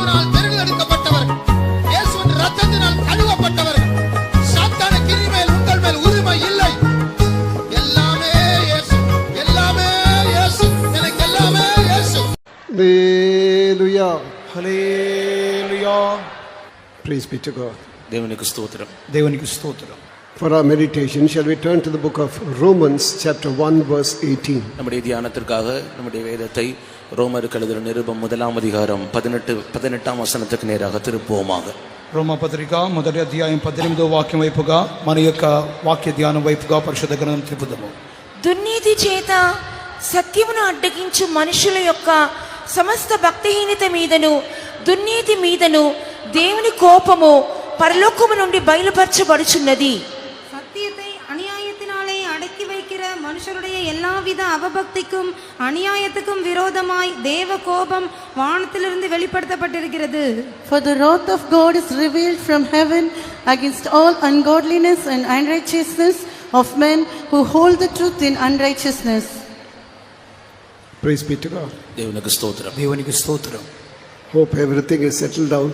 கிறிஸ்துவினால் தெரிந்தெடுக்கப்பட்டவர்கள், இயேசுவின் இரத்தத்தினால் கழுவப்பட்டவர்கள். சாத்தான கிரி மேல் உங்கள் மேல் உரிமை இல்லை. எல்லாமே இயேசு, எல்லாமே இயேசு, எனக்கு எல்லாமே இயேசு. Hallelujah. Hallelujah. Praise be to God. தேவனுக்கு ஸ்தோத்திரம். దేవునికి స్తోత్రం. For our meditation, shall we turn to the book of Romans chapter 1 verse 18. நம்முடைய தியானத்திற்காக நம்முடைய வேதத்தை ரோமருக்கு எழுதின நிருபம் 1ஆம் அதிகாரம் 18ஆம் வசனத்துக்கு நேராக திருப்புவோமாக. రోమపత్రిక 1వ అధ్యాయం 18వ వాక్యం వైపుగా మన యొక్క వాక్య ధ్యానం వైపుగా పరిశుద్ధ గ్రంథం తిప్పుదాము. దుర్నీతి చేత సత్యమును అడ్డగించు మనుషుల యొక్క సమస్త భక్తిహీనత మీదను దుర్నీతి మీదను దేవుని కోపము పరలోకము నుండి బయలుపరచబడుచున్నది. சத்தியத்தை அநியாயத்தினாலே அடக்கி வைக்கிற மனுஷருடைய எல்லாவித அவபக்திக்கும் அநியாயத்துக்கும் விரோதமாய் தேவ கோபம் வானத்திலிருந்து வெளிப்படுத்தப்பட்டிருக்கிறது. For the wrath of God is revealed from heaven against all ungodliness and unrighteousness of men who hold the truth in unrighteousness. Praise be to God. தேவனுக்கு ஸ்தோத்திரம். దేవునికి స్తోత్రం. Hope everything is settled down.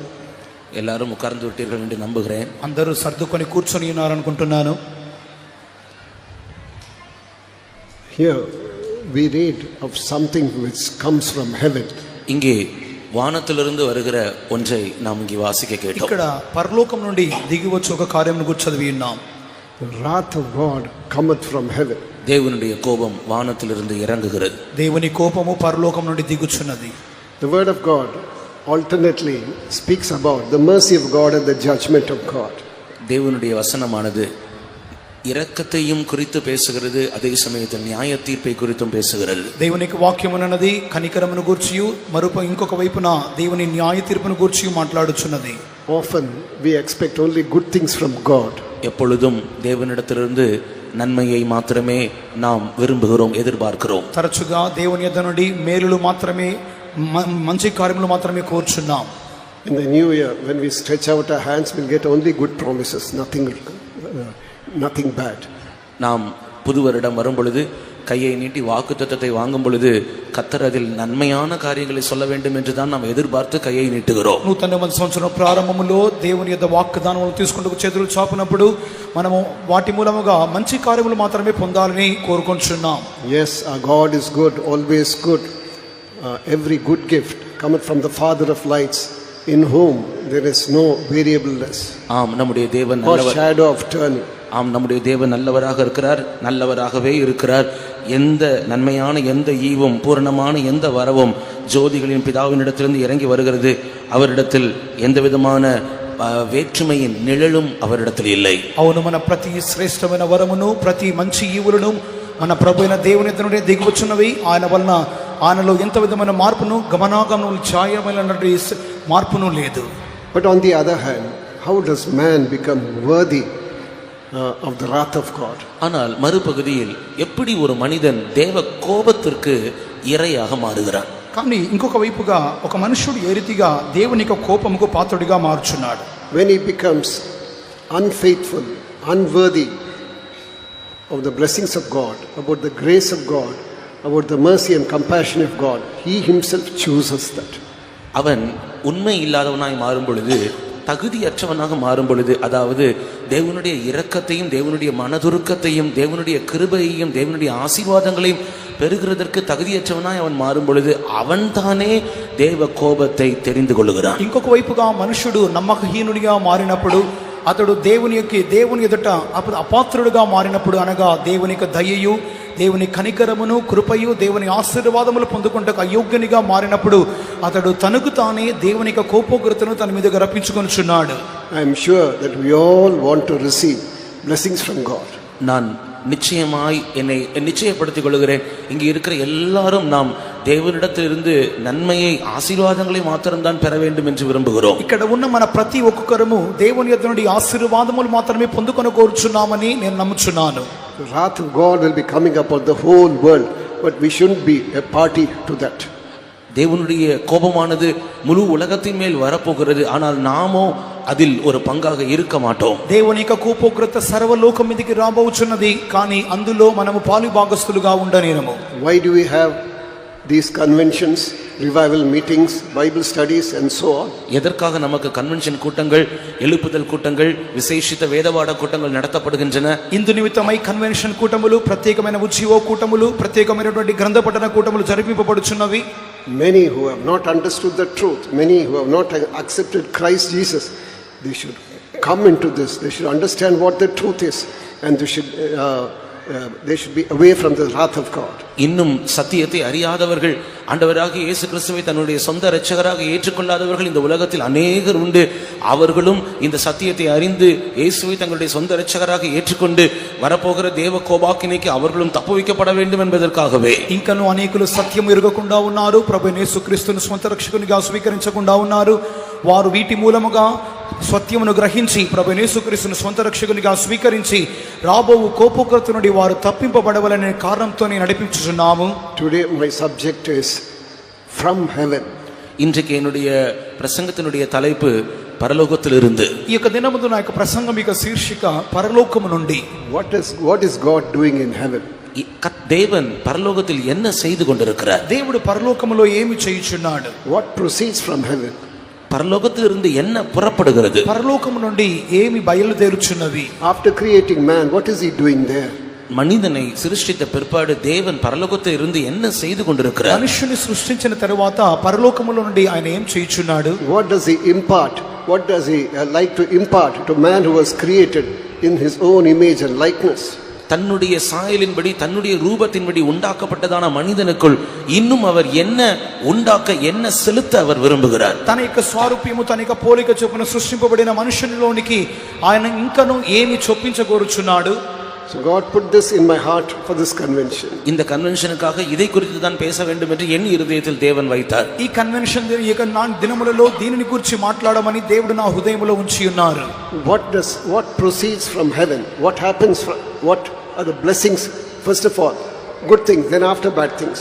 எல்லாரும் உட்கார்ந்து விட்டீர்கள் என்று நம்புகிறேன். అందరూ సర్దుకొని కూర్చొని ఉన్నారనుకుంటున్నాను. Here we read of something which comes from heaven. இங்கே வானத்திலிருந்து வருகிற ஒன்றை நாம் இங்கே வாசிக்க கேட்டோம். ఇక్కడ పరలోకం నుండి దిగి వచ్చే ఒక కార్యమును గురించి చదివి ఉన్నాం. The wrath of God cometh from heaven. தேவனுடைய கோபம் வானத்திலிருந்து இறங்குகிறது. దేవుని కోపము పరలోకం నుండి దిగుచున్నది. The word of God alternately speaks about the mercy of God and the judgment of God. தேவனுடைய வசனமானது இரக்கத்தையும் குறித்து பேசுகிறது, அதே சமயத்தில் நியாய தீர்ப்பை குறித்தும் பேசுகிறது. దేవునికి వాక్యం అన్నది కనికరమును గూర్చియు ఇంకొక వైపున దేవుని న్యాయ తీర్పును గూర్చియు మాట్లాడుచున్నది. Often we expect only good things from God. எப்பொழுதும் தேவனிடத்திலிருந்து நன்மையை மாத்திரமே நாம் விரும்புகிறோம், எதிர்பார்க்கிறோம். తరచుగా దేవుని యొద్ద నుండి మేలులు మాత్రమే మంచి కార్యములు మాత్రమే కోరుచున్నాం. In the new year, when we stretch out our hands, we'll get only good promises, nothing bad. நாம் புது வருடம் வரும் பொழுது கையை நீட்டி வாக்குத்தத்தத்தை வாங்கும் பொழுது கர்த்தர் அதில் நன்மையான காரியங்களை சொல்ல வேண்டும் என்று தான் நாம் எதிர்பார்த்து கையை நீட்டுகிறோம். నూతన సంవత్సరం ప్రారంభములో దేవుని యొక్క వాగ్దానములను తీసుకుంటూ చేతులు చాపినప్పుడు మనము వాటి మూలముగా మంచి కార్యములు మాత్రమే పొందాలని కోరుకుంటున్నాం. Yes, our God is good, always good. Every good gift cometh from the Father of lights, in whom there is no variableness. ஆம், நம்முடைய தேவன் or நல்லவர். shadow of turning. ஆம், நம்முடைய தேவன் நல்லவராக இருக்கிறார், நல்லவராகவே இருக்கிறார். எந்த நன்மையான எந்த ஈவும் பூரணமான எந்த வரவும் ஜோதிகளின் பிதாவினிடத்திலிருந்து இறங்கி வருகிறது. அவரிடத்தில் எந்த விதமான வேற்றுமையின் நிழலும் அவரிடத்தில் இல்லை. అవును, మన ప్రతి శ్రేష్టమైన వరమును ప్రతి మంచి ఈవులను మన ప్రభు అయిన దేవుని యొద్ద నుండి దిగివచ్చున్నవి. ఆయన వలన ఆయనలో ఎంత విధమైన మార్పును గమనాగమనం ఛాయమైన మార్పును లేదు. But on the other hand, how does man become worthy of the wrath of God? ஆனால் மறுபகுதியில் எப்படி ஒரு மனிதன் தேவ கோபத்திற்கு இரையாக மாறுகிறான்? కానీ ఇంకొక వైపుగా ఒక మనుషుడు ఏ రీతిగా దేవుని యొక్క కోపముకు పాత్రుడిగా మారుచున్నాడు? When he becomes unfaithful, unworthy of the blessings of God, about the grace of God, about the mercy and compassion of God, he himself chooses that. அவன் உண்மை இல்லாதவனாய் மாறும் பொழுது, தகுதியற்றவனாக மாறும் பொழுது, அதாவது தேவனுடைய இரக்கத்தையும் தேவனுடைய மனதுருக்கத்தையும் தேவனுடைய கிருபையையும் தேவனுடைய ஆசீர்வாதங்களையும் பெறுகிறதற்கு தகுதியற்றவனாய் அவன் மாறும் பொழுது அவன் தானே தேவ கோபத்தை தெரிந்து கொள்ளுகிறான். ఇంకొక వైపుగా మనుషుడు నమ్మకహీనుడిగా మారినప్పుడు, అతడు దేవుని ఎదుట అపాత్రుడుగా మారినప్పుడు, అనగా దేవుని యొక్క దయయు దేవుని కనికరమును కృపయు దేవుని ఆశీర్వాదములు పొందుకుంటకు అయోగ్యునిగా మారినప్పుడు అతడు తనకు తానే దేవుని యొక్క కోపోగ్రతను తన మీదగా రప్పించుకొనుచున్నాడు. I am sure that we all want to receive blessings from God. நான் நிச்சயமாய் என்னை நிச்சயப்படுத்திக் கொள்கிறேன், இங்கே இருக்கிற எல்லாரும் நாம் தேவனிடத்திலிருந்து நன்மையை ஆசீர்வாதங்களை மாத்திரம்தான் பெற வேண்டும் என்று விரும்புகிறோம். ఇక్కడ ఉన్న మన ప్రతి ఒక్కరము దేవుని యొద్ద నుండి ఆశీర్వాదములు మాత్రమే పొందుకొని కోరుచున్నామని నేను నమ్ముచున్నాను. The wrath of God will be coming upon the whole world, but we shouldn't be a party to that. தேவனுடைய கோபமானது முழு உலகத்தின் மேல் வரப்போகிறது, ஆனால் நாமோ அதில் ஒரு பங்காக இருக்க மாட்டோம். దేవుని యొక్క కోపోగ్రత సర్వలోకం మీదకి రాబోచున్నది, కానీ అందులో మనము పాలుభాగస్తులుగా ఉండనేమో. Why do we have these conventions, revival meetings, Bible studies and so on? எதற்காக நமக்கு கன்வென்ஷன் கூட்டங்கள், எழுப்புதல் கூட்டங்கள், விசேஷித்த வேதபாட கூட்டங்கள் நடத்தப்படுகின்றன? ఇందు నిమిత్తమై కన్వెన్షన్ కూటములు, ప్రత్యేకమైన ఉజ్జీవ కూటములు, ప్రత్యేకమైనటువంటి గ్రంథ పఠన కూటములు జరిపింపబడుచున్నవి. Many who have not understood the truth, many who have not accepted Christ Jesus, they should come into this. They should understand what the truth is, and they should be away from the wrath of God. இன்னும் சத்தியத்தை அறியாதவர்கள், ஆண்டவராகிய இயேசு கிறிஸ்துவை தன்னுடைய சொந்த இரட்சகராக ஏற்றுக்கொள்ளாதவர்கள் இந்த உலகத்தில் அநேகர் உண்டு. அவர்களும் இந்த சத்தியத்தை அறிந்து இயேசுவை தங்களுடைய சொந்த இரட்சகராக ஏற்றுக்கொண்டு வரப்போகிற தேவ கோபாக்கினைக்கு அவர்களும் தப்புவிக்கப்பட வேண்டும் என்பதற்காகவே. ఇంకను అనేకులు సత్యం ఎరుగకుండా ఉన్నారు, ప్రభువైన యేసుక్రీస్తును స్వంత రక్షకునిగా స్వీకరించకుండా ఉన్నారు. వారు వీటి మూలముగా సత్యమును గ్రహించి ప్రభువైన యేసుక్రీస్తును స్వంత రక్షకునిగా స్వీకరించి రాబోవు కోపకృత నుండి వారు తప్పింపబడవలనే కారణంతో నడిపించుచున్నాము. Today my subject is from heaven. இன்றைக்கு என்னுடைய பிரசங்கத்தினுடைய தலைப்பு பரலோகத்திலிருந்து. ఈ యొక్క దినమున నా యొక్క ప్రసంగం యొక్క శీర్షిక పరలోకము నుండి. What is God doing in heaven? தேவன் பரலோகத்தில் என்ன செய்து கொண்டிருக்கிறார்? దేవుడు పరలోకములో ఏమి చేయుచున్నాడు? What proceeds from heaven? பரலோகத்திலிருந்து என்ன புறப்படுகிறது? పరలోకము నుండి ఏమి బయలుదేరుచున్నది? After creating man, what is he doing there? மனிதனை சிருஷ்டித்த பிற்பாடு தேவன் பரலோகத்தில் இருந்து என்ன செய்து கொண்டிருக்கிறார்? మనుషుని సృష్టించిన తరువాత పరలోకములో నుండి ఆయన ఏం చేయుచున్నాడు? What does he impart? What does he like to impart to man who was created in his own image and likeness? தன்னுடைய சாயலின்படி, தன்னுடைய ரூபத்தின்படி உண்டாக்கப்பட்டதான மனிதனுக்குள் இன்னும் அவர் என்ன உண்டாக்க, என்ன செலுத்த அவர் விரும்புகிறார்? తన యొక్క స్వరూపము, తన యొక్క పోలిక చొప్పున సృష్టింపబడిన మనుషునిలోనికి ఆయన ఇంకను ఏమి చొప్పించగోరుచున్నాడు? So God put this in my heart for this convention. இந்த கன்வென்ஷனுக்காக இதை குறித்து தான் பேச வேண்டும் என்று என் இருதயத்தில் தேவன் வைத்தார். ఈ కన్వెన్షన్ యొక్క దినములలో దీనిని గురించి మాట్లాడమని దేవుడు నా హృదయములో ఉంచి ఉన్నారు. What proceeds from heaven? What happens from, what are the blessings? First of all, good things, then after bad things.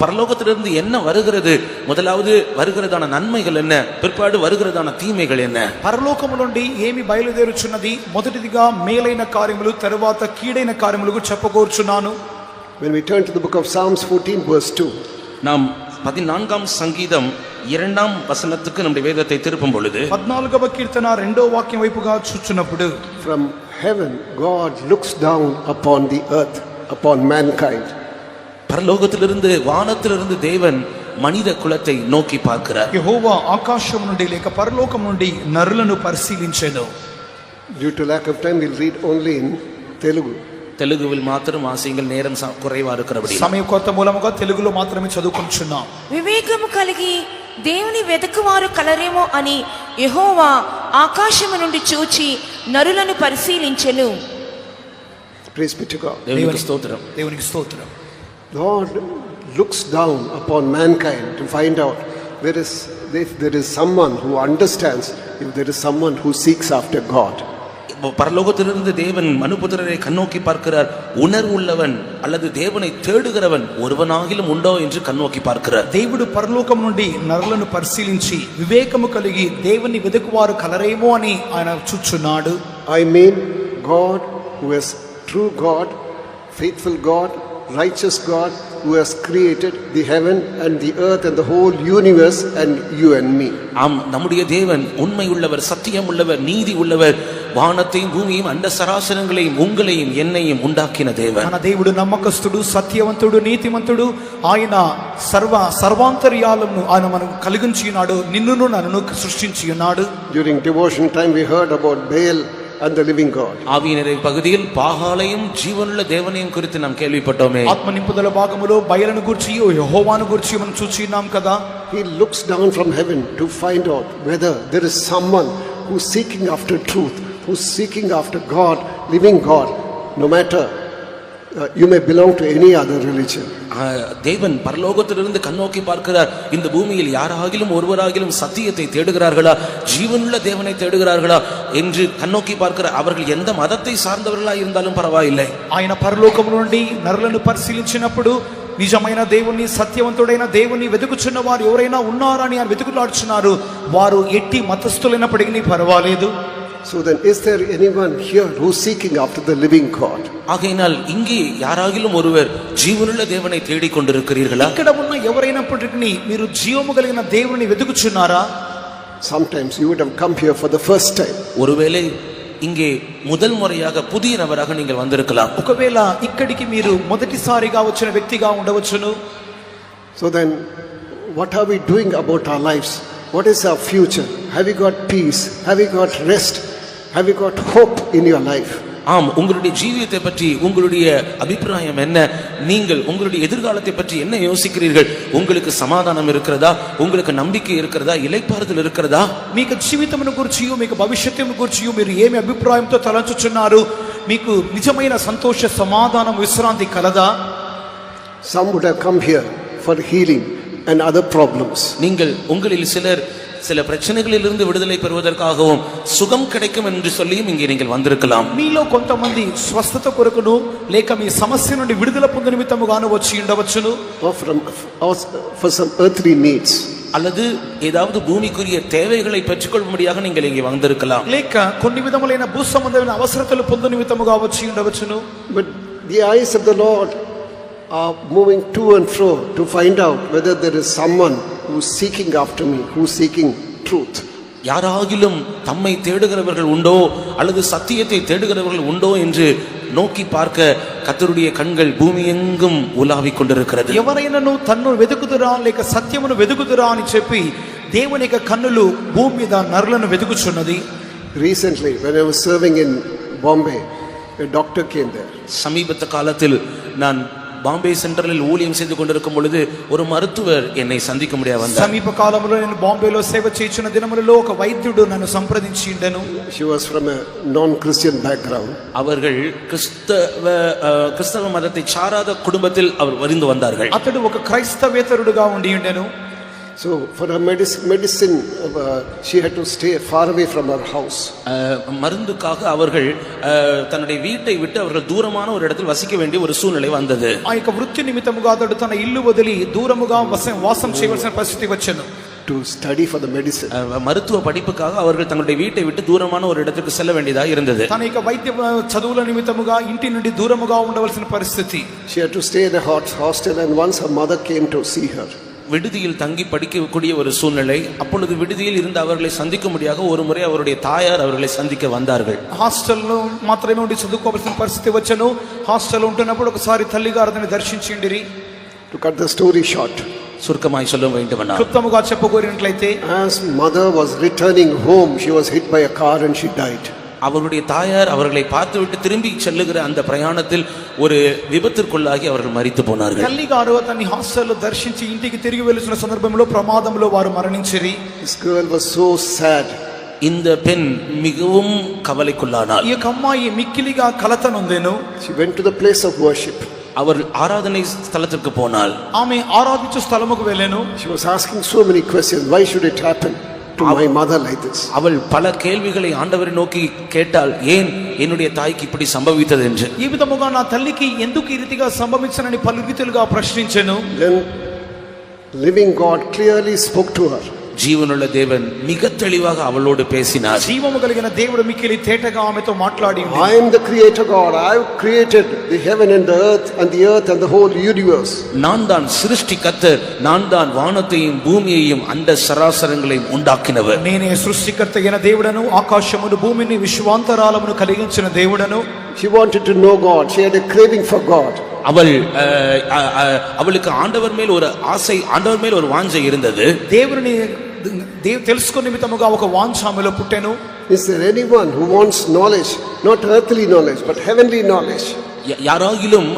பரலோகத்திலிருந்து என்ன வருகிறது? முதலாவது வருகிறதான நன்மைகள் என்ன, பிற்பாடு வருகிறதான தீமைகள் என்ன? పరలోకము నుండి ఏమి బయలుదేరుచున్నది? మొదటిదిగా మేలైన కార్యములు, తరువాత కీడైన కార్యములు చెప్పగోరుచున్నాను. When we turn to the book of Psalms 14 verse 2, நாம் 14ஆம் சங்கீதம் 2ஆம் வசனத்துக்கு நம்முடைய வேதத்தை திருப்பும் பொழுது 14వ కీర్తన 2వ వాక్యం వైపుగా చూచున్నప్పుడు, from heaven God looks down upon the earth, upon mankind. பரலோகத்திலிருந்து, வானத்திலிருந்து தேவன் மனித குலத்தை நோக்கி பார்க்கிறார். యెహోవా ఆకాశం నుండి లేక పరలోకం నుండి నరులను పరిశీలించెను. Due to lack of time, we'll read only in Telugu. தெலுங்குவில் மாத்திரம் வாசிங்கள், நேரம் குறைவா இருக்கிறபடி. సమయం కొరత మూలముగా తెలుగులో మాత్రమే చదువుకుంటున్నాం. వివేకము కలిగి దేవుని వెతుకువారు కలరేమో అని యెహోవా ఆకాశము నుండి చూచి నరులను పరిశీలించెను. Praise be to God. தேவனுக்கு ஸ்தோத்திரம். దేవునికి స్తోత్రం. Lord looks down upon mankind to find out if there is someone who understands, if there is someone who seeks after God. பரலோகத்திலிருந்து தேவன் மனுபுத்திரரை கண்ணோக்கி பார்க்கிறார். உணர்வுள்ளவன் அல்லது தேவனை தேடுகிறவன் ஒருவனாகிலும் உண்டோ என்று கண்ணோக்கி பார்க்கிறார். దేవుడు పరలోకం నుండి నరులను పరిశీలించి వివేకము కలిగి దేవుని వెతుకువారు కలరేమో అని ఆయన చూచున్నాడు. I mean God who is true God, faithful God, righteous God, who has created the heaven and the earth and the whole universe and you and me. ஆம், நம்முடைய தேவன் உண்மை உள்ளவர், சத்தியம் உள்ளவர், நீதி உள்ளவர், வானத்தையும் பூமியையும் அண்ட சராசரங்களையும் உங்களையும் என்னையும் உண்டாக்கின தேவன். మన దేవుడు నమ్మకస్తుడు, సత్యవంతుడు, నీతిమంతుడు. ఆయన సర్వాంతర్యాలను ఆయన మనం కలిగించి ఉన్నాడు. నిన్నును నన్ను సృష్టించి ఉన్నాడు. During devotion time we heard about Baal and the living God. ஆவியினரை பகுதியில் பாகாலையும் ஜீவனுள்ள தேவனையும் குறித்து நாம் கேள்விப்பட்டோமே. ఆత్మ నింపుదల భాగములో బయలును గురించి, యెహోవాను గురించి మనం చూచినాం కదా. He looks down from heaven to find out whether there is someone who's seeking after truth, who's seeking after God, living God, no matter you may belong to any other religion. தேவன் பரலோகத்திலிருந்து கண்ணோக்கி பார்க்கிறார். இந்த பூமியில் யாராகிலும் ஒருவராகிலும் சத்தியத்தை தேடுகிறார்களா, ஜீவனுள்ள தேவனை தேடுகிறார்களா என்று கண்ணோக்கி பார்க்கிறார். அவர்கள் எந்த மதத்தை சார்ந்தவர்களா இருந்தாலும் பரவாயில்லை. ఆయన పరలోకము నుండి నరులను పరిశీలించినప్పుడు నిజమైన దేవుణ్ణి, సత్యవంతుడైన దేవుణ్ణి వెతుకుచున్న వారు ఎవరైనా ఉన్నారని ఆయన వెతుకులాడుచున్నారు. వారు ఎట్టి మతస్థులైనప్పటికీ పర్వాలేదు. So then, is there anyone here who's seeking after the living God? ஆகையினால் இங்கே யாராகிலும் ஒருவர் ஜீவனுள்ள தேவனை தேடிக் கொண்டிருக்கிறீர்களா? ఇక్కడ ఉన్న ఎవరైనప్పటికీ మీరు జీవము కలిగిన దేవుని వెతుకుచున్నారా? Sometimes you would have come here for the first time. ஒருவேளை இங்கே முதல் முறையாக புதிய நபராக நீங்கள் வந்திருக்கலாம். ఒకవేళ ఇక్కడికి మీరు మొదటిసారిగా వచ్చిన వ్యక్తిగా ఉండవచ్చును. So then, what are we doing about our lives? What is our future? Have you got peace? Have you got rest? Have you got hope in your life? ஆம், உங்களுடைய ஜீவியத்தை பற்றி உங்களுடைய அபிப்பிராயம் என்ன? நீங்கள் உங்களுடைய எதிர்காலத்தை பற்றி என்ன யோசிக்கிறீர்கள்? உங்களுக்கு சமாதானம் இருக்கிறதா? உங்களுக்கு நம்பிக்கை இருக்கிறதா? இளைப்பாறுதல் இருக்கிறதா? మీకు జీవితమును గురించి మీకు భవిష్యత్తును గురించి మీరు ఏమి అభిప్రాయంతో తలంచుచున్నారు? మీకు నిజమైన సంతోష సమాధానం విశ్రాంతి కలదా? Some would have come here for healing and other problems. நீங்கள் உங்களில் சிலர் சில பிரச்சனைகளிலிருந்து விடுதலை பெறுவதற்காகவும் சுகம் கிடைக்கும் என்று சொல்லியும் இங்கே நீங்கள் வந்திருக்கலாம். మీలో కొంతమంది స్వస్థత కొరకును లేక మీ సమస్య నుండి విడుదల పొందు నిమిత్తముగాను వచ్చి ఉండవచ్చును. Or for some earthly needs. அல்லது ஏதாவது பூமிக்குரிய தேவைகளை பெற்றுக்கொள்ளும்படியாக நீங்கள் இங்கே வந்திருக்கலாம். లేక కొన్ని విధములైన భూ సంబంధమైన అవసరతలు పొందు నిమిత్తముగా వచ్చి ఉండవచ్చును. But the eyes of the Lord are moving to and fro to find out whether there is someone who's seeking after me, who's seeking truth. யாராகிலும் தம்மை தேடுகிறவர்கள் உண்டோ அல்லது சத்தியத்தை தேடுகிறவர்கள் உண்டோ என்று நோக்கி பார்க்க கர்த்தருடைய கண்கள் பூமி எங்கும் உலாவிக் கொண்டிருக்கிறது. ఎవరైనాను తన్ను వెదుకుదురా లేక సత్యమును వెదుకుదురా అని చెప్పి దేవుని యొక్క కన్నులు భూమి మీద నరులను వెదుకుచున్నది. Recently, when I was serving in Bombay, a doctor came there. சமீபத்த காலத்தில் நான் பாம்பே சென்ட்ரலில் ஊழியம் செய்து கொண்டிருக்கும் பொழுது ஒரு மருத்துவர் என்னை சந்திக்க முடியாது வந்தார். సమీప కాలంలో నేను బాంబేలో సేవ చేస్తున్న దినములలో ఒక వైద్యుడు నన్ను సంప్రదించిండెను. She was from a non-Christian background. அவர்கள் கிறிஸ்தவ மதத்தை சாராத குடும்பத்தில் அவர் வரிந்து வந்தார்கள். అతడు ఒక క్రైస్తవేతరుడుగా ఉండి ఉండెను. So for her medicine, she had to stay far away from her house. மருந்துக்காக அவர்கள் தன்னுடைய வீட்டை விட்டு அவர்கள் தூரமான ஒரு இடத்தில் வசிக்க வேண்டிய ஒரு சூழ்நிலை வந்தது. ఆ యొక్క వృత్తి నిమిత్తముగా అతడు తన ఇల్లు వదిలి దూరముగా వాసం చేయవలసిన పరిస్థితి వచ్చెను. To study for the medicine. மருத்துவ படிப்புக்காக அவர்கள் தங்களுடைய வீட்டை விட்டு தூரமான ஒரு இடத்துக்கு செல்ல வேண்டியதா இருந்தது. తన యొక్క వైద్య చదువుల నిమిత్తముగా ఇంటి నుండి దూరముగా ఉండవలసిన పరిస్థితి. She had to stay in a hostel, and once her mother came to see her. விடுதியில் தங்கி படிக்கக்கூடிய ஒரு சூழ்நிலை. அப்பொழுது விடுதியில் இருந்து அவர்களை சந்திக்க முடியாத ஒரு முறை அவருடைய தாயார் அவர்களை சந்திக்க வந்தார்கள். హాస్టల్లో మాత్రమే ఉండి చదువుకోవాల్సిన పరిస్థితి వచ్చెను. హాస్టల్లో ఉంటున్నప్పుడు ఒకసారి తల్లిగారిని దర్శించిండిరి. To cut the story short, சுருக்கமாய் சொல்ல வேண்டுமானால் క్లుప్తముగా చెప్పగోరినట్లయితే as mother was returning home, she was hit by a car and she died. அவருடைய தாயார் அவர்களை பார்த்துவிட்டு திரும்பி செல்லுகிற அந்த பிரயாணத்தில் ஒரு விபத்திற்குள்ளாகி அவர்கள் மரித்து போனார்கள். తల్లిగారు అతన్ని హాస్టల్లో దర్శించి ఇంటికి తిరిగి వెళ్తున్న సందర్భంలో ప్రమాదంలో వారు మరణించిరి. This girl was so sad. இந்த பெண் மிகவும் கவலைக்குள்ளானாள். ఈ యొక్క అమ్మాయి మిక్కిలిగా కలత నొందెను. She went to the place of worship. அவர் ஆராதனை ஸ்தலத்திற்கு போனாள். ఆమె ఆరాధించు స్థలముకు వెళ్ళెను. She was asking so many questions. Why should it happen to my mother like this? அவள் பல கேள்விகளை ஆண்டவரை நோக்கி கேட்டாள். ஏன் என்னுடைய தாய்க்கு இப்படி சம்பவித்தது என்று. ఈ విధముగా నా తల్లికి ఎందుకు ఈ రీతిగా సంభవించనని పలు రీతిలుగా ప్రశ్నించెను. Then living God clearly spoke to her. ஜீவனுள்ள தேவன் மிக தெளிவாக அவளோடு பேசினார். జీవము కలిగిన దేవుడు మిక్కిలి తేటగా ఆమెతో మాట్లాడి, I am the creator God. I have created the heaven and the earth and the whole universe. நான் தான் சிருஷ்டி கர்த்தர், நான் தான் வானத்தையும் பூமியையும் அண்ட சராசரங்களையும் உண்டாக்கினவர். నేనే సృష్టికర్త అయిన దేవుడను, ఆకాశమును భూమిని విశ్వాంతరాలమును కలిగించిన దేవుడను. She wanted to know God. She had a craving for God. அவளுக்கு ஆண்டவர் மேல் ஒரு ஆசை, ஆண்டவர் மேல் ஒரு வாஞ்சை இருந்தது. దేవుని తెలుసుకునే నిమిత్తముగా ఒక వాంఛ ఆమెలో పుట్టెను. Is there anyone who wants knowledge, not earthly knowledge but heavenly knowledge? யாராகிலும்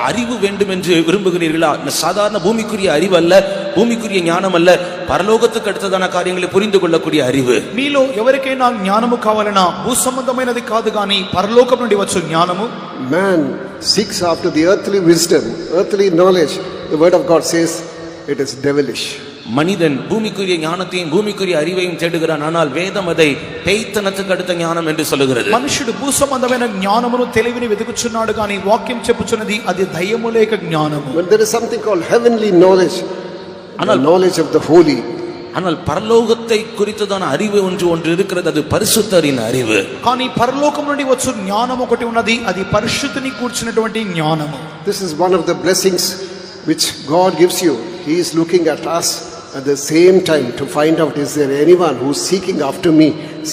அறிவு வேண்டும் என்று விரும்புகிறீர்களா? சாதாரண பூமிக்குரிய அறிவு அல்ல, பூமிக்குரிய ஞானம் அல்ல, பரலோகத்துக்கு அடுத்ததான காரியங்களை புரிந்து கொள்ளக்கூடிய அறிவு. మీలో ఎవరికైనా జ్ఞానము కావాలన్నా భూ సంబంధమైనది కాదు గాని పరలోకం నుండి వచ్చు జ్ఞానము. Man seeks after the earthly wisdom, earthly knowledge. The word of God says it is devilish. மனிதன் பூமிக்குரிய ஞானத்தையும் பூமிக்குரிய அறிவையும் தேடுகிறான். ஆனால் வேதம் அதை பேய்த்தனத்துக்கு அடுத்த ஞானம் என்று சொல்லுகிறது. మనుషుడు భూ సంబంధమైన జ్ఞానమును తెలివిని వెతుకుచున్నాడు గాని వాక్యం చెప్పుచున్నది అది దయ్యము లేక జ్ఞానము. But there is something called heavenly knowledge, the knowledge of the holy, ஆனால் பரலோகத்தை குறித்ததான அறிவு ஒன்று இருக்கிறது, அது பரிசுத்தரின் அறிவு. కానీ పరలోకం నుండి వచ్చు జ్ఞానం ఒకటి ఉన్నది, అది పరిశుద్ధిని కూర్చున్నటువంటి జ్ఞానము. This is one of the blessings which God gives you. He is looking at us at the same time to find out, is there anyone who is seeking after me,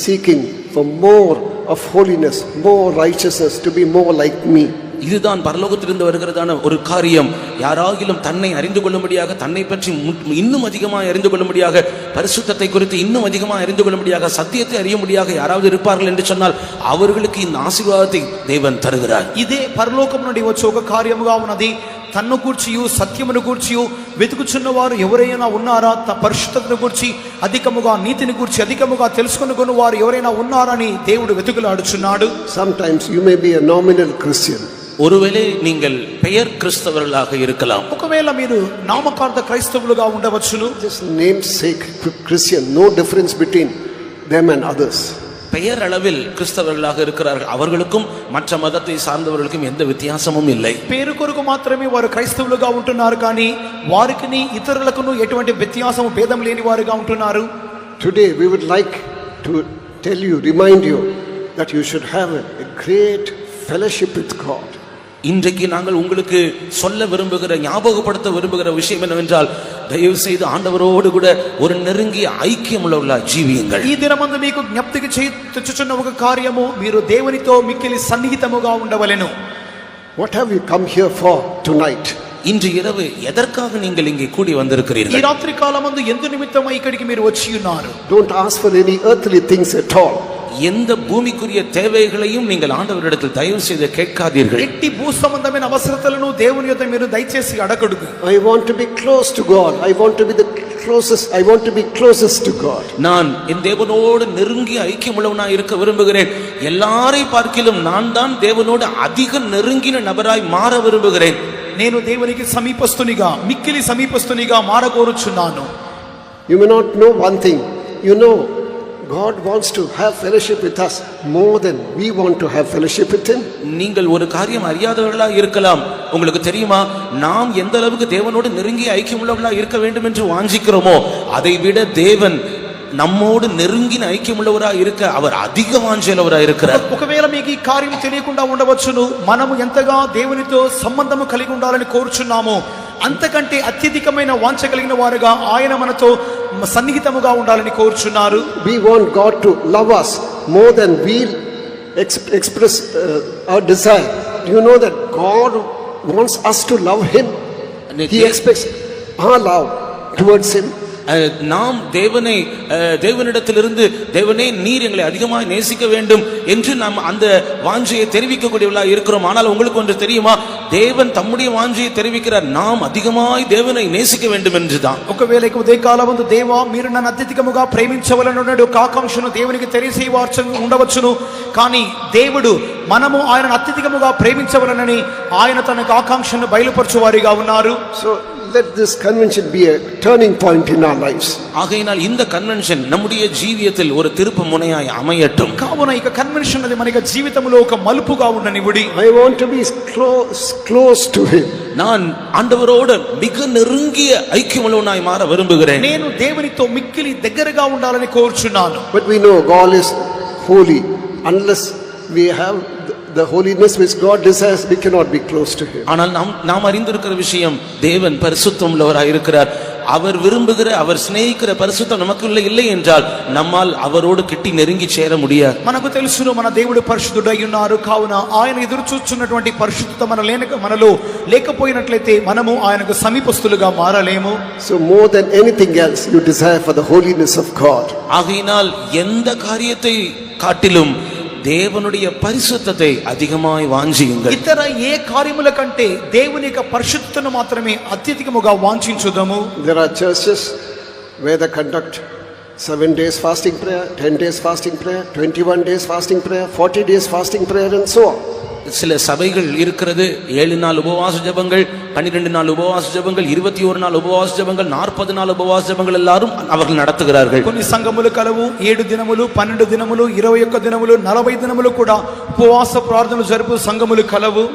seeking for more of holiness, more righteousness, to be more like me. இதுதான் பரலோகத்திலிருந்து வருகிறதான ஒரு காரியம். யாராகிலும் தன்னை அறிந்து கொள்ளும்படியாக, தன்னை பற்றி இன்னும் அதிகமாக அறிந்து கொள்ளும்படியாக, பரிசுத்தத்தை குறித்து இன்னும் அதிகமாக அறிந்து கொள்ளும்படியாக, சத்தியத்தை அறியும்படியாக யாராவது இருப்பார்கள் என்று சொன்னால் அவர்களுக்கு இந்த ஆசீர்வாதத்தை தேவன் தருகிறார். ఇదే పరలోకం నుండి వచ్చే ఒక కార్యముగా ఉన్నది. తన్ను కూర్చియు సత్యమును కూర్చియు వెతుకుచున్నవారు ఎవరైనా ఉన్నారా, పరిశుద్ధతను కూర్చి అధికముగా, నీతిని కూర్చి అధికముగా తెలుసుకొనుకున్న వారు ఎవరైనా ఉన్నారని దేవుడు వెతుకులాడుచున్నాడు. Sometimes you may be a nominal Christian. ஒருவேளை நீங்கள் பெயர் கிறிஸ்தவர்களாக இருக்கலாம். ఒకవేళ మీరు నామకార్థ క్రైస్తవులుగా ఉండవచ్చును. Just namesake Christian, no difference between them and others. பெயர் அளவில் கிறிஸ்தவர்களாக இருக்கிறார்கள், அவர்களுக்கும் மற்ற மதத்தை சார்ந்தவர்களுக்கும் எந்த வித்தியாசமும் இல்லை. పేరు కొరకు మాత్రమే వారు క్రైస్తవులుగా ఉంటున్నారు, కానీ వారికి ఇతరులకును ఎటువంటి వ్యత్యాసము భేదం లేని వారుగా ఉంటున్నారు. Today we would like to tell you, remind you that you should have a great fellowship with God. இன்றைக்கு நாங்கள் உங்களுக்கு சொல்ல விரும்புகிற, ஞாபகப்படுத்த விரும்புகிற விஷயம் என்னவென்றால், దయவு செய்து ఆండవరోடு కూడా ஒரு நெருங்கிய ஐக்கியமுள்ள జీవించండి. ఈ దినమందు మీకు జ్ఞప్తికి తెచ్చుచున్న ఒక కార్యము, మీరు దేవునితో మిక్కిలి సన్నిహితముగా ఉండవలెను. What have you come here for tonight? இன்று இரவு எதற்காக நீங்கள் இங்கே கூடி ఈ வந்திருக்கிறீர்கள்? రాత్రి కాలమందు ఎందు నిమిత్తమై ఇక్కడికి మీరు వచ్చి ఉన్నారు? Don't ask for any earthly things at all. எந்த பூமிக்குரிய தேவைகளையும் நீங்கள் ஆண்டவரிடத்தில் தயவு செய்து கேட்காதீர்கள். ఎట్టి భూ సంబంధమైన అవసరతలను దేవుని యొద్ద మీరు దయచేసి అడగడుగు. I want to be close to God. I want to be the closest. I want to be closest to God. நான் என் தேவனோடு நெருங்கிய ஐக்கியமுள்ளவனாய் இருக்க விரும்புகிறேன். எல்லாரையும் பார்க்கிலும் நான் தான் தேவனோடு அதிக நெருங்கின நபராய் மாற விரும்புகிறேன். నేను దేవునికి సమీపస్తునిగా, మిక్కిలి సమీపస్తునిగా మారగోరుచున్నాను. You may not know one thing. You know, God wants to have fellowship with us more than we want to have fellowship with Him. நீங்கள் ஒரு காரியம் அறியாதவர்களா இருக்கலாம். உங்களுக்கு தெரியுமா, நாம் எந்த அளவுக்கு தேவனோடு நெருங்கிய ஐக்கியமுள்ளவர்களா இருக்க வேண்டும் என்று வாஞ்சிக்கிறோமோ, அதை விட தேவன் நம்மோடு நெருங்கின ఐక్యముள்ளவరా இருக்க அவர் அதிக వాంఛలవరా இருக்கிறார். ఒకవేళ మీకు ఈ కార్యం తెలియకుండా ఉండవచ్చును. మనము ఎంతగా దేవునితో సంబంధము కలిగి ఉండాలని కోరుచున్నామో, అంతకంటే అత్యధికమైన వాంఛ కలిగిన వారుగా ఆయన మనతో సన్నిహితముగా ఉండాలని కోరుచున్నారు. We want God to love us more than we express our desire. Do you know that God wants us to love Him? He expects our love towards Him. நாம் தேவனிடத்திலிருந்து, தேவனே நீர் எங்களை அதிகமாக நேசிக்க வேண்டும் என்று நாம் அந்த வாஞ்சையை தெரிவிக்கக்கூடியவர்களாக இருக்கிறோம். ஆனால் உங்களுக்கு ஒன்று தெரியுமா, தேவன் தம்முடைய வாஞ்சையை தெரிவிக்கிறார், நாம் அதிகமாய் தேவனை நேசிக்க வேண்டும் என்றுதான். ఒకవేళ ఉదయ కాలమందు దేవా మీరు నన్ను అత్యధికముగా ప్రేమించవలననే ఒక ఆకాంక్షను దేవునికి తెలియచేయవచ్చు ఉండవచ్చును. కానీ దేవుడు మనము ఆయనను అత్యధికముగా ప్రేమించవలనని ఆయన తన ఆకాంక్షను బయలుపరచువారిగా ఉన్నారు. So let this convention be a turning point in our lives. ஆகையினால் இந்த கன்வென்ஷன் நம்முடைய ஜீவியத்தில் ஒரு திருப்பு முனையாய் அமையட்டும். కావున ఇక కన్వెన్షన్ అనేది మన జీవితంలో ఒక మలుపుగా ఉండనివ్వండి. I want to be close to Him. நான் ஆண்டவரோடு மிக நெருங்கிய ஐக்கியமுள்ளவனாய் மாற விரும்புகிறேன். నేను దేవునితో మిక్కిలి దగ్గరగా ఉండాలని కోరుచున్నాను. But we know God is holy. Unless we have the holiness which God desires, we cannot be close to Him. ஆனால் நாம் அறிந்திருக்கிற விஷயம், தேவன் பரிசுத்தம் உள்ளவராய் இருக்கிறார். அவர் விரும்புகிற, அவர் சிநேகிக்கிற பரிசுத்தம் நமக்குள்ள இல்லை என்றால் நம்மால் அவரோடு கிட்டி நெருங்கி சேர முடியாது. మనకు తెలుసును మన దేవుడు పరిశుద్ధుడై ఉన్నారు. కావున ఆయన ఎదురు చూస్తున్నటువంటి పరిశుద్ధత మనలో లేకపోయినట్లయితే మనము ఆయనకు సమీపస్తులుగా మారలేము. So more than anything else, you desire for the holiness of God. ஆகையினால் எந்த காரியத்தை காட்டிலும் தேவனுடைய பரிசுத்தத்தை அதிகமாய் வாஞ்சியுங்கள். ఇతర ఏ కార్యముల కంటే దేవుని యొక్క పరిశుద్ధతను మాత్రమే అత్యధికముగా వాంఛించుదాము. There are churches where they conduct 7 days fasting prayer, 10 days fasting prayer, 21 days fasting prayer, 40 days fasting prayer and so on. சில சபைகள் இருக்கிறது, 7 நாள் உபவாச ஜெபங்கள், 12 நாள் உபவாச ஜெபங்கள், 21 நாள் உபவாச ஜெபங்கள், 40 நாள் உபவாச ஜெபங்கள் எல்லாரும் அவர்கள் நடத்துகிறார்கள். కొన్ని సంఘములు కలవు 7 దినములు, 12 దినములు, 21 దినములు, 40 దినములు కూడా ఉపవాస ప్రార్థనలు జరుపు సంఘములు కలవు.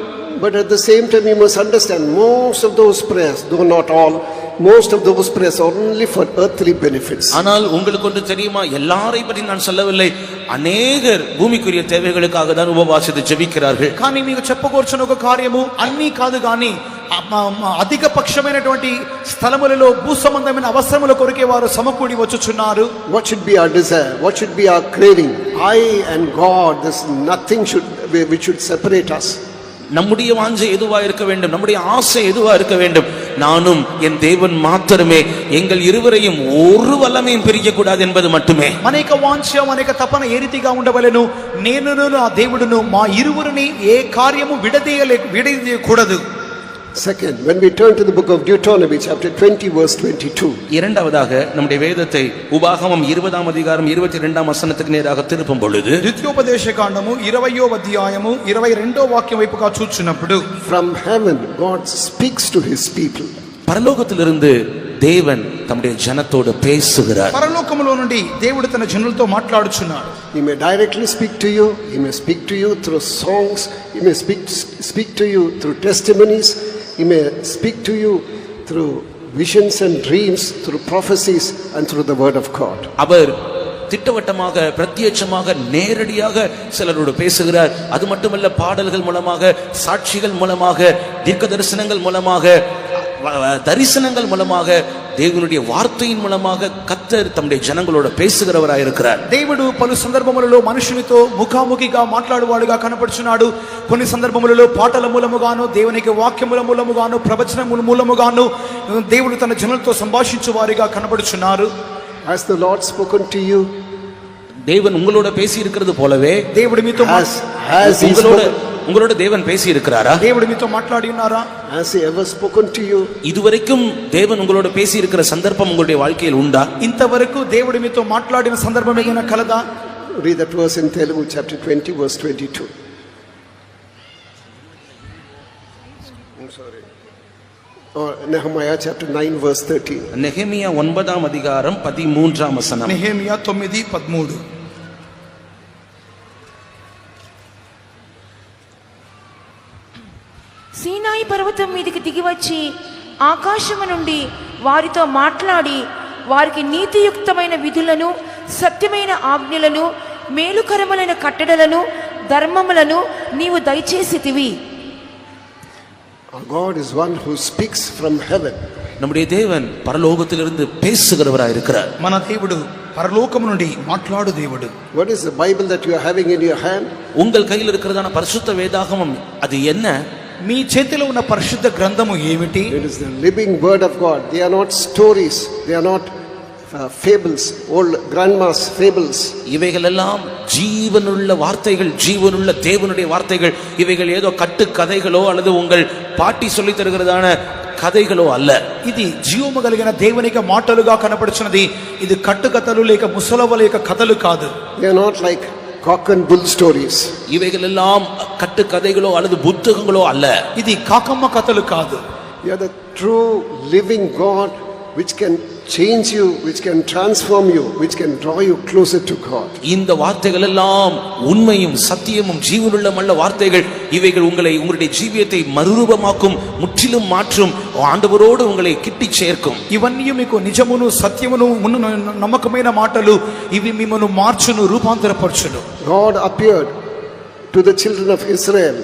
But at the same time you must understand, most of those prayers, though not all, most of those prayers are only for earthly benefits. ஆனால் உங்களுக்கு ஒன்று தெரியுமா, எல்லாரை பற்றி நான் சொல்லவில்லை. அநேகர் பூமிக்குரிய தேவைகளுக்காக தான் உபவாசித்து ஜெபிக்கிறார்கள். కానీ మీకు చెప్పకూర్చున్న ఒక కార్యము అన్నీ కాదు, కానీ అధిక పక్షమైనటువంటి స్థలములలో భూ సంబంధమైన అవసరముల కొరకే వారు సమకూడి వచ్చుచున్నారు. What should be our desire? What should be our craving? I and God, there's nothing which should separate us. நம்முடைய வாஞ்சை எதுவா இருக்க வேண்டும், நம்முடைய ஆசை எதுவா இருக்க வேண்டும்? நானும் என் தேவன் மாத்திரமே, எங்கள் இருவரையும் ஒரு வல்லமையும் பிரிக்க கூடாது என்பது மட்டுமே. అనేక వాంఛ అనేక తపన ఏ రీతిగా ఉండవలెను, నేనును నా దేవుడును మా ఇరువురిని ఏ కార్యము విడదీయకూడదు. Second, when we turn to the book of Deuteronomy chapter 20 verse 22. இரண்டாவதாக நம்முடைய வேதத்தை உபாகமம் 20ஆம் அதிகாரம் 22ஆம் வசனத்துக்கு நேராக திருப்பும் பொழுது, ద్వితీయోపదేశ కాండము 20వ అధ్యాయము 22వ వాక్యం వైపుగా చూచున్నప్పుడు, from heaven God speaks to his people. பரலோகத்திலிருந்து தேவன் தம்முடைய ஜனத்தோடு பேசுகிறார். పరలోకములో నుండి దేవుడు తన జనులతో మాట్లాడుచున్నాడు. He may directly speak to you, he may speak to you through songs, he may speak to you through testimonies, he may speak to you through visions and dreams, through prophecies and through the word of God. அவர் திட்டவட்டமாக பிரத்யட்சமாக நேரடியாக சிலரோடு பேசுகிறார். அது மட்டுமல்ல, பாடல்கள் மூலமாக, சாட்சிகள் மூலமாக, தீர்க்க தரிசனங்கள் மூலமாக, தரிசனங்கள் மூலமாக, దేవునుடைய వార్తயின் మూలமாக కర్తర్ తమ్ముடைய జనங்களோட பேசுகிறவராய் இருக்கிறார். దేవుడు పలు సందర్భములలో మనుషునితో ముఖాముఖిగా మాట్లాడువాడుగా కనపడుచున్నాడు. కొన్ని సందర్భములలో పాటల మూలముగాను, దేవునికి వాక్యముల మూలముగాను, ప్రవచనముల మూలముగాను దేవుడు తన జనులతో సంభాషించువారిగా కనపడుచున్నారు. Has the Lord spoken to you? தேவன் உங்களோட பேசி இருக்கிறது போலவே దేవుడు మీతో உங்களோட தேவன் பேசி இருக்கிறாரா? దేవుడు మీతో మాట్లాడి ఉన్నారా? Has he ever spoken to you? இதுவரைக்கும் தேவன் உங்களோட பேசி இருக்கிற சந்தர்ப்பம் உங்களுடைய வாழ்க்கையில் உண்டா? ఇంతవరకు దేవుడు మీతో మాట్లాడిన సందర్భం ఏదైనా కలదా? Read that verse in Telugu chapter 20 verse 22. I'm sorry. Or Nehemiah chapter 9 verse 13. நெகேமியா 9ஆம் அதிகாரம் 13ஆம் வசனம். నెహెమియా 9:13. సీనాయి పర్వతం మీదకి దిగి వచ్చి ఆకాశము నుండి వారితో మాట్లాడి వారికి నీతియుక్తమైన విధులను, సత్యమైన ఆజ్ఞలను, మేలుకరములైన కట్టడలను, ధర్మములను నీవు దయచేసితివి. Our God is one who speaks from heaven. நம்முடைய தேவன் பரலோகத்திலிருந்து பேசுகிறவராய் இருக்கிறார். మన దేవుడు పరలోకము నుండి మాట్లాడు దేవుడు. What is the Bible that you are having in your hand? உங்கள் கையில் இருக்கிறதான பரிசுத்த வேதாகமம் அது என்ன? మీ చేతిలో ఉన్న పరిశుద్ధ గ్రంథము ఏమిటి? It is the living word of God. They are not stories, they are not fables, old grandma's fables. இவைகள் எல்லாம் ஜீவனுள்ள வார்த்தைகள், ஜீவனுள்ள தேவனுடைய வார்த்தைகள். இவைகள் ஏதோ கட்டு கதைகளோ அல்லது உங்கள் பாட்டி சொல்லி தருகிறதான కథలు అల్ల. ఇది జీవము కలిగిన దేవునిక మాటలుగా కనపడుచున్నది. ఇది కట్టుకథలు లేక ముసలవ లేక కథలు కాదు. They are not like cock and bull stories. இவைகள் எல்லாம் கட்டு கதைகளோ அல்லது புத்தகங்களோ அல்ல. ఇది కాకమ్మ కథలు కాదు. You are the true living God which can change you, which can transform you, which can draw you closer to God. இந்த வார்த்தைகள் எல்லாம் உண்மையும் சத்தியமும் ஜீவனுள்ள வார்த்தைகள். இவைகள் உங்களுடைய ஜீவியத்தை மறுரூபமாக்கும், முற்றிலும் மாற்றும், ஆண்டவரோடு உங்களை கிட்டி சேர்க்கும். ఇవన్నీ మీకు నిజమును సత్యమును నమ్మకమైన మాటలు. ఇవి మిమ్మల్ని మార్చును, రూపాంతరపరచును. God appeared to the children of Israel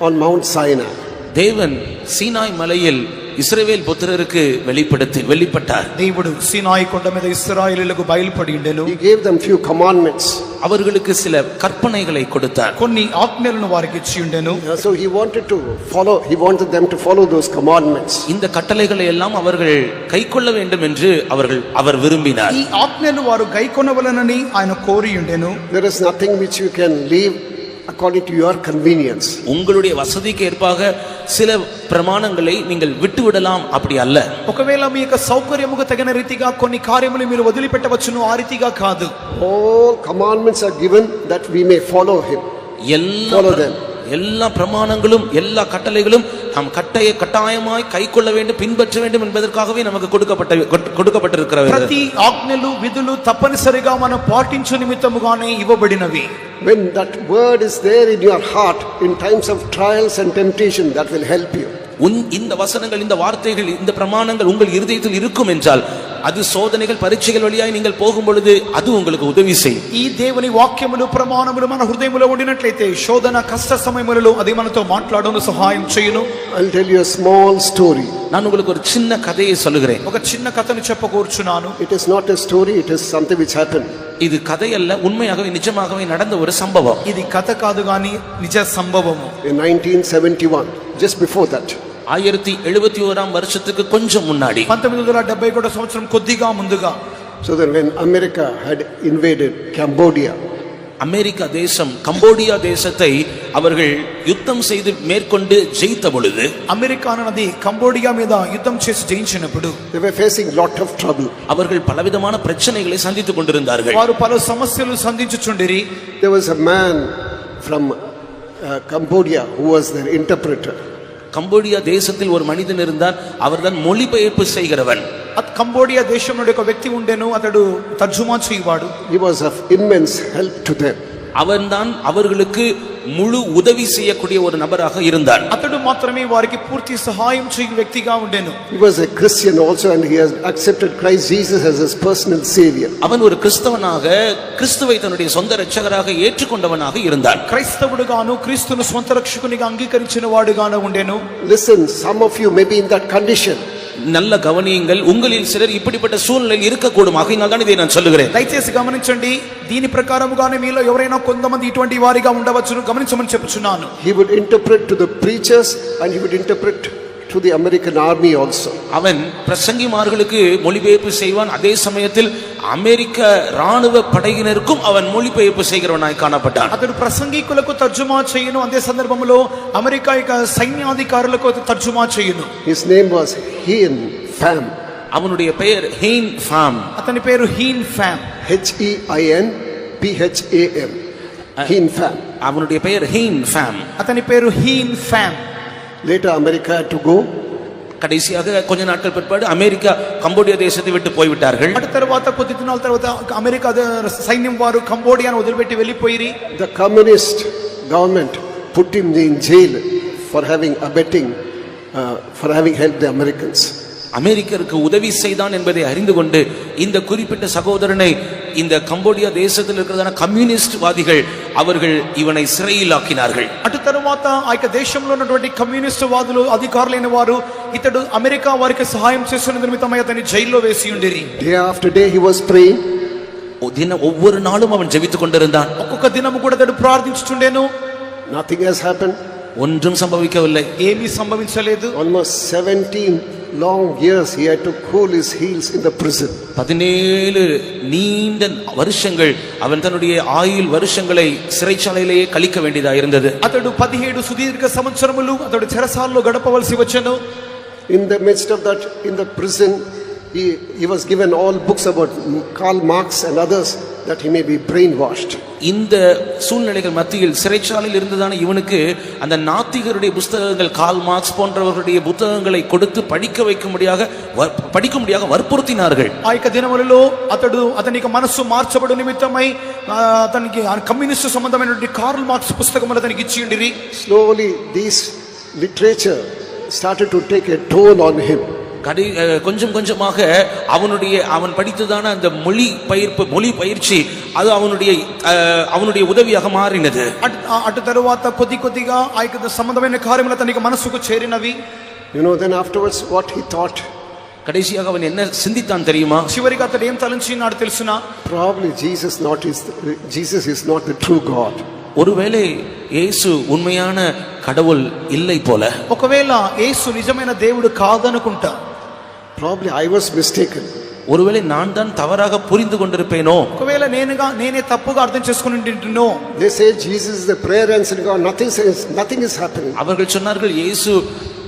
on Mount Sinai. தேவன் சீனாய் மலையில் இஸ்ரவேல் புத்திரருக்கு வெளிப்பட்டார். దేవుడు సీనాయి కొండ మీద ఇశ్రాయేలీయులకు బయలుపడి ఉండెను. He gave them few commandments. அவர்களுக்கு சில கற்பனைகளை கொடுத்தார். కొన్ని ఆజ్ఞలను వారికి ఇచ్చి ఉండెను. So he wanted them to follow those commandments. இந்த கட்டளைகளை எல்லாம் அவர்கள் கைக்கொள்ள வேண்டும் என்று அவர் விரும்பினார். ఈ ఆజ్ఞలు వారు గైకొనవలెనని ఆయన కోరి ఉండెను. There is nothing which you can leave according to your convenience. உங்களுடைய வசதிக்கு ஏற்பாக சில பிரமாணங்களை நீங்கள் விட்டுவிடலாம், அப்படி அல்ல. ఒకవేళ మీ యొక్క సౌకర్యముకు తగిన రీతిగా కొన్ని కార్యములు మీరు వదిలిపెట్టవచ్చును, ఆ రీతిగా కాదు. All commandments are given that we may follow him. எல்லா பிரமாணங்களும் எல்லா கட்டளைகளும் நாம் கட்டாயமாய் கைக்கொள்ள வேண்டும், பின்பற்ற வேண்டும் என்பதற்காகவே நமக்கு கொடுக்கப்பட்டிருக்கிறது. ప్రతి ఆజ్ఞలు విధులు తప్పనిసరిగా మనం పాటించు నిమిత్తముగానే ఇవ్వబడినవి. When that word is there in your heart in times of trials and temptation, that will help you. இந்த வசனங்கள், இந்த வார்த்தைகள், இந்த பிரமாணங்கள் உங்கள் இருதயத்தில் இருக்கும் என்றால் அது சோதனைகள் பரீட்சைகள் வழியாய் நீங்கள் போகும் பொழுது அது உங்களுக்கு உதவி செய்யும். ఈ దేవుని వాక్యములు ప్రమాణములు మన హృదయములో ఉండినట్లయితే శోధన కష్ట సమయములలో అది మనతో మాట్లాడను సహాయం చేయును. I'll tell you a small story. நான் உங்களுக்கு ஒரு சின்ன கதையை சொல்லுகிறேன். ఒక చిన్న కథను చెప్పకూర్చున్నాను. It is not a story, it is something which happened. இது கதை அல்ல, உண்மையாகவே நிஜமாகவே நடந்த ஒரு சம்பவம். ఇది కథ కాదు గాని నిజ సంభవము. In 1971, just before that, 1971 வருஷத்துக்கு கொஞ்சம் முன்னாடி 1971 సంవత్సరం కొద్దిగా ముందుగా, so that when America had invaded Cambodia, America தேசம் கம்போடியா தேசத்தை அவர்கள் யுத்தம் செய்து மேற்கொண்டு ஜெயித்த பொழுது, అమెరికా అన్నది కంబోడియా మీద యుద్ధం చేసి జయించినప్పుడు they were facing lot of trouble. அவர்கள் பலவிதமான பிரச்சனைகளை சந்தித்துக் கொண்டிருந்தார்கள். వారు పలు సమస్యలు సంధించుచుండిరి. There was a man from Cambodia who was their interpreter. Cambodia தேசத்தில் ஒரு மனிதன் இருந்தார், அவர்தான் மொழிபெயர்ப்பு செய்கிறவன். కంబోడియా దేశం నుండి ఒక వ్యక్తి ఉండెను, అతడు తర్జుమా చేయవాడు. He was of immense help to them. அவன்தான் அவர்களுக்கு முழு உதவி செய்யக்கூடிய ஒரு நபராக இருந்தான். అతడు మాత్రమే వారికి పూర్తి సహాయం చేయు వ్యక్తిగా ఉండెను. He was a Christian also, and he has accepted Christ Jesus as his personal savior. அவன் ஒரு கிறிஸ்தவனாக கிறிஸ்துவை தன்னுடைய சொந்த இரட்சகராக ஏற்றுக்கொண்டவனாக இருந்தான். క్రైస్తవుడుగాను క్రీస్తును స్వంత రక్షకునిగా అంగీకరించిన వాడుగాను ఉండెను. Listen, some of you may be in that condition. நல்ல கவனியுங்கள், உங்களில் சிலர் இப்படிப்பட்ட சூழ்நிலையில் இருக்கக்கூடும். ஆகையினால் தான் இதை நான் சொல்லுகிறேன். దయచేసి గమనించండి, దీని ప్రకారముగానే మీలో ఎవరైనా కొంతమంది ఇటువంటి వారిగా ఉండవచ్చును, గమనించమని చెప్పుచున్నాను. He would interpret to the preachers and he would interpret to the American army also. அவன் பிரசங்கிமார்களுக்கு மொழிபெயர்ப்பு செய்வான், அதே சமயத்தில் அமெரிக்க ராணுவ படையினருக்கும் அவன் மொழிபெயர்ப்பு செய்கிறவனாய் காணப்பட்டான். అతడు ప్రసంగికులకు తర్జుమా చేయును, అదే సందర్భంలో అమెరికా యొక్క సైన్యాధికారులకు తర్జుమా చేయును. His name was Hein Pham. அவனுடைய பெயர் ஹெயின் ஃபாம். అతని పేరు Hein Pham. HeinPham. Hein Pham. அவனுடைய பெயர் ஹெயின் ஃபாம். అతని పేరు Hein Pham. Later America had to go. கடைசியாக கொஞ்ச நாட்கள் பிற்பாடு அமெரிக்கா கம்போடியா தேசத்தை விட்டு போய்விட்டார்கள். అటు తర్వాత కొద్ది దినాల తర్వాత అమెరికా సైన్యం వారు కంబోడియాను వదిలిపెట్టి వెళ్ళిపోయిరి. The communist government put him in jail for having abetting, for having helped the Americans. அமெரிக்கருக்கு உதவி செய்தான் என்பதை அறிந்து கொண்டு இந்த குறிப்பிட்ட சகோதரனை இந்த கம்போடியா தேசத்தில் இருக்கிறதான கம்யூனிஸ்ட் வாதிகள் அவர்கள் இவனை சிறையில் ஆக்கினார்கள். అటు తర్వాత ఆ యొక్క దేశంలో ఉన్నటువంటి కమ్యూనిస్ట్ వాదులు అధికారులైన వారు ఇతడు అమెరికా వారికి సహాయం చేస్తున్న నిమిత్తమై అతన్ని జైల్లో వేసి ఉండిరి. Day after day he was praying. ஒவ்வொரு நாளும் அவன் ஜெபித்துக் கொண்டிருந்தான். ఒక్కొక్క దినము కూడా అతడు ప్రార్థించుచుండెను. Nothing has happened. ஒன்றும் சம்பவிக்கவில்லை. ఏమీ సంభవించలేదు. Almost 17 long years he had to cool his heels in the prison. 17 நீண்ட வருஷங்கள் அவன் தன்னுடைய ஆயுள் வருஷங்களை சிறைச்சாலையிலேயே கழிக்க வேண்டியதாக இருந்தது. అతడు 17 సుదీర్ఘ సంవత్సరములు అతడు చెరసాలలో గడపవలసి వచ్చెను. In the midst of that, in the prison, he was given all books about Karl Marx and others, that he may be brainwashed. இந்த சூழ்நிலைகள் மத்தியில் சிறைச்சாலையில் இருந்ததான இவனுக்கு அந்த நாத்திகருடைய புத்தகங்கள், கால் மார்க்ஸ் போன்றவர்களுடைய புத்தகங்களை கொடுத்து படிக்கும்படியாக வற்புறுத்தினார்கள். ఆ యొక్క దినములలో అతనికి మనస్సు మార్చబడు నిమిత్తమై అతనికి కమ్యూనిస్ట్ సంబంధమైనటువంటి కార్ల్ మార్క్స్ పుస్తకములు అతనికి ఇచ్చి ఉండిరి. Slowly this literature started to take a toll on him. கொஞ்சம் கொஞ்சமாக அவன் படித்ததான அந்த மொழி பயிற்சி அது அவனுடைய உதவியாக மாறினது. అటు తరువాత కొద్దిగా ఆ యొక్క సంబంధమైన కార్యములు అతనికి మనసుకు చేరినవి. Then afterwards what he thought, கடைசியாக அவன் என்ன சிந்தித்தான் தெரியுமா? చివరికి అతడు ఏం తలంచినాడు తెలుసునా? Probably Jesus is not the true God. ஒருவேளை இயேசு உண்மையான கடவுள் இல்லை போல. ఒకవేళ యేసు నిజమైన దేవుడు కాదనుకుంటా. Probably I was mistaken. ஒருவேளை நான் தான் தவறாக புரிந்து கொண்டிருப்பேனோ. ఒకవేళ నేనే తప్పుగా అర్థం చేసుకుని ఉంటున్నో. They say Jesus is the prayer answering God. Nothing is happening. அவர்கள் சொன்னார்கள் இயேசு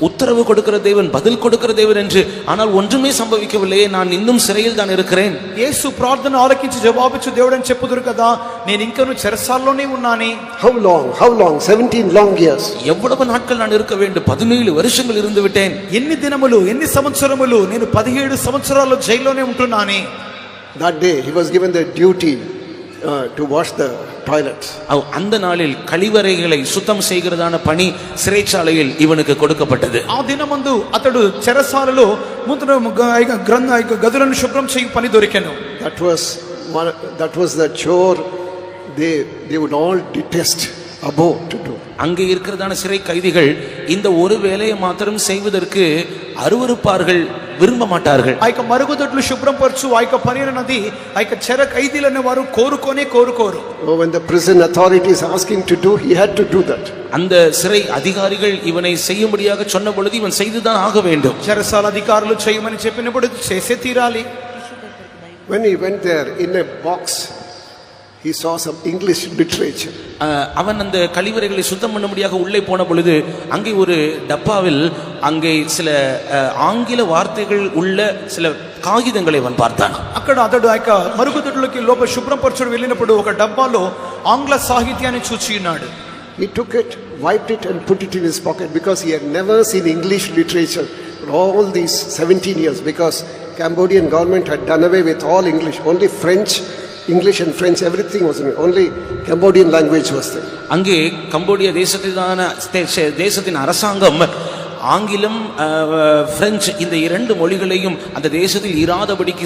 உத்தரவு கொடுக்கிற தேவன், பதில் கொடுக்கிற தேவன் என்று. ஆனால் ஒன்றுமே சம்பவிக்கவில்லையே, நான் இன்னும் சிறையில் தான் இருக்கிறேன். యేసు ప్రార్థన ఆలకించి జవాబిచ్చు దేవుడు అని చెప్పుదురు కదా, నేను ఇంకను చెరసాల్లోనే ఉన్నానే. How long? 17 long years. எவ்வளவு நாட்கள் நான் இருக்க வேண்டும்? 17 வருஷங்கள் இருந்து விட்டேன். ఎన్ని దినములు, ఎన్ని సంవత్సరములు? నేను 17 సంవత్సరాలు జైల్లోనే ఉంటున్నానే. That day he was given the duty to wash the toilets. அந்த நாளில் கழிவறைகளை சுத்தம் செய்கிறதான பணி சிறைச்சாலையில் இவனுக்கு கொடுக்கப்பட்டது. ఆ దినమందు అతడు చెరసాలలో గదులను శుభ్రం చేయి పని దొరికెను. That was the chore they would all detest above to do. அங்கே இருக்கிறதான சிறை கைதிகள் இந்த ஒரு வேலையை மாத்திரம் செய்வதற்கு அருவருப்பார்கள், விரும்ப மாட்டார்கள். ఆ యొక్క మరుగుదొడ్లు శుభ్రం పరచు ఆ యొక్క పని అన్నది ఆ యొక్క చెర ఖైదీలను వారు కోరుకోరు. When the prison authorities asking to do, he had to do that. அந்த சிறை அதிகாரிகள் இவனை செய்யும்படியாக சொன்ன பொழுது இவன் செய்துதான் ஆக வேண்டும். చెరసాల అధికారులు చేయమని చెప్పినప్పుడు చేసే తీరాలి. When he went there, in a box he saw some English literature. அவன் அந்த கழிவறைகளை சுத்தம் பண்ணும்படியாக உள்ளே போன பொழுது அங்கே ஒரு டப்பாவில் அங்கே சில ஆங்கில வார்த்தைகள் உள்ள சில కాగితంகளை அவன் பார்த்தான். అక్కడ అతడు ఆ యొక్క మరుగుదొడ్లకి లోపల శుభ్రం పరచడం వెళ్ళినప్పుడు ఒక డబ్బాలో ఆంగ్ల సాహిత్యాన్ని చూచి ఉన్నాడు. He took it, wiped it and put it in his pocket because he had never seen English literature for all these 17 years, because Cambodian government had done away with all English. Only English and French, everything was in it. Only Cambodian language was there. அங்கே Cambodia தேசத்தின் அரசாங்கம் ஆங்கிலம் French இந்த இரண்டு மொழிகளையும் அந்த தேசத்தில் இராதபடிக்கு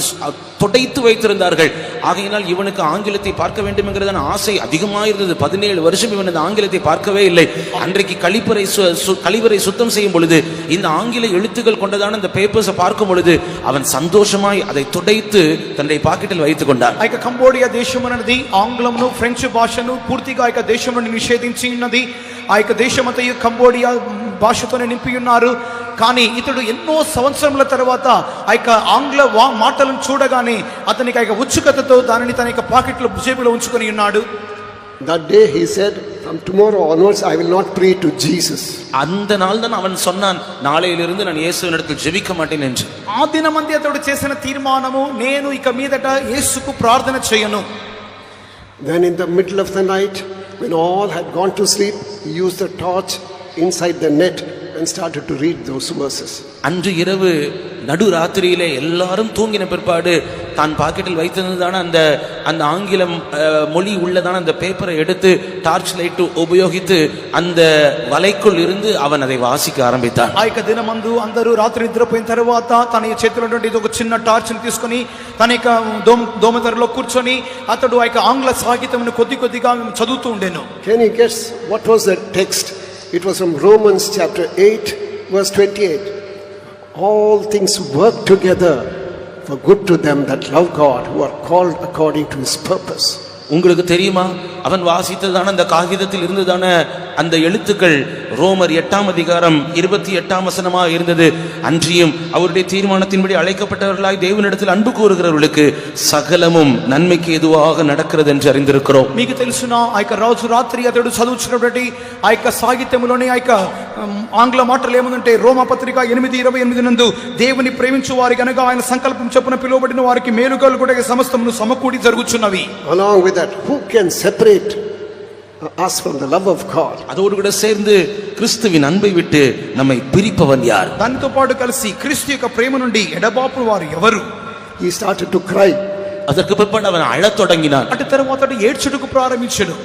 துடைத்து வைத்திருந்தார்கள். ஆகையினால் இவனுக்கு ஆங்கிலத்தை பார்க்க வேண்டும் என்கிறதான ஆசை அதிகமாயிருந்தது. 17 வருஷம் இவன் அந்த ஆங்கிலத்தை பார்க்கவே இல்லை. அன்றைக்கு கழிவறை சுத்தம் செய்யும் பொழுது இந்த ஆங்கில எழுத்துக்கள் கொண்டதான இந்த பேப்பர்ஸை பார்க்கும் பொழுது அவன் சந்தோஷமாய் அதை துடைத்து தன்னுடைய பாக்கெட்டில் வைத்துக் கொண்டான். ఆ యొక్క కంబోడియా దేశం అనేది ఆంగ్లంను ఫ్రెంచ్ భాషను పూర్తిగా ఆ యొక్క దేశం నుండి నిషేధించి ఉన్నది. ఆ యొక్క దేశమంతయు కంబోడియా భాషతోనే నింపి ఉన్నారు. కానీ ఇతడు ఎన్నో సంవత్సరముల తర్వాత ఆ యొక్క ఆంగ్ల మాటలను చూడగానే అతనికి ఆ యొక్క ఉత్సుకతతో దానిని తన యొక్క పాకెట్లో జేబులో ఉంచుకొని ఉన్నాడు. That day he said, from tomorrow onwards I will not pray to Jesus. அந்த நாள் தான் அவன் சொன்னான், நாளையிலிருந்து நான் இயேசுவினிடத்தில் ஜெபிக்க மாட்டேன் என்று. ఆ దినమంది అతడు చేసిన తీర్మానము, నేను ఇక మీదట యేసుకు ప్రార్థన చేయను. Then in the middle of the night, when all had gone to sleep, he used the torch inside the net and started to read those verses. அன்று இரவு நடுராத்திரியிலே எல்லாரும் தூங்கின பிற்பாடு தான் பாக்கெட்டில் வைத்திருந்ததான அந்த ஆங்கிலம் மொழி உள்ளதான அந்த பேப்பரை எடுத்து டார்ச் லைட் உபயோகித்து அந்த வலைக்குள் இருந்து அவன் அதை வாசிக்க ஆரம்பித்தான். ఆ యొక్క దినమందు అందరూ రాత్రి నిద్రపోయిన తర్వాత తన చేతిలో ఉన్నటువంటి ఒక చిన్న టార్చ్ ని తీసుకొని తన యొక్క దోమతెరలో కూర్చొని అతడు ఆ యొక్క ఆంగ్ల సాహిత్యమును కొద్దిగా చదువుతూ ఉండెను. Can you guess what was the text? It was from Romans chapter 8 verse 28. All things work together for good to them that love God, who are called according to his purpose. உங்களுக்கு தெரியுமா, அவன் வாசித்ததான அந்த காகிதத்தில் இருந்ததான அந்த எழுத்துக்கள் ரோமர் 8ஆம் அதிகாரம் 28ஆம் வசனமாக இருந்தது. அன்றியும் அவருடைய தீர்மானத்தின்படி அழைக்கப்பட்டவர்களாய் தேவனிடத்தில் அன்பு கூறுகிறவர்களுக்கு சகலமும் நன்மைக்கு எதுவாக நடக்கிறது என்று அறிந்திருக்கிறோம். మీకు తెలుసునా ఆ యొక్క రోజు రాత్రి అతడు చదువుతున్నటువంటి ఆ యొక్క సాహిత్యములోని ఆ యొక్క ఆంగ్ల మాటలు ఏమందంటే రోమా పత్రిక 8:28 నందు దేవుని ప్రేమించు వారికి అనగా ఆయన సంకల్పం చొప్పున పిలువబడిన వారికి మేలుగాలు కూడా సమస్తమును సమకూడి జరుగుచున్నవి. Along with that, who can separate us from the love of God? அதோடு கூட சேர்ந்து கிறிஸ்துவின் அன்பை விட்டு நம்மை பிரிப்பவன் யார்? దానితో పాటు కలిసి క్రీస్తు యొక్క ప్రేమ నుండి ఎడబాపు వారు ఎవరు? He started to cry. அதற்கு பிற்பாடு அவன் அழத் தொடங்கினான். అటు తర్వాత ఏడ్చుటకు ప్రారంభించాడు.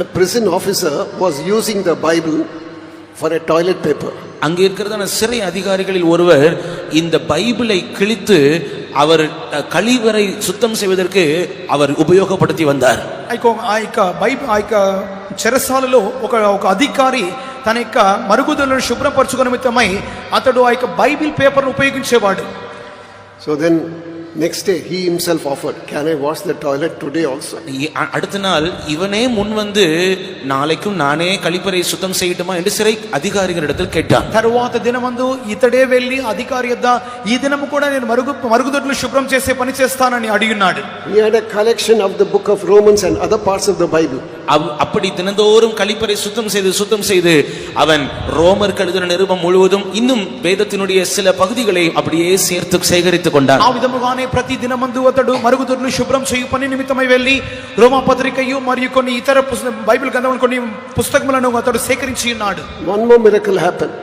A prison officer was using the Bible for a toilet paper. அங்கே இருக்கிறதான சிறை அதிகாரிகளில் ஒருவர் இந்த பைபிளை கிழித்து அவர் கழிவறை சுத்தம் செய்வதற்கு அவர் உபயோகப்படுத்தி வந்தார். ఆ యొక్క చెరసాలలో ఒక అధికారి తన యొక్క మరుగుదొడ్లను శుభ్రపరచుకునే నిమిత్తమై అతడు ఆ యొక్క బైబిల్ పేపర్ను ఉపయోగించేవాడు. So then next day he himself offered, can I wash the toilet today also? அடுத்த நாள் இவனே முன் வந்து நாளைக்கும் நானே கழிப்பறை சுத்தம் செய்யட்டுமா என்று சிறை அதிகாரிகளிடத்தில் கேட்டான். తరువాత దినమందు ఇతడే వెళ్ళి అధికారి యొద్ద ఈ దినము కూడా నేను మరుగుదొడ్లు శుభ్రం చేసే పని చేస్తానని అడిగినాడు. He had a collection of the book of Romans and other parts of the Bible. அப்படி தினந்தோறும் கழிப்பறை சுத்தம் செய்து அவன் ரோமர் எழுதின நிருபம் முழுவதும் இன்னும் வேதத்தினுடைய சில பகுதிகளை அப்படியே சேர்த்து சேகரித்துக் கொண்டான். ఆ విధముగానే ప్రతి దినమందు అతడు మరుగుదొడ్లు శుభ్రం చేయు పని నిమిత్తమై వెళ్ళి రోమా పత్రికయు మరియు కొన్ని ఇతర బైబిల్ గ్రంథములను కొన్ని పుస్తకములను అతడు సేకరించి ఉన్నాడు. One more miracle happened.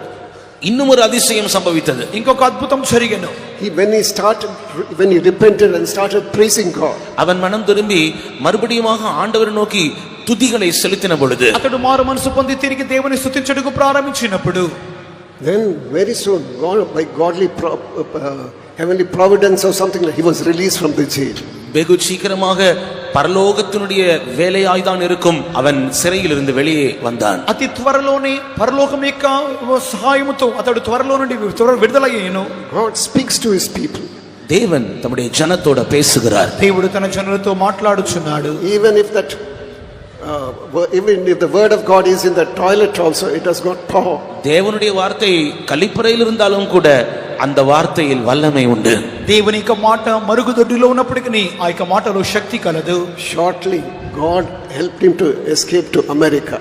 இன்னும் ஒரு அதிசயம் சம்பவித்தது. ఇంకొక అద్భుతం జరిగెను. When he repented and started praising God, அவன் மனம் திரும்பி மறுபடியுமாக ஆண்டவரை நோக்கி துதிகளை செலுத்தின பொழுது, అతడు మారు మనసు పొంది తిరిగి దేవుని స్తుతించుటకు ప్రారంభించినప్పుడు, then very soon, God, by godly heavenly providence or something like, he was released from the jail. வெகு சீக்கிரமாக பரலோகத்தினுடைய வேலையாய்தான் இருக்கும் அவன் சிறையில் இருந்து வெளியே வந்தான். అతి త్వరలోనే పరలోకం యొక్క సహాయముతో అతడు త్వరలో నుండి విడుదలయ్యాను. God speaks to his people. தேவன் தம்முடைய ஜனத்தோட பேசுகிறார். దేవుడు తన జనులతో మాట్లాడుచున్నాడు. Even if the word of God is in the toilet also, it has got power. தேவனுடைய வார்த்தை கழிப்பறையில் இருந்தாலும் கூட அந்த வார்த்தையில் வல்லமை உண்டு. దేవుని యొక్క మాట మరుగుదొడ్డిలో ఉన్నప్పటికీ ఆ యొక్క మాటలో శక్తి కలదు. Shortly, God helped him to escape to America.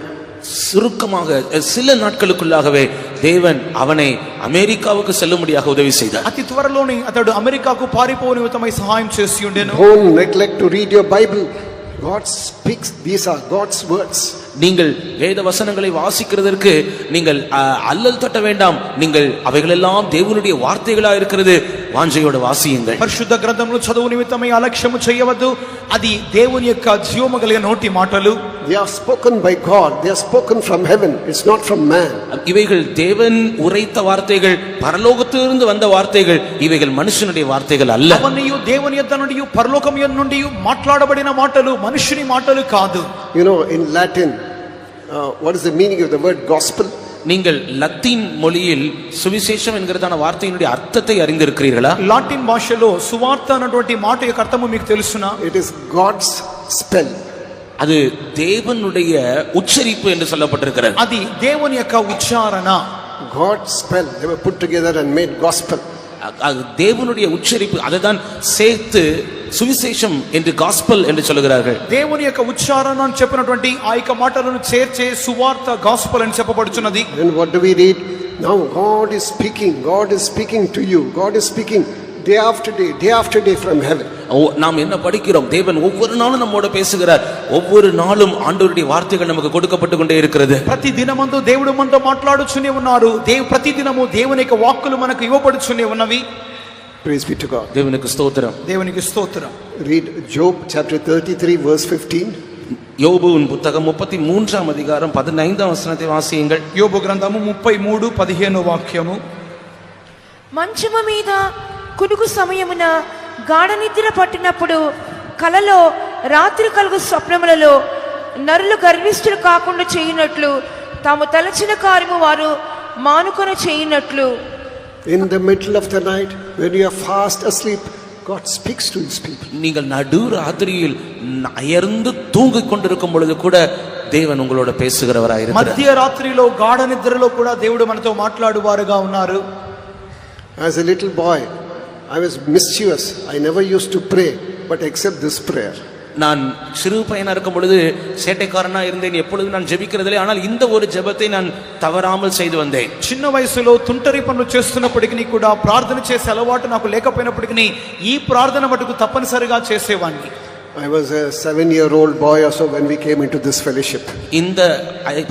சுருக்கமாக சில நாட்களுக்குள்ளாகவே தேவன் அவனை அமெரிக்காவுக்கு செல்லும்படியாக உதவி செய்தார். అతి త్వరలోనే అతడు అమెరికాకు పారిపోవు నిమిత్తమై సహాయం చేసి ఉండెను. Don't neglect to read your Bible. God speaks. These are God's words. நீங்கள் வேத வசனங்களை வாசிக்கிறதற்கு நீங்கள் அல்லல் தட்ட வேண்டாம். நீங்கள் அவைகளெல்லாம் தேவனுடைய வார்த்தைகளா இருக்கிறது. వాంఛయోడు వాసియంగల్. పరిశుద్ధ గ్రంథమును చదువు నిమిత్తమై అలక్ష్యము చేయవద్దు. అది దేవుని యొక్క జీవము కలిగిన నోటి మాటలు. They are spoken by God. They are spoken from heaven. It's not from man. இவைகள் தேவன் உரைத்த வார்த்தைகள், பரலோகத்திலிருந்து வந்த வார்த்தைகள். இவைகள் மனுஷனுடைய வார்த்தைகள் அல்ல. అవన్నీ దేవుని యొద్ద నుండి పరలోకం నుండి మాట్లాడబడిన మాటలు, మనుషుని మాటలు కాదు. You know, in Latin, what is the meaning of the word gospel? நீங்கள் லத்தீன் மொழியில் சுவிசேஷம் என்கிறதான வார்த்தையினுடைய அர்த்தத்தை அறிந்திருக்கிறீர்களா? లాటిన్ భాషలో సువార్త అన్నటువంటి మాట యొక్క అర్థము మీకు తెలుసునా? It is God's spell. அது தேவனுடைய உச்சரிப்பு என்று சொல்லப்பட்டிருக்கிறது. అది దేవుని యొక్క ఉచ్చారణ. God's spell. They were put together and made gospel. தேவனுடைய உச்சரிப்பு, அதுதான் சேர்த்து సువిశేషం என்று గాస్పల్ என்று சொல்கிறார்கள். దేవుని యొక్క ఉచ్చారణ అని చెప్పినటువంటి ఆ యొక్క మాటలను చేర్చే సువార్త గాస్పల్ అని చెప్పబడుచున్నది. Then what do we read? Now God is speaking. God is speaking to you. God is speaking day after day from heaven. நாம் என்ன படிக்கிறோம்? தேவன் ஒவ்வொரு நாளும் நம்மோட பேசுகிறார். ஒவ்வொரு நாளும் ஆண்டவருடைய வார்த்தைகள் நமக்கு கொடுக்கப்பட்டு கொண்டே இருக்கிறது. ప్రతి దినమందు దేవుడు మనతో మాట్లాడుచునే ఉన్నారు. ప్రతి దినము దేవుని యొక్క వాక్కులు మనకు ఇవ్వబడుచునే ఉన్నవి. Praise be to God. దేవునికి స్తోత్రం. దేవునికి స్తోత్రం. Read Job chapter 33 verse 15. యోబుவின் పుస్తకం 33వ అధికారం 15వ వచనத்தை వాసియంగల్. యోబు గ్రంథము 33:15వ వాక్యము. మంచము మీద కునుకు సమయమున గాఢ నిద్ర పట్టినప్పుడు కలలో రాత్రి కలుగు స్వప్నములలో నరులు గర్విష్ఠులు కాకుండా చేయునట్లు తాము తలచిన కార్యము వారు మానుకొని చేయునట్లు. In the middle of the night, when you are fast asleep, God speaks to his people. நீங்கள் நடு ராத்திரியில் அயர்ந்து தூங்கிக் கொண்டிருக்கும் பொழுது கூட தேவன் உங்களோட பேசுகிறவராய் இருக்கிறார். మధ్య రాత్రిలో గాఢ నిద్రలో కూడా దేవుడు మనతో మాట్లాడువారుగా ఉన్నారు. As a little boy, I was mischievous. I never used to pray, but except this prayer. நான் சிறு பையனா இருக்கும் பொழுது சேட்டைக்காரனா இருந்தேன். எப்பொழுதும் நான் ஜெபிக்கிறதில்லை. ஆனால் இந்த ஒரு ஜெபத்தை நான் தவறாமல் செய்து வந்தேன். చిన్న వయసులో తుంటరి పనులు చేస్తున్నప్పటికీ కూడా ప్రార్థన చేసే అలవాటు నాకు లేకపోయినప్పటికీ ఈ ప్రార్థన మటుకు తప్పనిసరిగా చేసేవాడిని. I was a 7-year-old boy also when we came into this fellowship. இந்த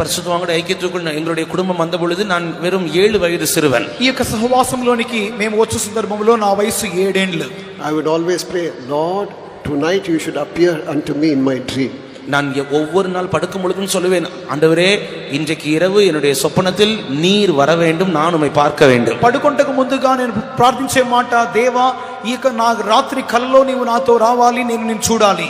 பரிசுத்தவான்களுடைய ஐக்கியத்துக்குள் எங்களுடைய குடும்பம் வந்த பொழுது நான் வெறும் 7 வயது சிறுவன். ఈ యొక్క సహవాసంలోనికి మేము వచ్చే సందర్భంలో నా వయసు 7 ఏండ్లు. I would always pray, Lord, tonight you should appear unto me in my dream. நான் ஒவ்வொரு நாள் படுக்கும் பொழுதும் சொல்லுவேன், ஆண்டவரே இன்றைக்கு இரவு என்னுடைய சொப்பனத்தில் நீர் வர வேண்டும், நான் உம்மை பார்க்க வேண்டும். పడుకొంటకు ముందుగా నేను ప్రార్థించే మాట, దేవా ఈ యొక్క నా రాత్రి కలలో నీవు నాతో రావాలి, నేను నిన్ను చూడాలి.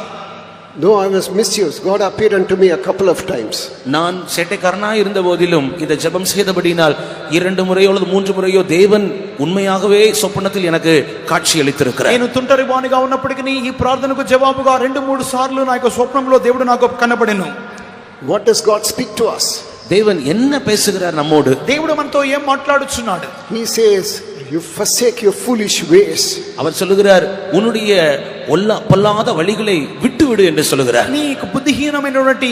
Though I was mischievous, God appeared unto me a couple of times. நான் சேட்டைக்காரனாய் இருந்த போதிலும் இந்த ஜெபம் செய்தபடினால் 2 முறையோ அல்லது 3 முறையோ தேவன் உண்மையாகவே சொப்பனத்தில் எனக்கு காட்சி அளித்திருக்கிறார். నేను తుంటరివానిగా ఉన్నప్పటికీ ఈ ప్రార్థనకు జవాబుగా 2-3 సార్లు నా యొక్క స్వప్నంలో దేవుడు నాకు కనబడెను. What does God speak to us? தேவன் என்ன பேசுகிறார் நம்மோடு? దేవుడు మనతో ఏం మాట్లాడుచున్నాడు? He says, you forsake your foolish ways. அவர் சொல்லுகிறார், உன்னுடைய பொல்லாத வழிகளை விட்டுவிடு என்று சொல்லுகிறார். నీ బుద్ధిహీనమైనటువంటి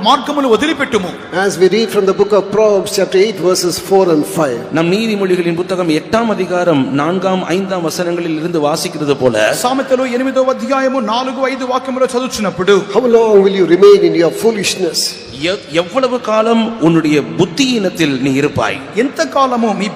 మార్గములు వదిలిపెట్టుము. As we read from the book of Proverbs chapter 8 verses 4 and 5. நம் நீதிமொழிகளின் புத்தகம் 8ஆம் அதிகாரம் 4ஆம் 5ஆம் வசனங்களில் இருந்து வாசிக்கிறது போல, సామెతలు 8వ అధ్యాయము 4-5 వాక్యములో చదువుచున్నప్పుడు, how long will you remain in your foolishness? எவ்வளவு காலம் உன்னுடைய புத்தியினத்தில் நீ இருப்பாய்? ఎంత కాలము మీ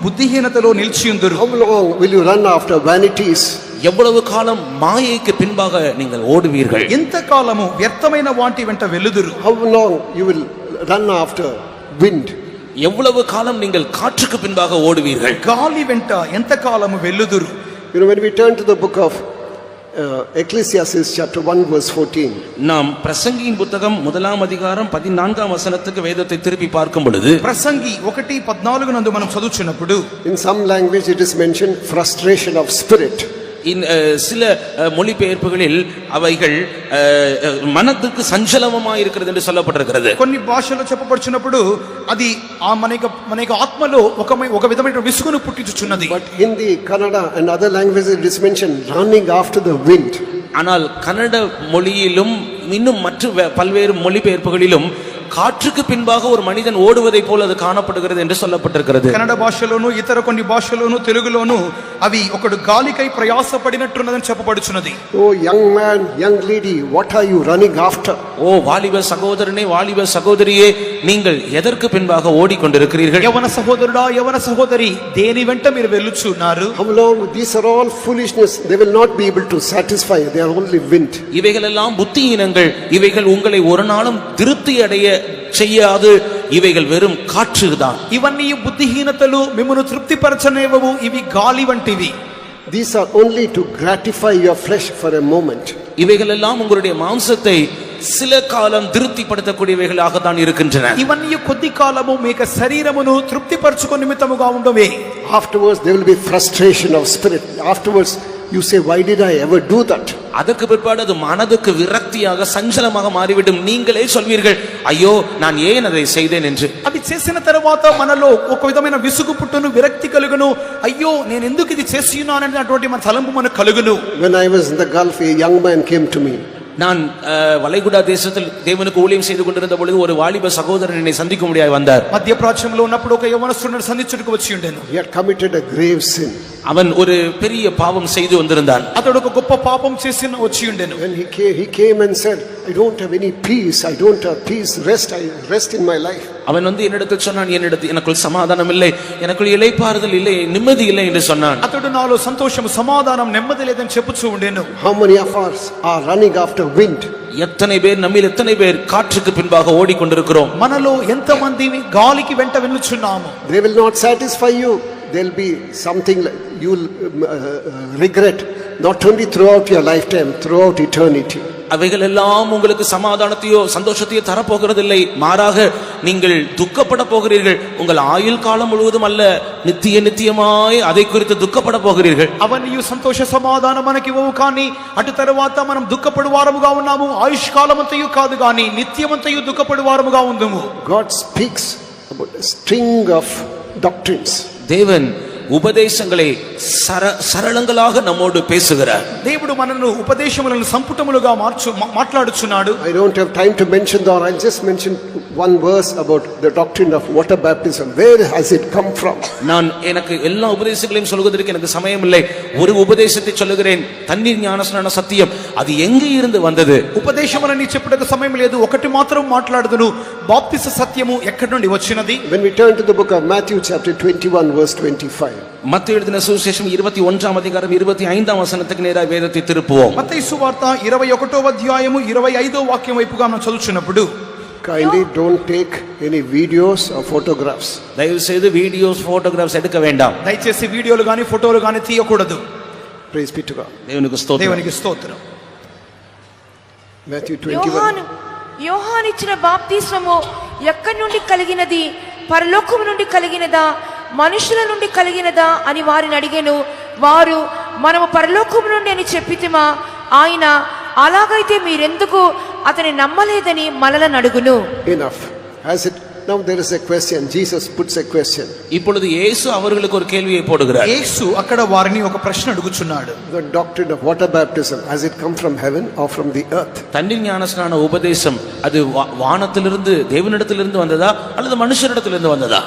బుద్ధిహీనతలో నిలిచియుందురు? How long will you run after vanities? எவ்வளவு காலம் மாயைக்கு பின்பாக நீங்கள் ஓடுவீர்கள்? ఎంత కాలము వ్యర్థమైన వాటి వెంట వెలుదురు? How long you will run after wind? எவ்வளவு காலம் நீங்கள் காற்றுக்கு பின்பாக ஓடுவீர்கள்? గాలి వెంట ఎంత కాలము వెలుదురు? You know, when we turn to the book of Ecclesiastes chapter 1 verse 14. நாம் பிரசங்கியின் புத்தகம் 1ஆம் அதிகாரம் 14ஆம் வசனத்துக்கு வேதத்தை திருப்பி பார்க்கும் பொழுது ప్రసంగి 1:14 నందు మనం చదువుచున్నప్పుడు In some language it is mentioned frustration of spirit. சில மொழிபெயர்ப்புகளில் அவைகள் மனதுக்கு சஞ்சலமாய் இருக்கிறது என்று சொல்லப்பட்டிருக்கிறது. కొన్ని భాషల్లో చెప్పబడుచున్నప్పుడు అది ఆ మనకి ఆత్మలో ఒక విధమైన విసుగును పుట్టించుచున్నది. But in the Kannada and other languages it is mentioned running after the wind. ஆனால் கன்னட மொழியிலும் இன்னும் மற்ற பல்வேறு மொழிபெயர்ப்புகளிலும் காற்றுக்கு பின்பாக ஒரு மனிதன் ஓடுவதை போல அது காணப்படுகிறது என்று சொல்லப்பட்டிருக்கிறது. కన్నడ భాషలోను ఇతర కొన్ని భాషలోను తెలుగులోను అవి ఒకడు గాలికై ప్రయాసపడినట్టున్నదని చెప్పబడుచున్నది. Oh young man, young lady, what are you running after? ஓ வாலிப சகோதரனே, வாலிப சகோதரியே, நீங்கள் எதற்கு பின்பாக ஓடிக்கொண்டிருக்கிறீர்கள்? యవన సహోదరుడా, యవన సహోదరి, దేని వెంట మీరు వెళ్ళుచున్నారు? How long? These are all foolishness. They will not be able to satisfy. They are only wind. இவைகள் எல்லாம் புத்தியீனங்கள். இவைகள் உங்களை ஒரு நாளும் திருப்தி அடைய செய்யாது. இவைகள் வெறும் காற்றுதான். ఇవన్నీ బుద్ధిహీనతలు, మిమ్మును తృప్తిపరచనేవవు. ఇవి గాలి వంటివి. These are only to gratify your flesh for a moment. இவைகள் எல்லாம் உங்களுடைய மாம்சத்தை சில காலம் திருப்திப்படுத்தக்கூடியவைகளாக தான் இருக்கின்றன. ఇవన్నీ కొద్ది కాలము మీకు శరీరమును తృప్తిపరచుకొ నిమిత్తముగా ఉండవే. Afterwards there will be frustration of spirit. Afterwards you say, why did I ever do that? அதற்கு பிற்பாடு அது மனதுக்கு விரக்தியாக சஞ்சலமாக மாறிவிடும். நீங்களே சொல்வீர்கள், ஐயோ நான் ஏன் அதை செய்தேன் என்று. అది చేసిన తర్వాత మనలో ఒక విధమైన విసుగు పుట్టును, విరక్తి కలుగును. అయ్యో నేను ఎందుకు ఇది చేస్తున్నానని అటువంటి మన తలంపు మనకు కలుగును. When I was in the Gulf, a young man came to me. நான் வளைகுடா தேசத்தில் தேவனுக்கு ஊழியம் செய்து கொண்டிருந்த பொழுது ஒரு வாலிப சகோதரன் என்னை சந்திக்க முடியாது வந்தார். మధ్య ప్రాచ్యంలో ఉన్నప్పుడు ఒక యవనస్తుడు సంధించుటకు వచ్చి ఉండెను. He had committed a grave sin. அவன் ஒரு பெரிய பாவம் செய்து வந்திருந்தான். అతడు ఒక గొప్ప పాపం చేసి వచ్చి ఉండెను. When he came and said, I don't have any peace. I don't have peace. I rest in my life. அவன் வந்து என்னிடத்தில் சொன்னான், எனக்குள் சமாதானம் இல்லை, எனக்குள் இளைப்பாறுதல் இல்லை, நிம்மதி இல்லை என்று சொன்னான். అతడు నాలో సంతోషం, సమాధానం, నెమ్మది లేదని చెప్పుచూ ఉండెను. How many of us are running after wind? எத்தனை பேர் நம்மில் எத்தனை பேர் காற்றுக்கு பின்பாக ஓடிக்கொண்டிருக்கிறோம்? మనలో ఎంతమంది గాలికి వెంట వెళ్ళుచున్నాము? They will not satisfy you. There will be something you will regret, not only throughout your lifetime, throughout eternity. அவைகள் எல்லாம் உங்களுக்கு சமாதானத்தையோ சந்தோஷத்தையோ தரப்போகிறதில்லை. மாறாக நீங்கள் துக்கப்பட போகிறீர்கள். உங்கள் ஆயுள் காலம் முழுவதும் அல்ல, நித்தியமாய் அதை குறித்து துக்கப்பட போகிறீர்கள். అవన్నీ సంతోష సమాధానం మనకి ఇవ్వవు. కానీ అటు తర్వాత మనం దుఃఖపడు వారముగా ఉన్నాము. ఆయుష్కాలమంతయు కాదు గాని నిత్యమంతయు దుఃఖపడు వారముగా ఉందుము. God speaks about a string of doctrines. தேவன் உபதேசங்களை சரளங்களாக நம்மோடு பேசுகிறார். దేవుడు మనను ఉపదేశములను సంపుటములుగా మాట్లాడుచున్నాడు. I don't have time to mention that. I'll just mention one verse about the doctrine of water baptism. Where has it come from? நான் எனக்கு எல்லா உபதேசங்களையும் சொல்வதற்கு எனக்கு சமயம் இல்லை. ஒரு உபதேசத்தை சொல்லுகிறேன், தண்ணீர் ஞானஸ்நான சத்தியம். அது எங்கே இருந்து வந்தது? ఉపదేశములని చెప్పుటకు సమయం లేదు. ఒకటి మాత్రం మాట్లాడుదును. బాప్తిస సత్యము ఎక్కడి నుండి వచ్చినది? When we turn to the book of Matthew chapter 21 verse 25. மத்தேயு எழுதின சுவிசேஷம் 21ஆம் அதிகாரம் 25ஆம் வசனத்துக்கு நேராக வேதத்தை திருப்புவோம். మత్తయి సువార్త 21వ అధ్యాయము 25వ వాక్యం వైపుగా మనం చదువుచున్నప్పుడు, Kindly don't take any videos or photographs. தயவு செய்து வீடியோஸ் போட்டோகிராஃப்ஸ் எடுக்க வேண்டாம். దయచేసి వీడియోలు గాని ఫోటోలు గాని తీయకూడదు. Praise be to God. தேவனுக்கு ஸ்தோத்திரம். దేవునికి స్తోత్రం. Matthew 21. యోహాను ఇచ్చిన బాప్తిస్మము ఎక్కడి నుండి కలిగినది? పరలోకము నుండి కలిగినదా, మనుషుల నుండి కలిగినదా అని వారిని అడిగెను. వారు, మనము పరలోకము నుండి అని చెప్పితిమా. ఆయన, అలాగైతే మీరెందుకు అతని నమ్మలేదని మనలను అడుగును. Enough. Has it? Now there is a question. Jesus puts a question. இப்பொழுது இயேசு அவர்களுக்கு ஒரு கேள்வியை போடுகிறார். యేసు అక్కడ వారిని ఒక ప్రశ్న అడుగుచున్నాడు. The doctrine of water baptism, has it come from heaven or from the earth? தண்ணீர் ஞானஸ்நான உபதேசம் அது வானத்திலிருந்து தேவனிடத்திலிருந்து வந்ததா அல்லது மனுஷரிடத்திலிருந்து வந்ததா?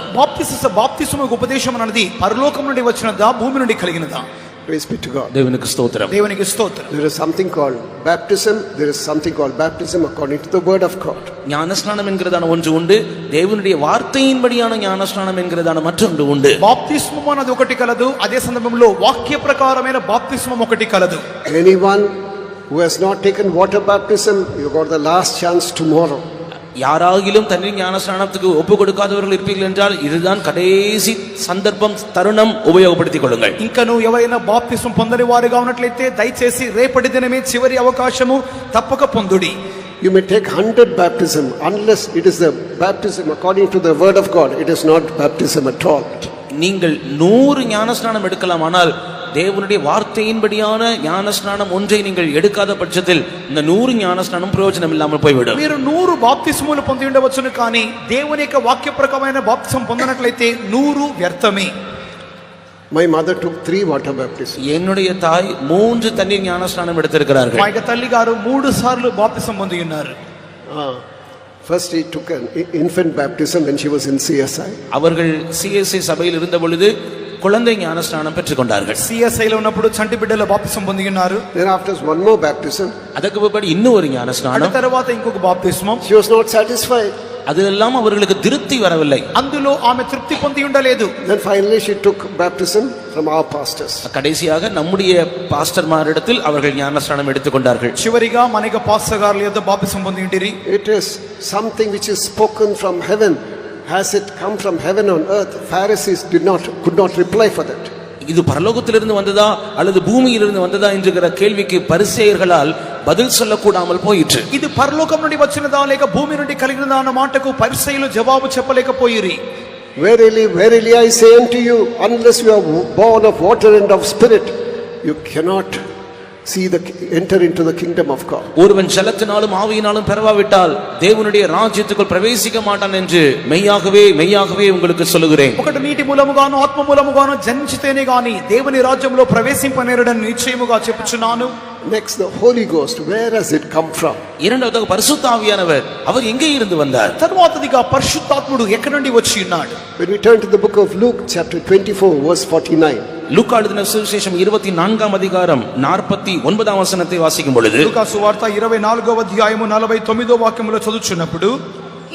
బాప్తిస్మ ఉపదేశం అన్నది పరలోకం నుండి వచ్చినదా, భూమి నుండి కలిగినదా? Praise be to God. தேவனுக்கு ஸ்தோத்திரம். దేవునికి స్తోత్రం. There is something called baptism. There is something called baptism according to the word of God. ஞானஸ்நானம் என்கிறதான ஒன்று உண்டு, தேவனுடைய வார்த்தையின்படியான ஞானஸ்நானம் என்கிறதான மற்றொன்று உண்டு. బాప్తిస్మం అన్నది ఒకటి కలదు, అదే సందర్భంలో వాక్య ప్రకారమైన బాప్తిస్మం ఒకటి కలదు. Anyone who has not taken water baptism, you got the last chance tomorrow. யாராகிலும் தண்ணீர் ஞானஸ்நானத்துக்கு ஒப்பு கொடுக்காதவர்கள் இருப்பீர்கள் என்றால் இதுதான் கடைசி சந்தர்ப்பம், தருணம், உபயோகப்படுத்திக் கொள்ளுங்கள். ఇంకను ఎవరైనా బాప్తిస్మం పొందని వారుగా ఉన్నట్లయితే దయచేసి రేపటి దినమే చివరి అవకాశము, తప్పక పొందుడి. You may take 100 baptism, unless it is the baptism according to the word of God, it is not baptism at all. நீங்கள் 100 ஞானஸ்நானம் எடுக்கலாம், ஆனால் தேவனுடைய வார்த்தையின்படியான ஞானஸ்நானம் ஒன்றை நீங்கள் எடுக்காத பட்சத்தில் இந்த 100 ஞானஸ்நானம் பிரயோஜனம் இல்லாமல் போய்விடும். మీరు 100 బాప్తిస్మములు పొంది ఉండవచ్చును, కానీ దేవుని యొక్క వాక్య ప్రకారమైన బాప్తిస్మం పొందనట్లయితే 100 వ్యర్థమే. My mother took 3 water baptism. என்னுடைய தாய் 3 தண்ணீர் ஞானஸ்நானம் எடுத்திருக்கிறார்கள். మా యొక్క తల్లి గారు 3 సార్లు బాప్తిస్మం పొంది ఉన్నారు. First he took an infant baptism when she was in CSI. அவர்கள் சிஎஸ்ஐ சபையில் இருந்த பொழுது குழந்தை ஞானஸ்நானம் பெற்றுக்கொண்டார்கள். సిఎస్ఐ లో ఉన్నప్పుడు చంటి బిడ్డల బాప్తిస్మం పొంది ఉన్నారు. Then after one more baptism. அதுக்கு பிறகு இன்னும் ஒரு ஞானஸ்நானம். ఆ తర్వాత ఇంకొక బాప్తిస్మం. She was not satisfied. அதெல்லாம் அவர்களுக்கு திருப்தி வரவில்லை. అందులో ఆమె తృప్తి పొంది ఉండలేదు. Then finally she took baptism from our pastors. கடைசியாக நம்முடைய பாஸ்டர்மாரிடத்தில் அவர்கள் ஞானஸ்நானம் எடுத்துக்கொண்டார்கள். చివరిగా మనకి పాస్టర్ గార్ల యొద్ద బాప్తిస్మం పొంది ఉంటిరి. It is something which is spoken from heaven. Has it come from heaven on earth? Pharisees could not reply for that. இது பரலோகத்திலிருந்து வந்ததா அல்லது பூமியிலிருந்து வந்ததா என்கிற கேள்விக்கு பரிசேயர்களால் பதில் சொல்லக்கூடாமல் போயிற்று. ఇది పరలోకం నుండి వచ్చినదా లేక భూమి నుండి కలిగినదా అన్న మాటకు పరిసయ్యులు జవాబు చెప్పలేకపోయిరి. Verily, verily I say unto you, unless you are born of water and of spirit, you cannot enter into the kingdom of God. ஒருவன் ஜலத்தினாலும் ஆவியினாலும் பெறவாவிட்டால் தேவனுடைய ராஜ்யத்துக்குள் பிரவேசிக்க மாட்டான் என்று மெய்யாகவே மெய்யாகவே உங்களுக்கு சொல்லுகிறேன். ఒకటి నీటి మూలముగాను ఆత్మ మూలముగాను జనించితేనే గాని దేవుని రాజ్యంలో ప్రవేశింపనేరడని నిశ్చయముగా చెప్పుచున్నాను. Next, the Holy Ghost, where has it come from? இரண்டாவதாக பரிசுத்த ஆவியானவர் அவர் எங்கே இருந்து வந்தார்? తరువాతదిగా పరిశుద్ధాత్ముడు ఎక్కడి నుండి వచ్చి ఉన్నాడు? When we turn to the book of Luke chapter 24 verse 49. லூக்கா எழுதின சுவிசேஷம் 24ஆம் அதிகாரம் 49ஆம் வசனத்தை வாசிக்கும் பொழுது, లూకా సువార్త 24వ అధ్యాయము 49వ వాక్యములో చదువుచున్నప్పుడు,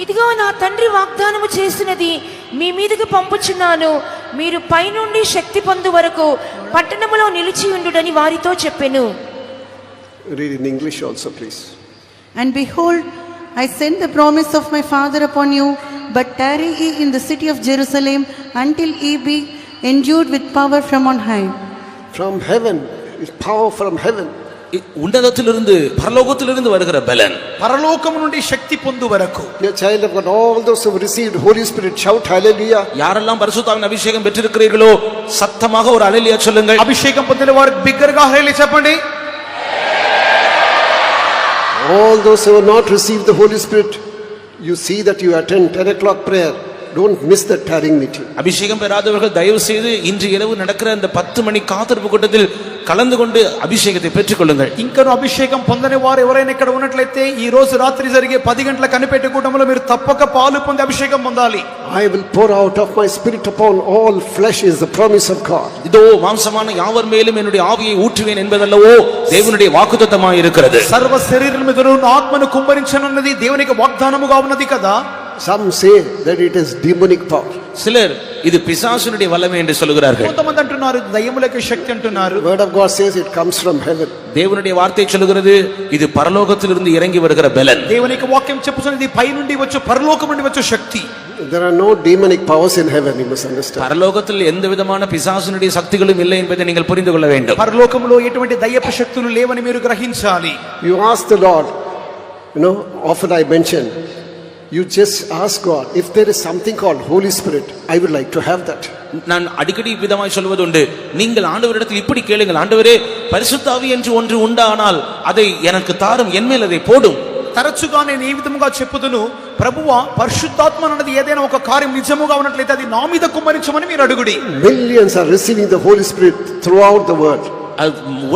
ఇదిగో నా తండ్రి వాగ్దానము చేసినది మీ మీదకి పంపుచున్నాను, మీరు పైనుండి శక్తి పొందు వరకు పట్టణములో నిలిచి ఉండుడని వారితో చెప్పెను. Read in English also, please. And behold, I send the promise of my Father upon you, but tarry ye in the city of Jerusalem until ye be endued with power from on high. From heaven, is power from heaven. உன்னதத்திலிருந்து பரலோகத்திலிருந்து வருகிற பலன், పరలోకము నుండి శక్తి పొందు వరకు. Dear child of God, all those who have received Holy Spirit, shout hallelujah. யாரெல்லாம் பரிசுத்தாவின் அபிஷேகம் பெற்றிருக்கிறீர்களோ சத்தமாக ஒரு அல்லேலூயா சொல்லுங்கள். అభిషేకం పొందిన వారు బిగ్గరగా హల్లెలూయా చెప్పండి. All those who have not received the Holy Spirit, you see that you attend 10 o'clock prayer. Don't miss that tarrying meeting. அபிஷேகம் பெறாதவர்கள் தயவு செய்து இன்று இரவு நடக்கிற அந்த 10 மணி காத்திருப்பு கூட்டத்தில் கலந்து கொண்டு அபிஷேகத்தை பெற்றுக்கொள்ளுங்கள். ఇంకను అభిషేకం పొందని వారు ఎవరైనా ఇక్కడ ఉన్నట్లయితే ఈ రోజు రాత్రి జరిగే 10 గంటల కనిపెట్టే కూటములో మీరు తప్పక పాలు పొంది అభిషేకం పొందాలి. I will pour out of my spirit upon all flesh is the promise of God. இதோ மாம்சமான யாவர் மேலும் என்னுடைய ஆவியை ஊற்றுவேன் என்பதல்லவோ தேவனுடைய வாக்குத்தத்தமாய் இருக்கிறது. సర్వ శరీరం మీద నా ఆత్మను కుమ్మరించనున్నది దేవునికి వాగ్దానముగా ఉన్నది కదా. Some say that it is demonic power. சிலர் இது பிசாசுனுடைய வல்லமை என்று சொல்கிறார்கள். కొంతమంది అంటున్నారు దయ్యములకు శక్తి అంటున్నారు. Word of God says it comes from heaven. தேவனுடைய வார்த்தை சொல்கிறது இது பரலோகத்திலிருந்து இறங்கி வருகிற பலன். దేవునికి వాక్యం చెప్పుచున్నది పై నుండి వచ్చు పరలోకం నుండి వచ్చు శక్తి. There are no demonic powers in heaven, you must understand. பரலோகத்தில் எந்த விதமான பிசாசுனுடைய சக்திகளும் இல்லை என்பதை நீங்கள் புரிந்து கொள்ள வேண்டும். పరలోకంలో ఎటువంటి దయ్యపు శక్తులు లేవని మీరు గ్రహించాలి. You ask the Lord, often I mention, you just ask God, if there is something called Holy Spirit, I would like to have that. நான் அடிக்கடி விதமாய் சொல்வது உண்டு, நீங்கள் ஆண்டவரிடத்தில் இப்படி கேளுங்கள், ஆண்டவரே பரிசுத்த ஆவி என்று ஒன்று உண்டானால் அதை எனக்கு தாரும், என்மேல் அதை போடும். తరచుగా నేను ఈ విధముగా చెప్పుదును, ప్రభువా పరిశుద్ధాత్మ అన్నది ఏదైనా ఒక కార్యం నిజముగా ఉన్నట్లయితే అది నా మీద కుమ్మరించమని మీరు అడుగుడి. Millions are receiving the Holy Spirit throughout the world.